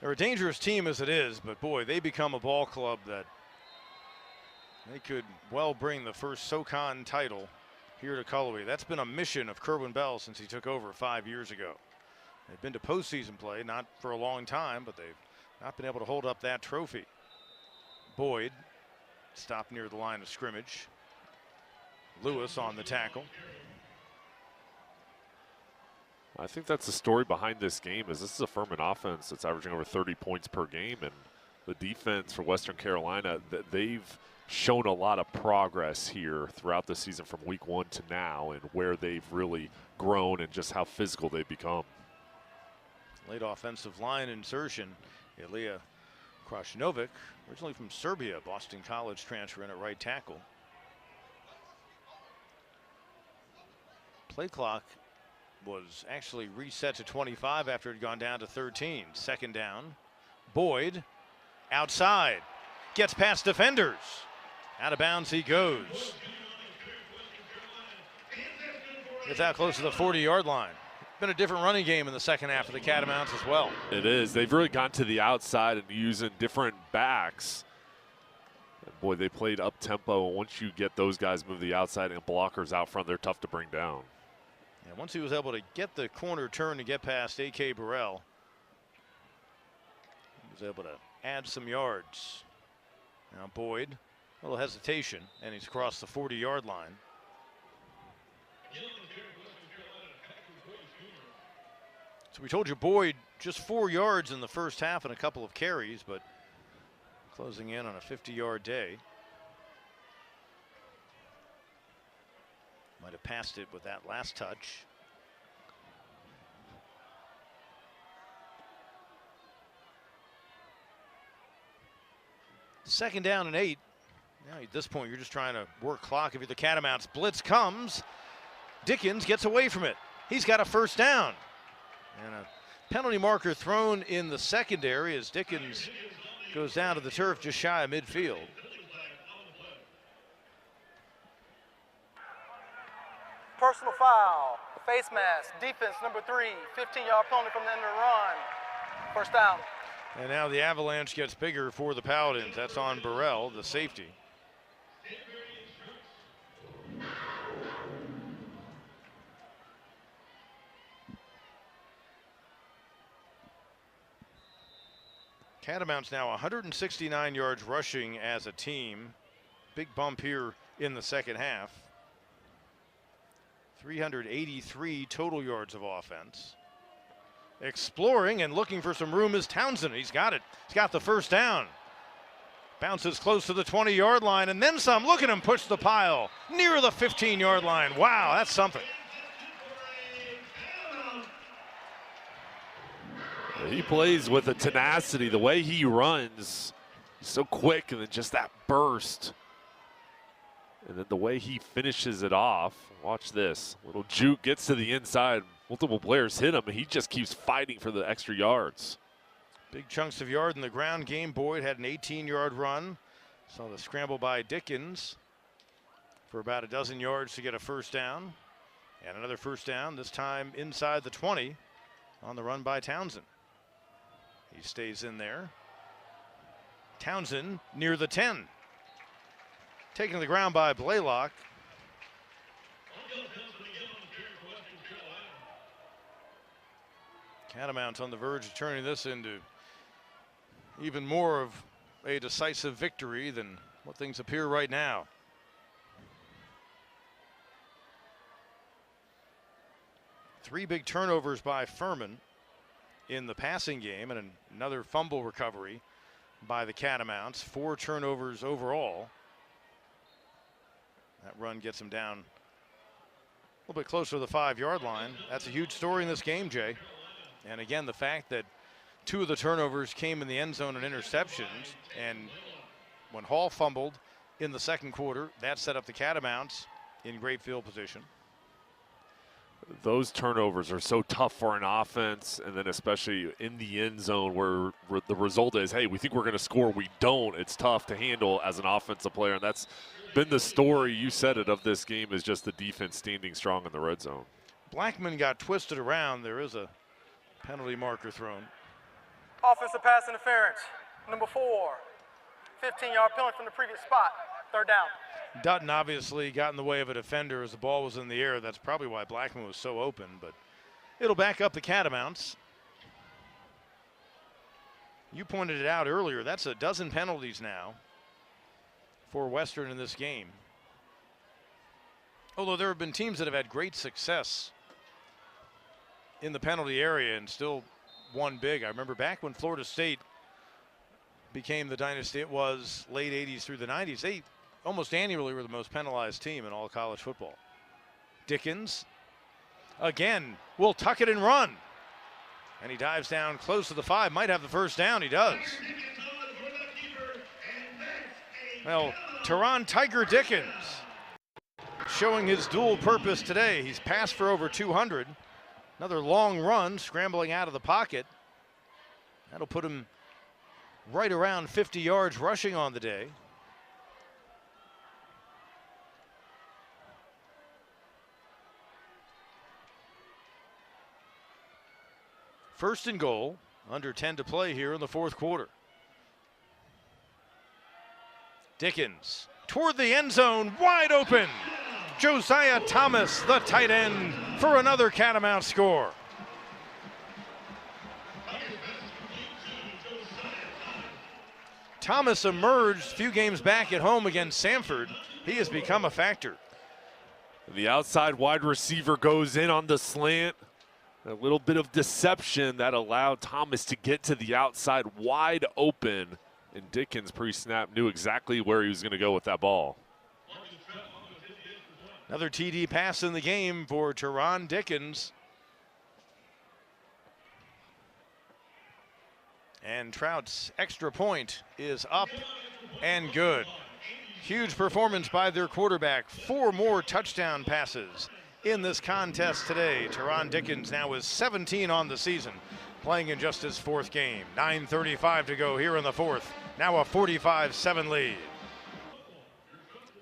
they're a dangerous team as it is, but boy, they become a ball club that they could well bring the first SoCon title here to Cullowhee. That's been a mission of Kerwin Bell since he took over 5 years ago. They've been to postseason play, not for a long time, but they've not been able to hold up that trophy. Boyd stopped near the line of scrimmage. Lewis on the tackle. I think that's the story behind this game. Is this is a Furman offense that's averaging over 30 points per game, and the defense for Western Carolina, they've shown a lot of progress here throughout the season from week 1 to now, and where they've really grown and just how physical they've become. Late offensive line insertion. Ilya Krasnovic, originally from Serbia, Boston College transfer in at right tackle. Play clock was actually reset to 25 after it had gone down to 13. Second down. Boyd outside. Gets past defenders. Out of bounds he goes. Gets out close to the 40-yard line. Been a different running game in the second half of the Catamounts as well. It is. They've really gone to the outside and using different backs. And boy, they played up-tempo. Once you get those guys move the outside and blockers out front, they're tough to bring down. And once he was able to get the corner turn to get past A.K. Burrell, he was able to add some yards. Now Boyd, a little hesitation, and he's across the 40-yard line. So we told you Boyd just 4 yards in the first half and a couple of carries, but closing in on a 50-yard day. Might have passed it with that last touch. Second down and 8. Now at this point you're just trying to work clock. If you're the Catamounts, blitz comes. Dickens gets away from it. He's got a first down. And a penalty marker thrown in the secondary as Dickens goes down to the turf just shy of midfield. Personal foul, face mask, defense number 3, 15-yard penalty from the end of the run. First down. And now the avalanche gets bigger for the Paladins. That's on Burrell, the safety. Catamounts now 169 yards rushing as a team. Big bump here in the second half. 383 total yards of offense. Exploring and looking for some room is Townsend. He's got it. He's got the first down. Bounces close to the 20-yard line and then some. Look at him push the pile near the 15-yard line. Wow, that's something. He plays with a tenacity. The way he runs, so quick, and then just that burst. And then the way he finishes it off. Watch this. Little juke gets to the inside. Multiple players hit him, and he just keeps fighting for the extra yards. Big chunks of yard in the ground game. Boyd had an 18-yard run. Saw the scramble by Dickens for about a dozen yards to get a first down. And another first down, this time inside the 20 on the run by Townsend. He stays in there. Townsend near the 10. Taken to the ground by Blaylock. Catamounts on the verge of turning this into even more of a decisive victory than what things appear right now. Three big turnovers by Furman in the passing game and another fumble recovery by the Catamounts. 4 turnovers overall. That run gets them down a little bit closer to the 5-yard line. That's a huge story in this game, Jay. And again, the fact that 2 of the turnovers came in the end zone and interceptions, and when Hall fumbled in the second quarter, that set up the Catamounts in great field position. Those turnovers are so tough for an offense, and then especially in the end zone where the result is, hey, we think we're going to score, we don't. It's tough to handle as an offensive player, and that's been the story, you said it, of this game, is just the defense standing strong in the red zone. Blackman got twisted around. There is a penalty marker thrown. Offensive pass interference, number 4. 15-yard penalty from the previous spot. Third down. Dutton obviously got in the way of a defender as the ball was in the air. That's probably why Blackman was so open, but it'll back up the Catamounts. You pointed it out earlier. That's a dozen penalties now for Western in this game. Although there have been teams that have had great success in the penalty area and still won big. I remember back when Florida State became the dynasty it was, late 80s through the 90s, they almost annually were the most penalized team in all college football. Dickens, again, will tuck it and run. And he dives down close to the 5, might have the first down, he does. Well, Taron Tiger Dickens showing his dual purpose today. He's passed for over 200. Another long run, scrambling out of the pocket. That'll put him right around 50 yards rushing on the day. First and goal, under 10 to play here in the fourth quarter. Dickens toward the end zone, wide open. Josiah Thomas, the tight end, for another Catamount score. Thomas emerged a few games back at home against Samford. He has become a factor. The outside wide receiver goes in on the slant. A little bit of deception that allowed Thomas to get to the outside wide open. And Dickens pre-snap knew exactly where he was going to go with that ball. Another TD pass in the game for Taron Dickens. And Trout's extra point is up and good. Huge performance by their quarterback. 4 more touchdown passes in this contest today. Taron Dickens now is 17 on the season, playing in just his 4th game. 9:35 to go here in the 4th. Now a 45-7 lead.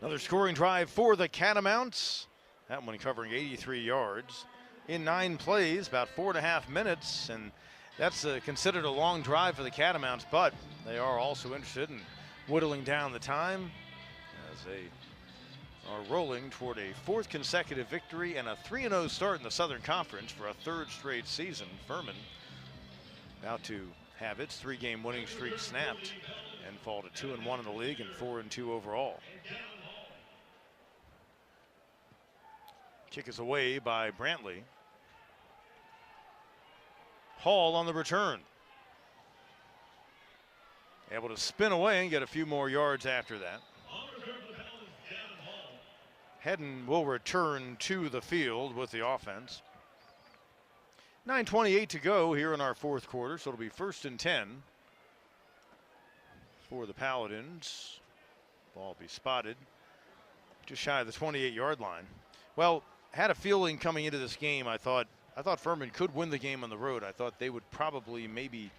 Another scoring drive for the Catamounts. That one covering 83 yards in 9 plays, about 4.5 minutes. And that's considered a long drive for the Catamounts, but they are also interested in whittling down the time as they are rolling toward a 4th consecutive victory and a 3-0 start in the Southern Conference for a 3rd straight season. Furman about to have its 3-game winning streak snapped and fall to 2-1 in the league and 4-2 overall. Kick is away by Brantley. Hall on the return. Able to spin away and get a few more yards after that. Hedden will return to the field with the offense. 9:28 to go here in our 4th quarter, so it'll be 1st and 10 for the Paladins. Ball will be spotted just shy of the 28-yard line. Well, had a feeling coming into this game, I thought Furman could win the game on the road. I thought they would probably maybe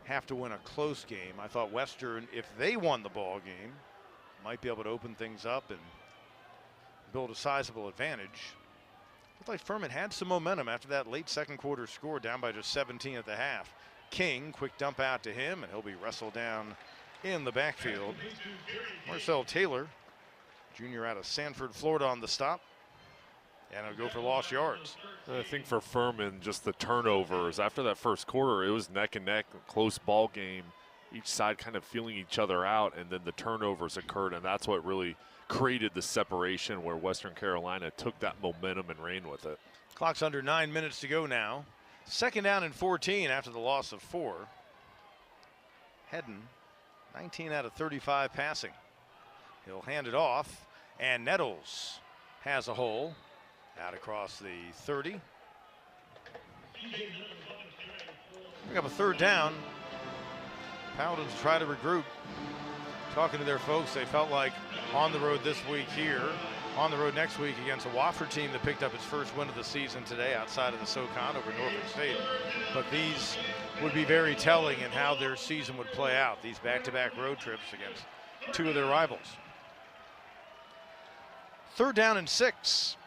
have to win a close game. I thought Western, if they won the ball game, might be able to open things up and build a sizable advantage. Looked like Furman had some momentum after that late 2nd quarter score, down by just 17 at the half. King, quick dump out to him, and he'll be wrestled down in the backfield. Marcel Taylor, junior out of Sanford, Florida, on the stop. And it'll go for lost yards. I think for Furman, just the turnovers. After that first quarter, it was neck and neck, close ball game. Each side kind of feeling each other out, and then the turnovers occurred, and that's what really created the separation where Western Carolina took that momentum and ran with it. Clock's under 9 minutes to go now. 2nd down and 14 after the loss of 4. Hedden, 19 out of 35 passing. He'll hand it off, and Nettles has a hole. Out across the 30. Pick up a 3rd down. Paladins try to regroup. Talking to their folks, they felt like on the road this week here, on the road next week against a Wofford team that picked up its first win of the season today outside of the SoCon over Norfolk State. But these would be very telling in how their season would play out, these back-to-back road trips against 2 of their rivals. 3rd down and 6.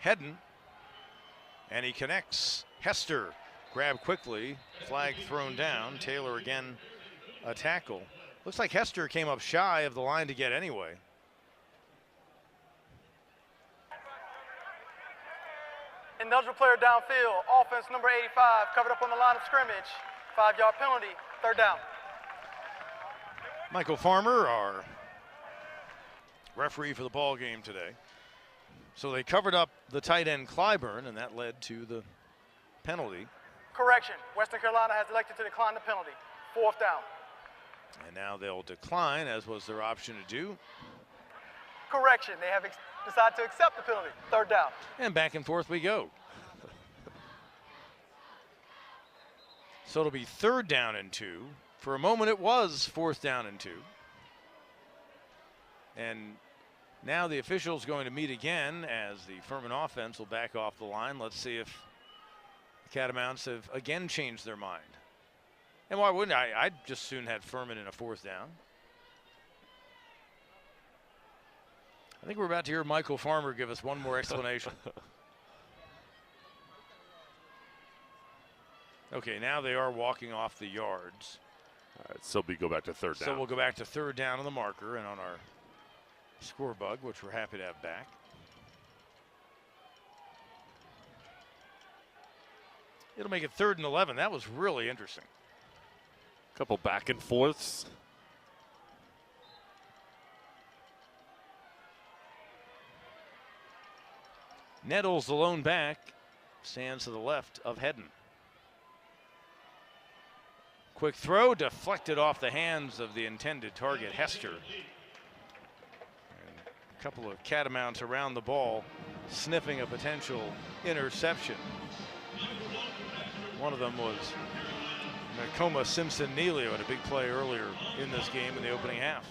Hedden, and he connects. Hester grabbed quickly, flag thrown down. Taylor again a tackle. Looks like Hester came up shy of the line to get anyway. Ineligible player downfield, offense number 85, covered up on the line of scrimmage. 5-yard penalty, 3rd down. Michael Farmer, our referee for the ball game today. So they covered up the tight end Clyburn, and that led to the penalty. Correction, Western Carolina has elected to decline the penalty. 4th down. And now they'll decline, as was their option to do. Correction, they have decided to accept the penalty. 3rd down. And back and forth we go. So it'll be 3rd down and 2. For a moment it was 4th down and 2. And now the official's going to meet again as the Furman offense will back off the line. Let's see if the Catamounts have again changed their mind. And why wouldn't I? I'd just soon had Furman in a 4th down. I think we're about to hear Michael Farmer give us one more explanation. Okay, now they are walking off the yards. All right, so we go back to 3rd down. So we'll go back to 3rd down on the marker and on our score bug, which we're happy to have back. It'll make it 3rd and 11. That was really interesting. Couple back and forths. Nettles, the lone back, stands to the left of Hedden. Quick throw, deflected off the hands of the intended target, Hester. And a couple of Catamounts around the ball, sniffing a potential interception. One of them was Nakoma Simpson-Neely, who had a big play earlier in this game in the opening half.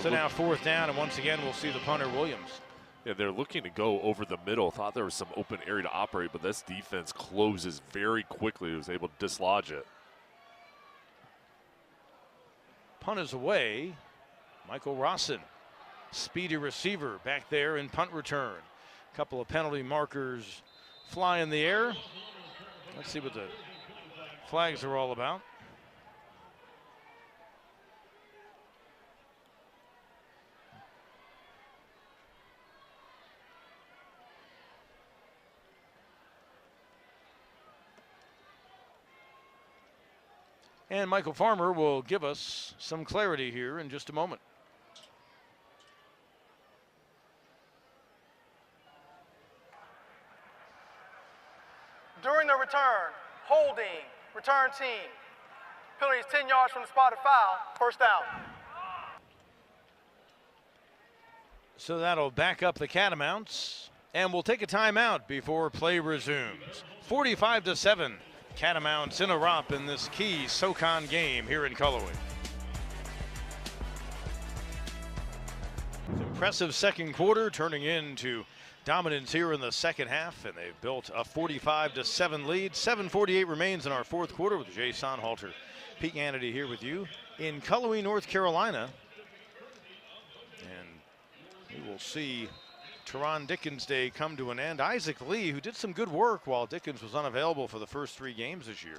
So now 4th down, and once again we'll see the punter Williams. Yeah, they're looking to go over the middle. Thought there was some open area to operate, but this defense closes very quickly. It was able to dislodge it. Punt is away. Michael Rossin, speedy receiver back there in punt return. A couple of penalty markers fly in the air. Let's see what the flags are all about. And Michael Farmer will give us some clarity here in just a moment. During the return, holding, return team. Penalty is 10 yards from the spotted foul. 1st down. So that'll back up the Catamounts, and we'll take a timeout before play resumes. 45-7. Catamounts in a romp in this key SoCon game here in Cullowhee. Impressive second quarter, turning into dominance here in the second half, and they've built a 45-7 lead. 7:48 remains in our 4th quarter with Jay Sonhalter, Pete Hannity here with you in Cullowhee, North Carolina. And we will see Taron Dickens Day come to an end. Isaac Lee, who did some good work while Dickens was unavailable for the first 3 games this year.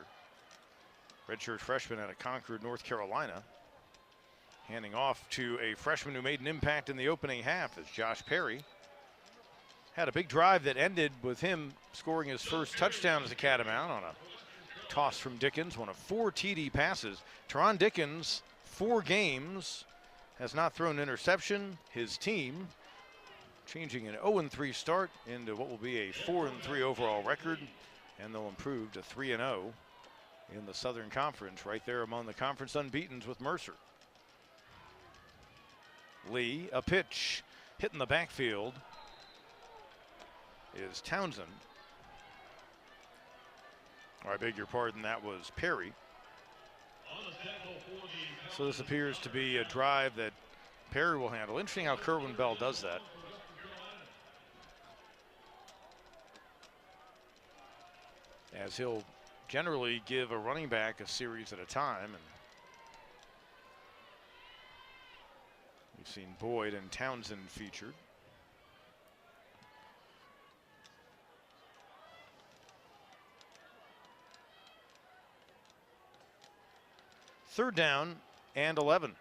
Redshirt freshman out of Concord, North Carolina. Handing off to a freshman who made an impact in the opening half as Josh Perry had a big drive that ended with him scoring his first touchdown as a Catamount on a toss from Dickens, one of 4 TD passes. Taron Dickens, 4 games, has not thrown an interception. His team changing an 0-3 start into what will be a 4-3 overall record, and they'll improve to 3-0 in the Southern Conference, right there among the conference unbeatens with Mercer. Lee, a pitch, hit in the backfield is Townsend. Or I beg your pardon, that was Perry. So this appears to be a drive that Perry will handle. Interesting how Kerwin Bell does that. As he'll generally give a running back a series at a time. And we've seen Boyd and Townsend featured. Third down and 11.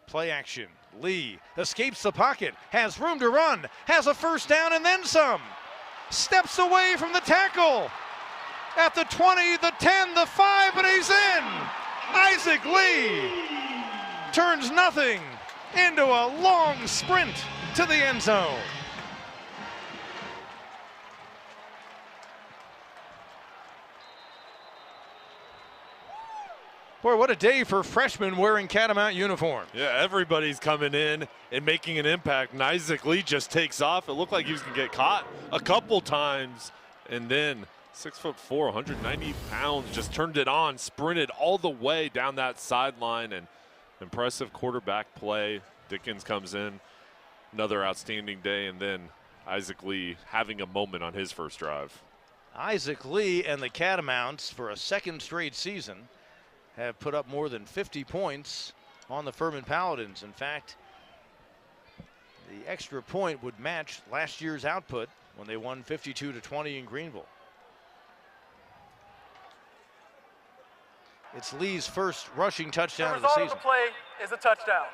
Play action. Lee escapes the pocket, has room to run, has a first down and then some. Steps away from the tackle. At the 20, the 10, the 5, and he's in. Isaac Lee turns nothing into a long sprint to the end zone. Boy, what a day for freshmen wearing Catamount uniforms. Yeah, everybody's coming in and making an impact. And Isaac Lee just takes off. It looked like he was going to get caught a couple times. And then 6'4", 190 pounds, just turned it on, sprinted all the way down that sideline. And impressive quarterback play. Dickens comes in, another outstanding day. And then Isaac Lee having a moment on his first drive. Isaac Lee and the Catamounts for a second straight season have put up more than 50 points on the Furman Paladins. In fact, the extra point would match last year's output when they won 52-20 in Greenville. It's Lee's first rushing touchdown of the season. The result of the play is a touchdown.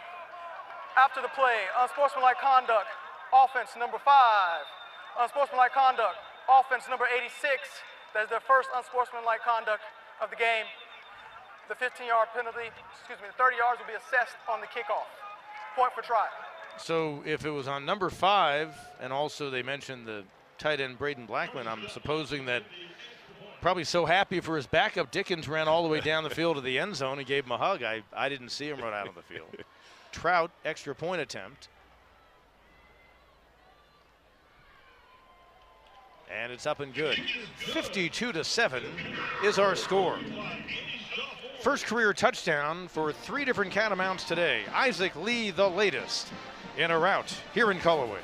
After the play, unsportsmanlike conduct, offense number 5. Unsportsmanlike conduct, offense number 86. That is their first unsportsmanlike conduct of the game. The 15-yard penalty, the 30 yards will be assessed on the kickoff. Point for try. So if it was on number 5, and also they mentioned the tight end Braden Blackman, I'm supposing that probably so happy for his backup, Dickens ran all the way down the field to the end zone and gave him a hug. I didn't see him run out on the field. Trout, extra point attempt. And it's up and good. 52-7 is our score. First career touchdown for 3 different Catamounts today. Isaac Lee, the latest, in a route here in Cullowhee.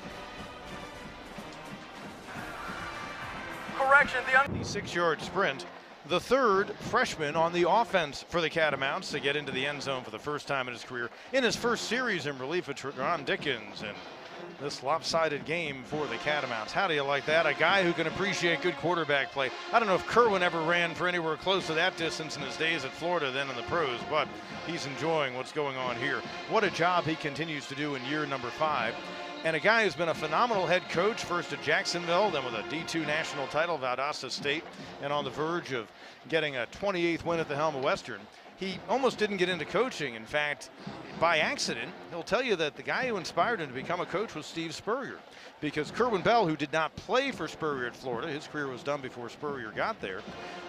Correction, The 6-yard sprint. The third freshman on the offense for the Catamounts to get into the end zone for the first time in his career. In his first series in relief of Taron Dickens. And this lopsided game for the Catamounts. How do you like that? A guy who can appreciate good quarterback play. I don't know if Kerwin ever ran for anywhere close to that distance in his days at Florida than in the pros, but he's enjoying what's going on here. What a job he continues to do in year number 5. And a guy who's been a phenomenal head coach, first at Jacksonville, then with a D2 national title, Valdosta State, and on the verge of getting a 28th win at the helm of Western. He almost didn't get into coaching. In fact, by accident, he'll tell you that the guy who inspired him to become a coach was Steve Spurrier. Because Kerwin Bell, who did not play for Spurrier at Florida, his career was done before Spurrier got there,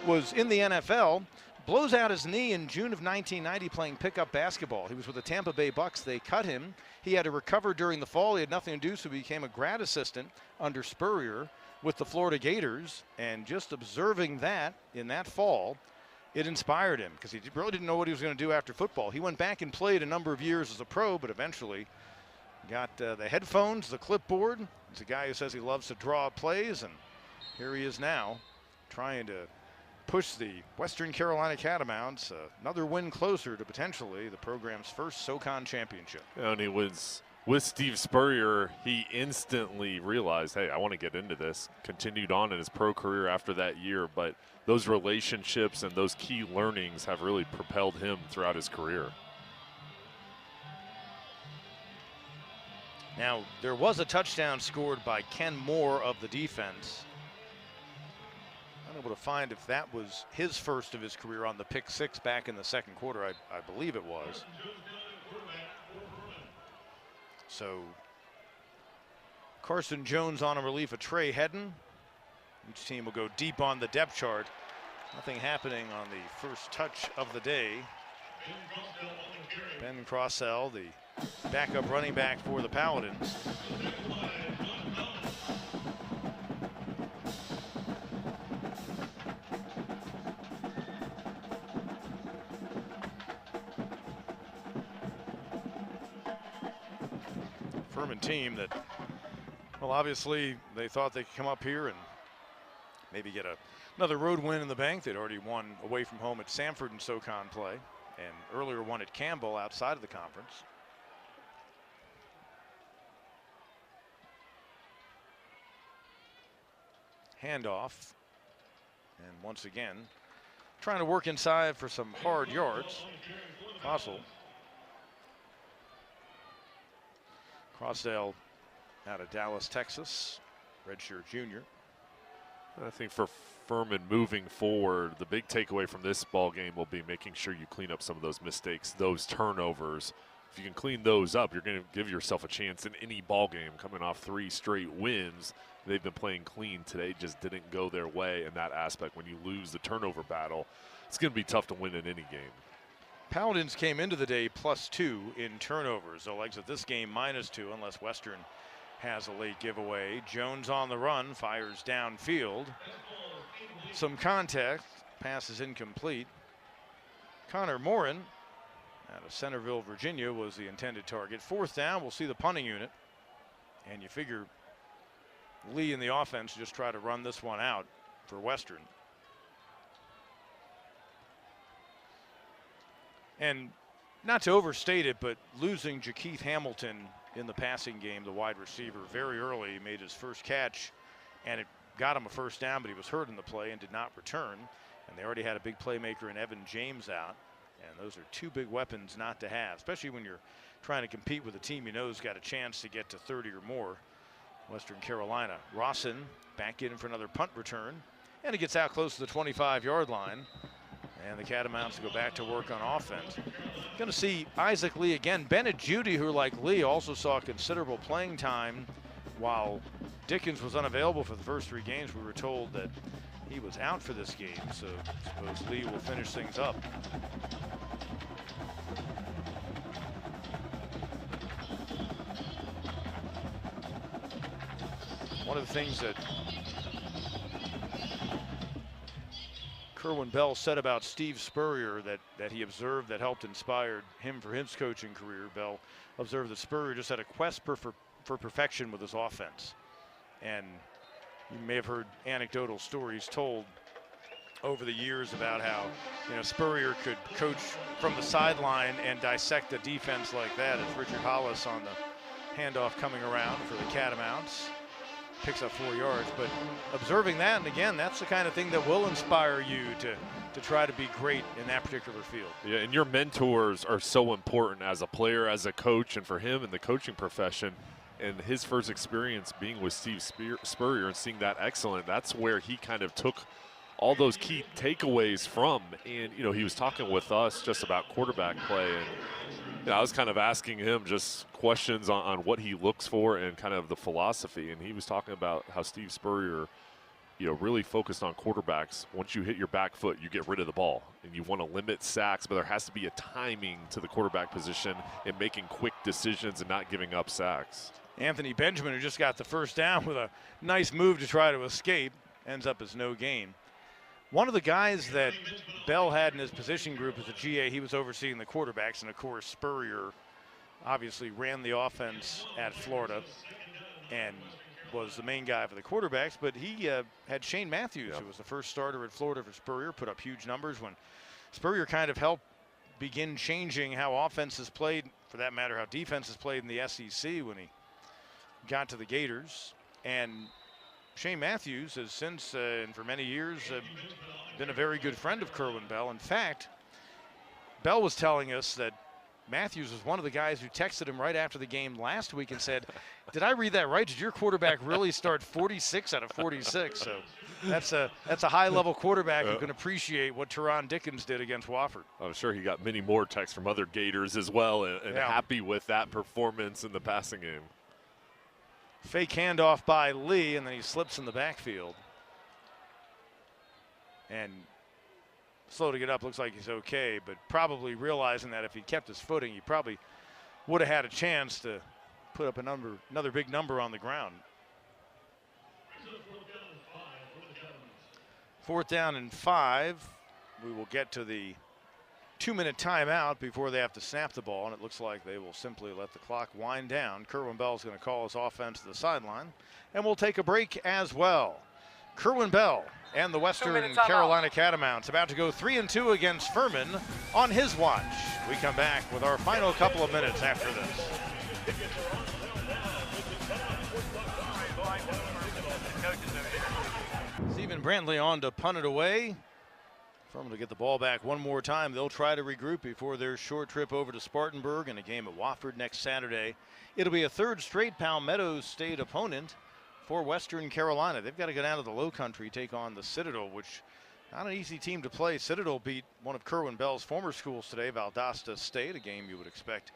was in the NFL, blows out his knee in June of 1990 playing pickup basketball. He was with the Tampa Bay Bucks. They cut him. He had to recover during the fall. He had nothing to do, so he became a grad assistant under Spurrier with the Florida Gators. And just observing that in that fall, it inspired him because he really didn't know what he was going to do after football. He went back and played a number of years as a pro, but eventually got the headphones, the clipboard. He's a guy who says he loves to draw plays, and here he is now trying to push the Western Carolina Catamounts another win closer to potentially the program's first SoCon championship. And he was with Steve Spurrier. He instantly realized, hey, I want to get into this. Continued on in his pro career after that year, but those relationships and those key learnings have really propelled him throughout his career. Now, there was a touchdown scored by Ken Moore of the defense. Unable to find if that was his first of his career on the pick 6 back in the second quarter. I believe it was. So Carson Jones on a relief of Trey Hedden. Each team will go deep on the depth chart. Nothing happening on the first touch of the day. Ben Crossell, the backup running back for the Paladins. Furman team that, well, obviously they thought they could come up here and maybe get another road win in the bank. They'd already won away from home at Samford in SoCon play, and earlier won at Campbell outside of the conference. Handoff, and once again trying to work inside for some hard yards. Crossdale out of Dallas, Texas, redshirt junior. I think for Furman moving forward, the big takeaway from this ball game will be making sure you clean up some of those mistakes, those turnovers. If you can clean those up, you're going to give yourself a chance in any ball game. Coming off 3 straight wins, they've been playing clean. Today just didn't go their way in that aspect. When you lose the turnover battle, it's going to be tough to win in any game. Paladins came into the day +2 in turnovers. They'll exit this game -2 unless Western has a late giveaway. Jones on the run, fires downfield. Some contact, pass is incomplete. Connor Morin out of Centerville, Virginia was the intended target. 4th down, we'll see the punting unit. And you figure Lee in the offense just try to run this one out for Western. And not to overstate it, but losing Jakeith Hamilton in the passing game, the wide receiver, very early, made his first catch, and it got him a 1st down, but he was hurt in the play and did not return. And they already had a big playmaker in Evan James out. And those are 2 big weapons not to have, especially when you're trying to compete with a team you know has got a chance to get to 30 or more. Western Carolina. Rawson back in for another punt return, and he gets out close to the 25-yard line. And the Catamounts go back to work on offense. Going to see Isaac Lee again. Bennett Judy, who like Lee also saw considerable playing time while Dickens was unavailable for the first 3 games. We were told that he was out for this game, so I suppose Lee will finish things up. One of the things that Kerwin Bell said about Steve Spurrier that he observed that helped inspire him for his coaching career. Bell observed that Spurrier just had a quest for perfection with his offense. And you may have heard anecdotal stories told over the years about how, you know, Spurrier could coach from the sideline and dissect the defense like that. As Richard Hollis on the handoff coming around for the Catamounts. Picks up 4 yards, but observing that, and again, that's the kind of thing that will inspire you to try to be great in that particular field. Yeah, and your mentors are so important as a player, as a coach, and for him in the coaching profession. And his first experience being with Steve Spurrier and seeing that excellent, that's where he kind of took all those key takeaways from. And, you know, he was talking with us just about quarterback play, and you know, I was kind of asking him just questions on what he looks for and kind of the philosophy. And he was talking about how Steve Spurrier, you know, really focused on quarterbacks. Once you hit your back foot, you get rid of the ball. And you want to limit sacks, but there has to be a timing to the quarterback position and making quick decisions and not giving up sacks. Anthony Benjamin, who just got the 1st down with a nice move to try to escape, ends up as no gain. One of the guys that Bell had in his position group as a GA, he was overseeing the quarterbacks, and of course Spurrier obviously ran the offense at Florida and was the main guy for the quarterbacks, but he had Shane Matthews, who was the first starter at Florida for Spurrier, put up huge numbers when Spurrier kind of helped begin changing how offenses played, for that matter, how defenses played in the SEC when he got to the Gators. And Shane Matthews has since, and for many years, been a very good friend of Kerwin Bell. In fact, Bell was telling us that Matthews was one of the guys who texted him right after the game last week and said, "Did I read that right? Did your quarterback really start 46 out of 46?" So that's a high-level quarterback who can appreciate what Taron Dickens did against Wofford. I'm sure he got many more texts from other Gators as well, and happy with that performance in the passing game. Fake handoff by Lee, and then he slips in the backfield. And slow to get up, looks like he's okay, but probably realizing that if he kept his footing, he probably would have had a chance to put up another big number on the ground. 4th down and 5. We will get to the 2-minute timeout before they have to snap the ball, and it looks like they will simply let the clock wind down. Kerwin Bell is going to call his offense to the sideline, and we'll take a break as well. Kerwin Bell and the Western Carolina Catamounts about to go 3-2 against Furman on his watch. We come back with our final couple of minutes after this. Stephen Brantley on to punt it away. Furman to get the ball back one more time. They'll try to regroup before their short trip over to Spartanburg and a game at Wofford next Saturday. It'll be a 3rd straight Palmetto State opponent for Western Carolina. They've got to go down to the Low Country, take on the Citadel, which not an easy team to play. Citadel beat one of Kerwin Bell's former schools today, Valdosta State, a game you would expect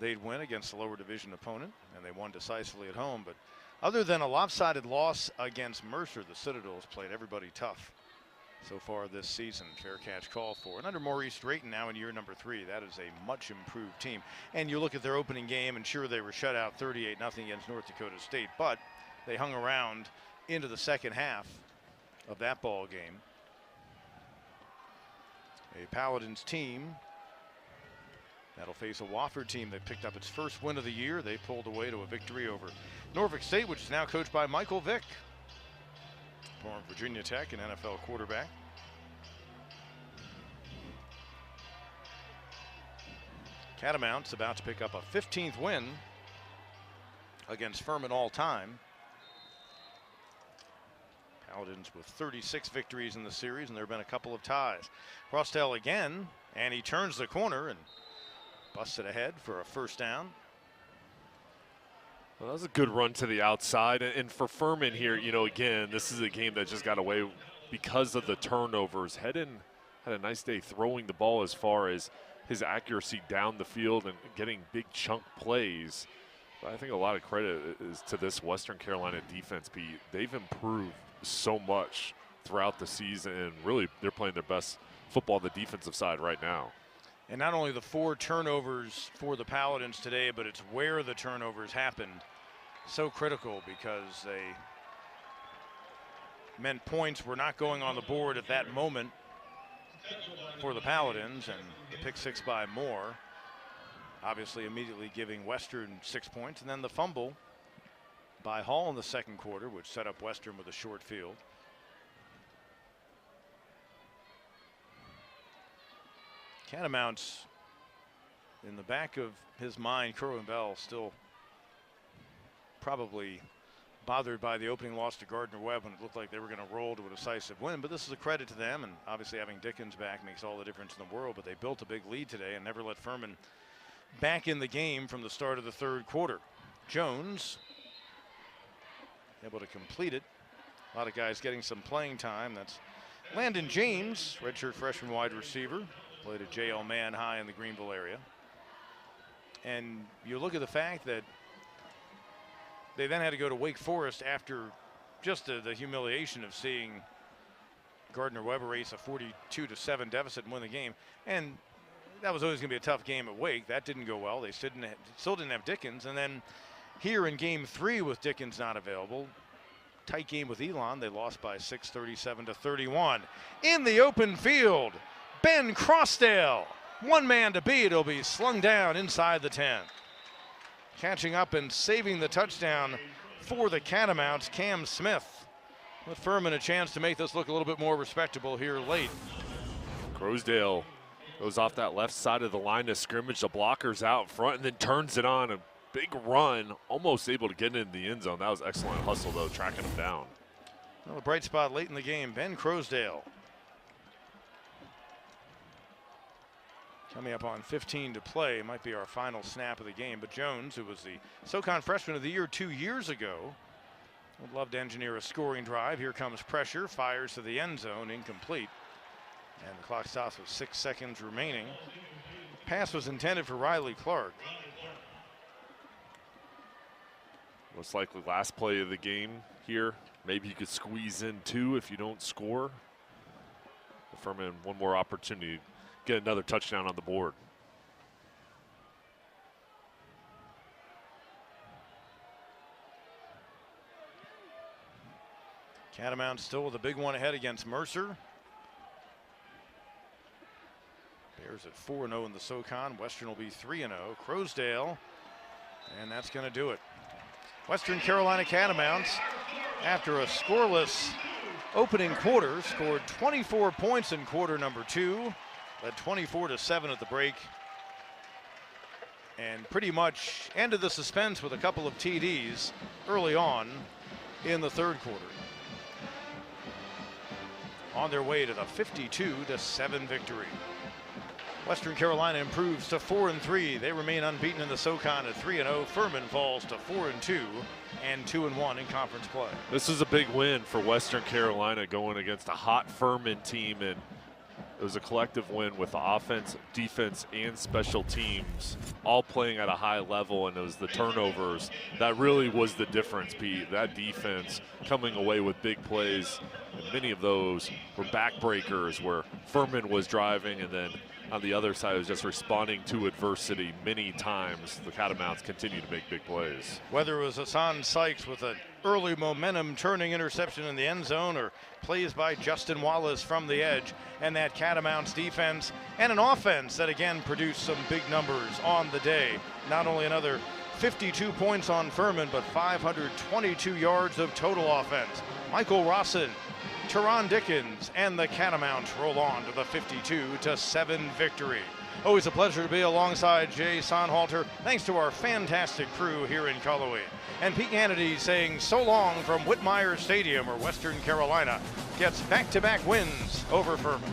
they'd win against a lower division opponent, and they won decisively at home. But other than a lopsided loss against Mercer, the Citadel has played everybody tough so far this season. Fair catch call for. And under Maurice Drayton now in year number 3, that is a much improved team. And you look at their opening game, and sure, they were shut out 38-0 against North Dakota State, but they hung around into the second half of that ball game. A Paladins team that'll face a Wofford team that picked up its first win of the year. They pulled away to a victory over Norfolk State, which is now coached by Michael Vick, former Virginia Tech and NFL quarterback. Catamounts about to pick up a 15th win against Furman all time. Paladins with 36 victories in the series, and there have been a couple of ties. Crosdale again, and he turns the corner and busts it ahead for a first down. Well, that was a good run to the outside. And for Furman here, you know, again, this is a game that just got away because of the turnovers. Hedden had a nice day throwing the ball as far as his accuracy down the field and getting big chunk plays. But I think a lot of credit is to this Western Carolina defense, Pete. They've improved so much throughout the season, and really they're playing their best football on the defensive side right now. And not only the 4 turnovers for the Paladins today, but it's where the turnovers happened. So critical, because they meant points were not going on the board at that moment for the Paladins, and the pick 6 by Moore obviously immediately giving Western 6 points, and then the fumble by Hall in the second quarter, which set up Western with a short field. Catamounts, in the back of his mind, Kerwin Bell still probably bothered by the opening loss to Gardner-Webb when it looked like they were going to roll to a decisive win. But this is a credit to them, and obviously having Dickens back makes all the difference in the world. But they built a big lead today and never let Furman back in the game from the start of the third quarter. Jones able to complete it. A lot of guys getting some playing time. That's Landon James, redshirt freshman wide receiver. Played at JL Man High in the Greenville area. And you look at the fact that they then had to go to Wake Forest after just the humiliation of seeing Gardner-Webb erase a 42-7 deficit and win the game. And that was always going to be a tough game at Wake. That didn't go well. They still didn't have Dickens. And then here in game 3 with Dickens not available, tight game with Elon, they lost by 6, 37-31. In the open field, Ben Crossdale, one man to beat. It'll be slung down inside the 10. Catching up and saving the touchdown for the Catamounts, Cam Smith, with Furman a chance to make this look a little bit more respectable here late. Crossdale goes off that left side of the line of scrimmage. The blocker's out in front and then turns it on. A big run, almost able to get in the end zone. That was excellent hustle, though, tracking him down. Well, a bright spot late in the game, Ben Crossdale. Coming up on 15 to play, might be our final snap of the game. But Jones, who was the SoCon Freshman of the Year 2 years ago, would love to engineer a scoring drive. Here comes pressure, fires to the end zone, incomplete. And the clock stops with 6 seconds remaining. Pass was intended for Riley Clark. Most likely last play of the game here. Maybe you could squeeze in 2 if you don't score. Furman one more opportunity. Get another touchdown on the board. Catamounts still with a big one ahead against Mercer. Bears at 4-0 in the SoCon. Western will be 3-0. Crossdale, and that's going to do it. Western Carolina Catamounts, after a scoreless opening quarter, scored 24 points in quarter number 2. Led 24-7 at the break, and pretty much ended the suspense with a couple of TDs early on in the third quarter. On their way to the 52-7 victory. Western Carolina improves to 4-3. They remain unbeaten in the SoCon at 3-0. Furman falls to 4-2 and 2-1 in conference play. This is a big win for Western Carolina going against a hot Furman team, and it was a collective win with the offense, defense, and special teams all playing at a high level, and it was the turnovers that really was the difference, Pete. That defense coming away with big plays And many of those were backbreakers where Furman was driving, and then on the other side was just responding to adversity many times. The Catamounts continue to make big plays. Whether it was Hassan Sykes with an early momentum turning interception in the end zone, or plays by Justin Wallace from the edge, and that Catamounts defense and an offense that again produced some big numbers on the day. Not only another 52 points on Furman, but 522 yards of total offense. Michael Rossin, Taron Dickens, and the Catamounts roll on to the 52-7 victory. Always a pleasure to be alongside Jay Sonhalter. Thanks to our fantastic crew here in Cullowhee. And Pete Hannity saying so long from Whitmire Stadium, where Western Carolina gets back-to-back wins over Furman.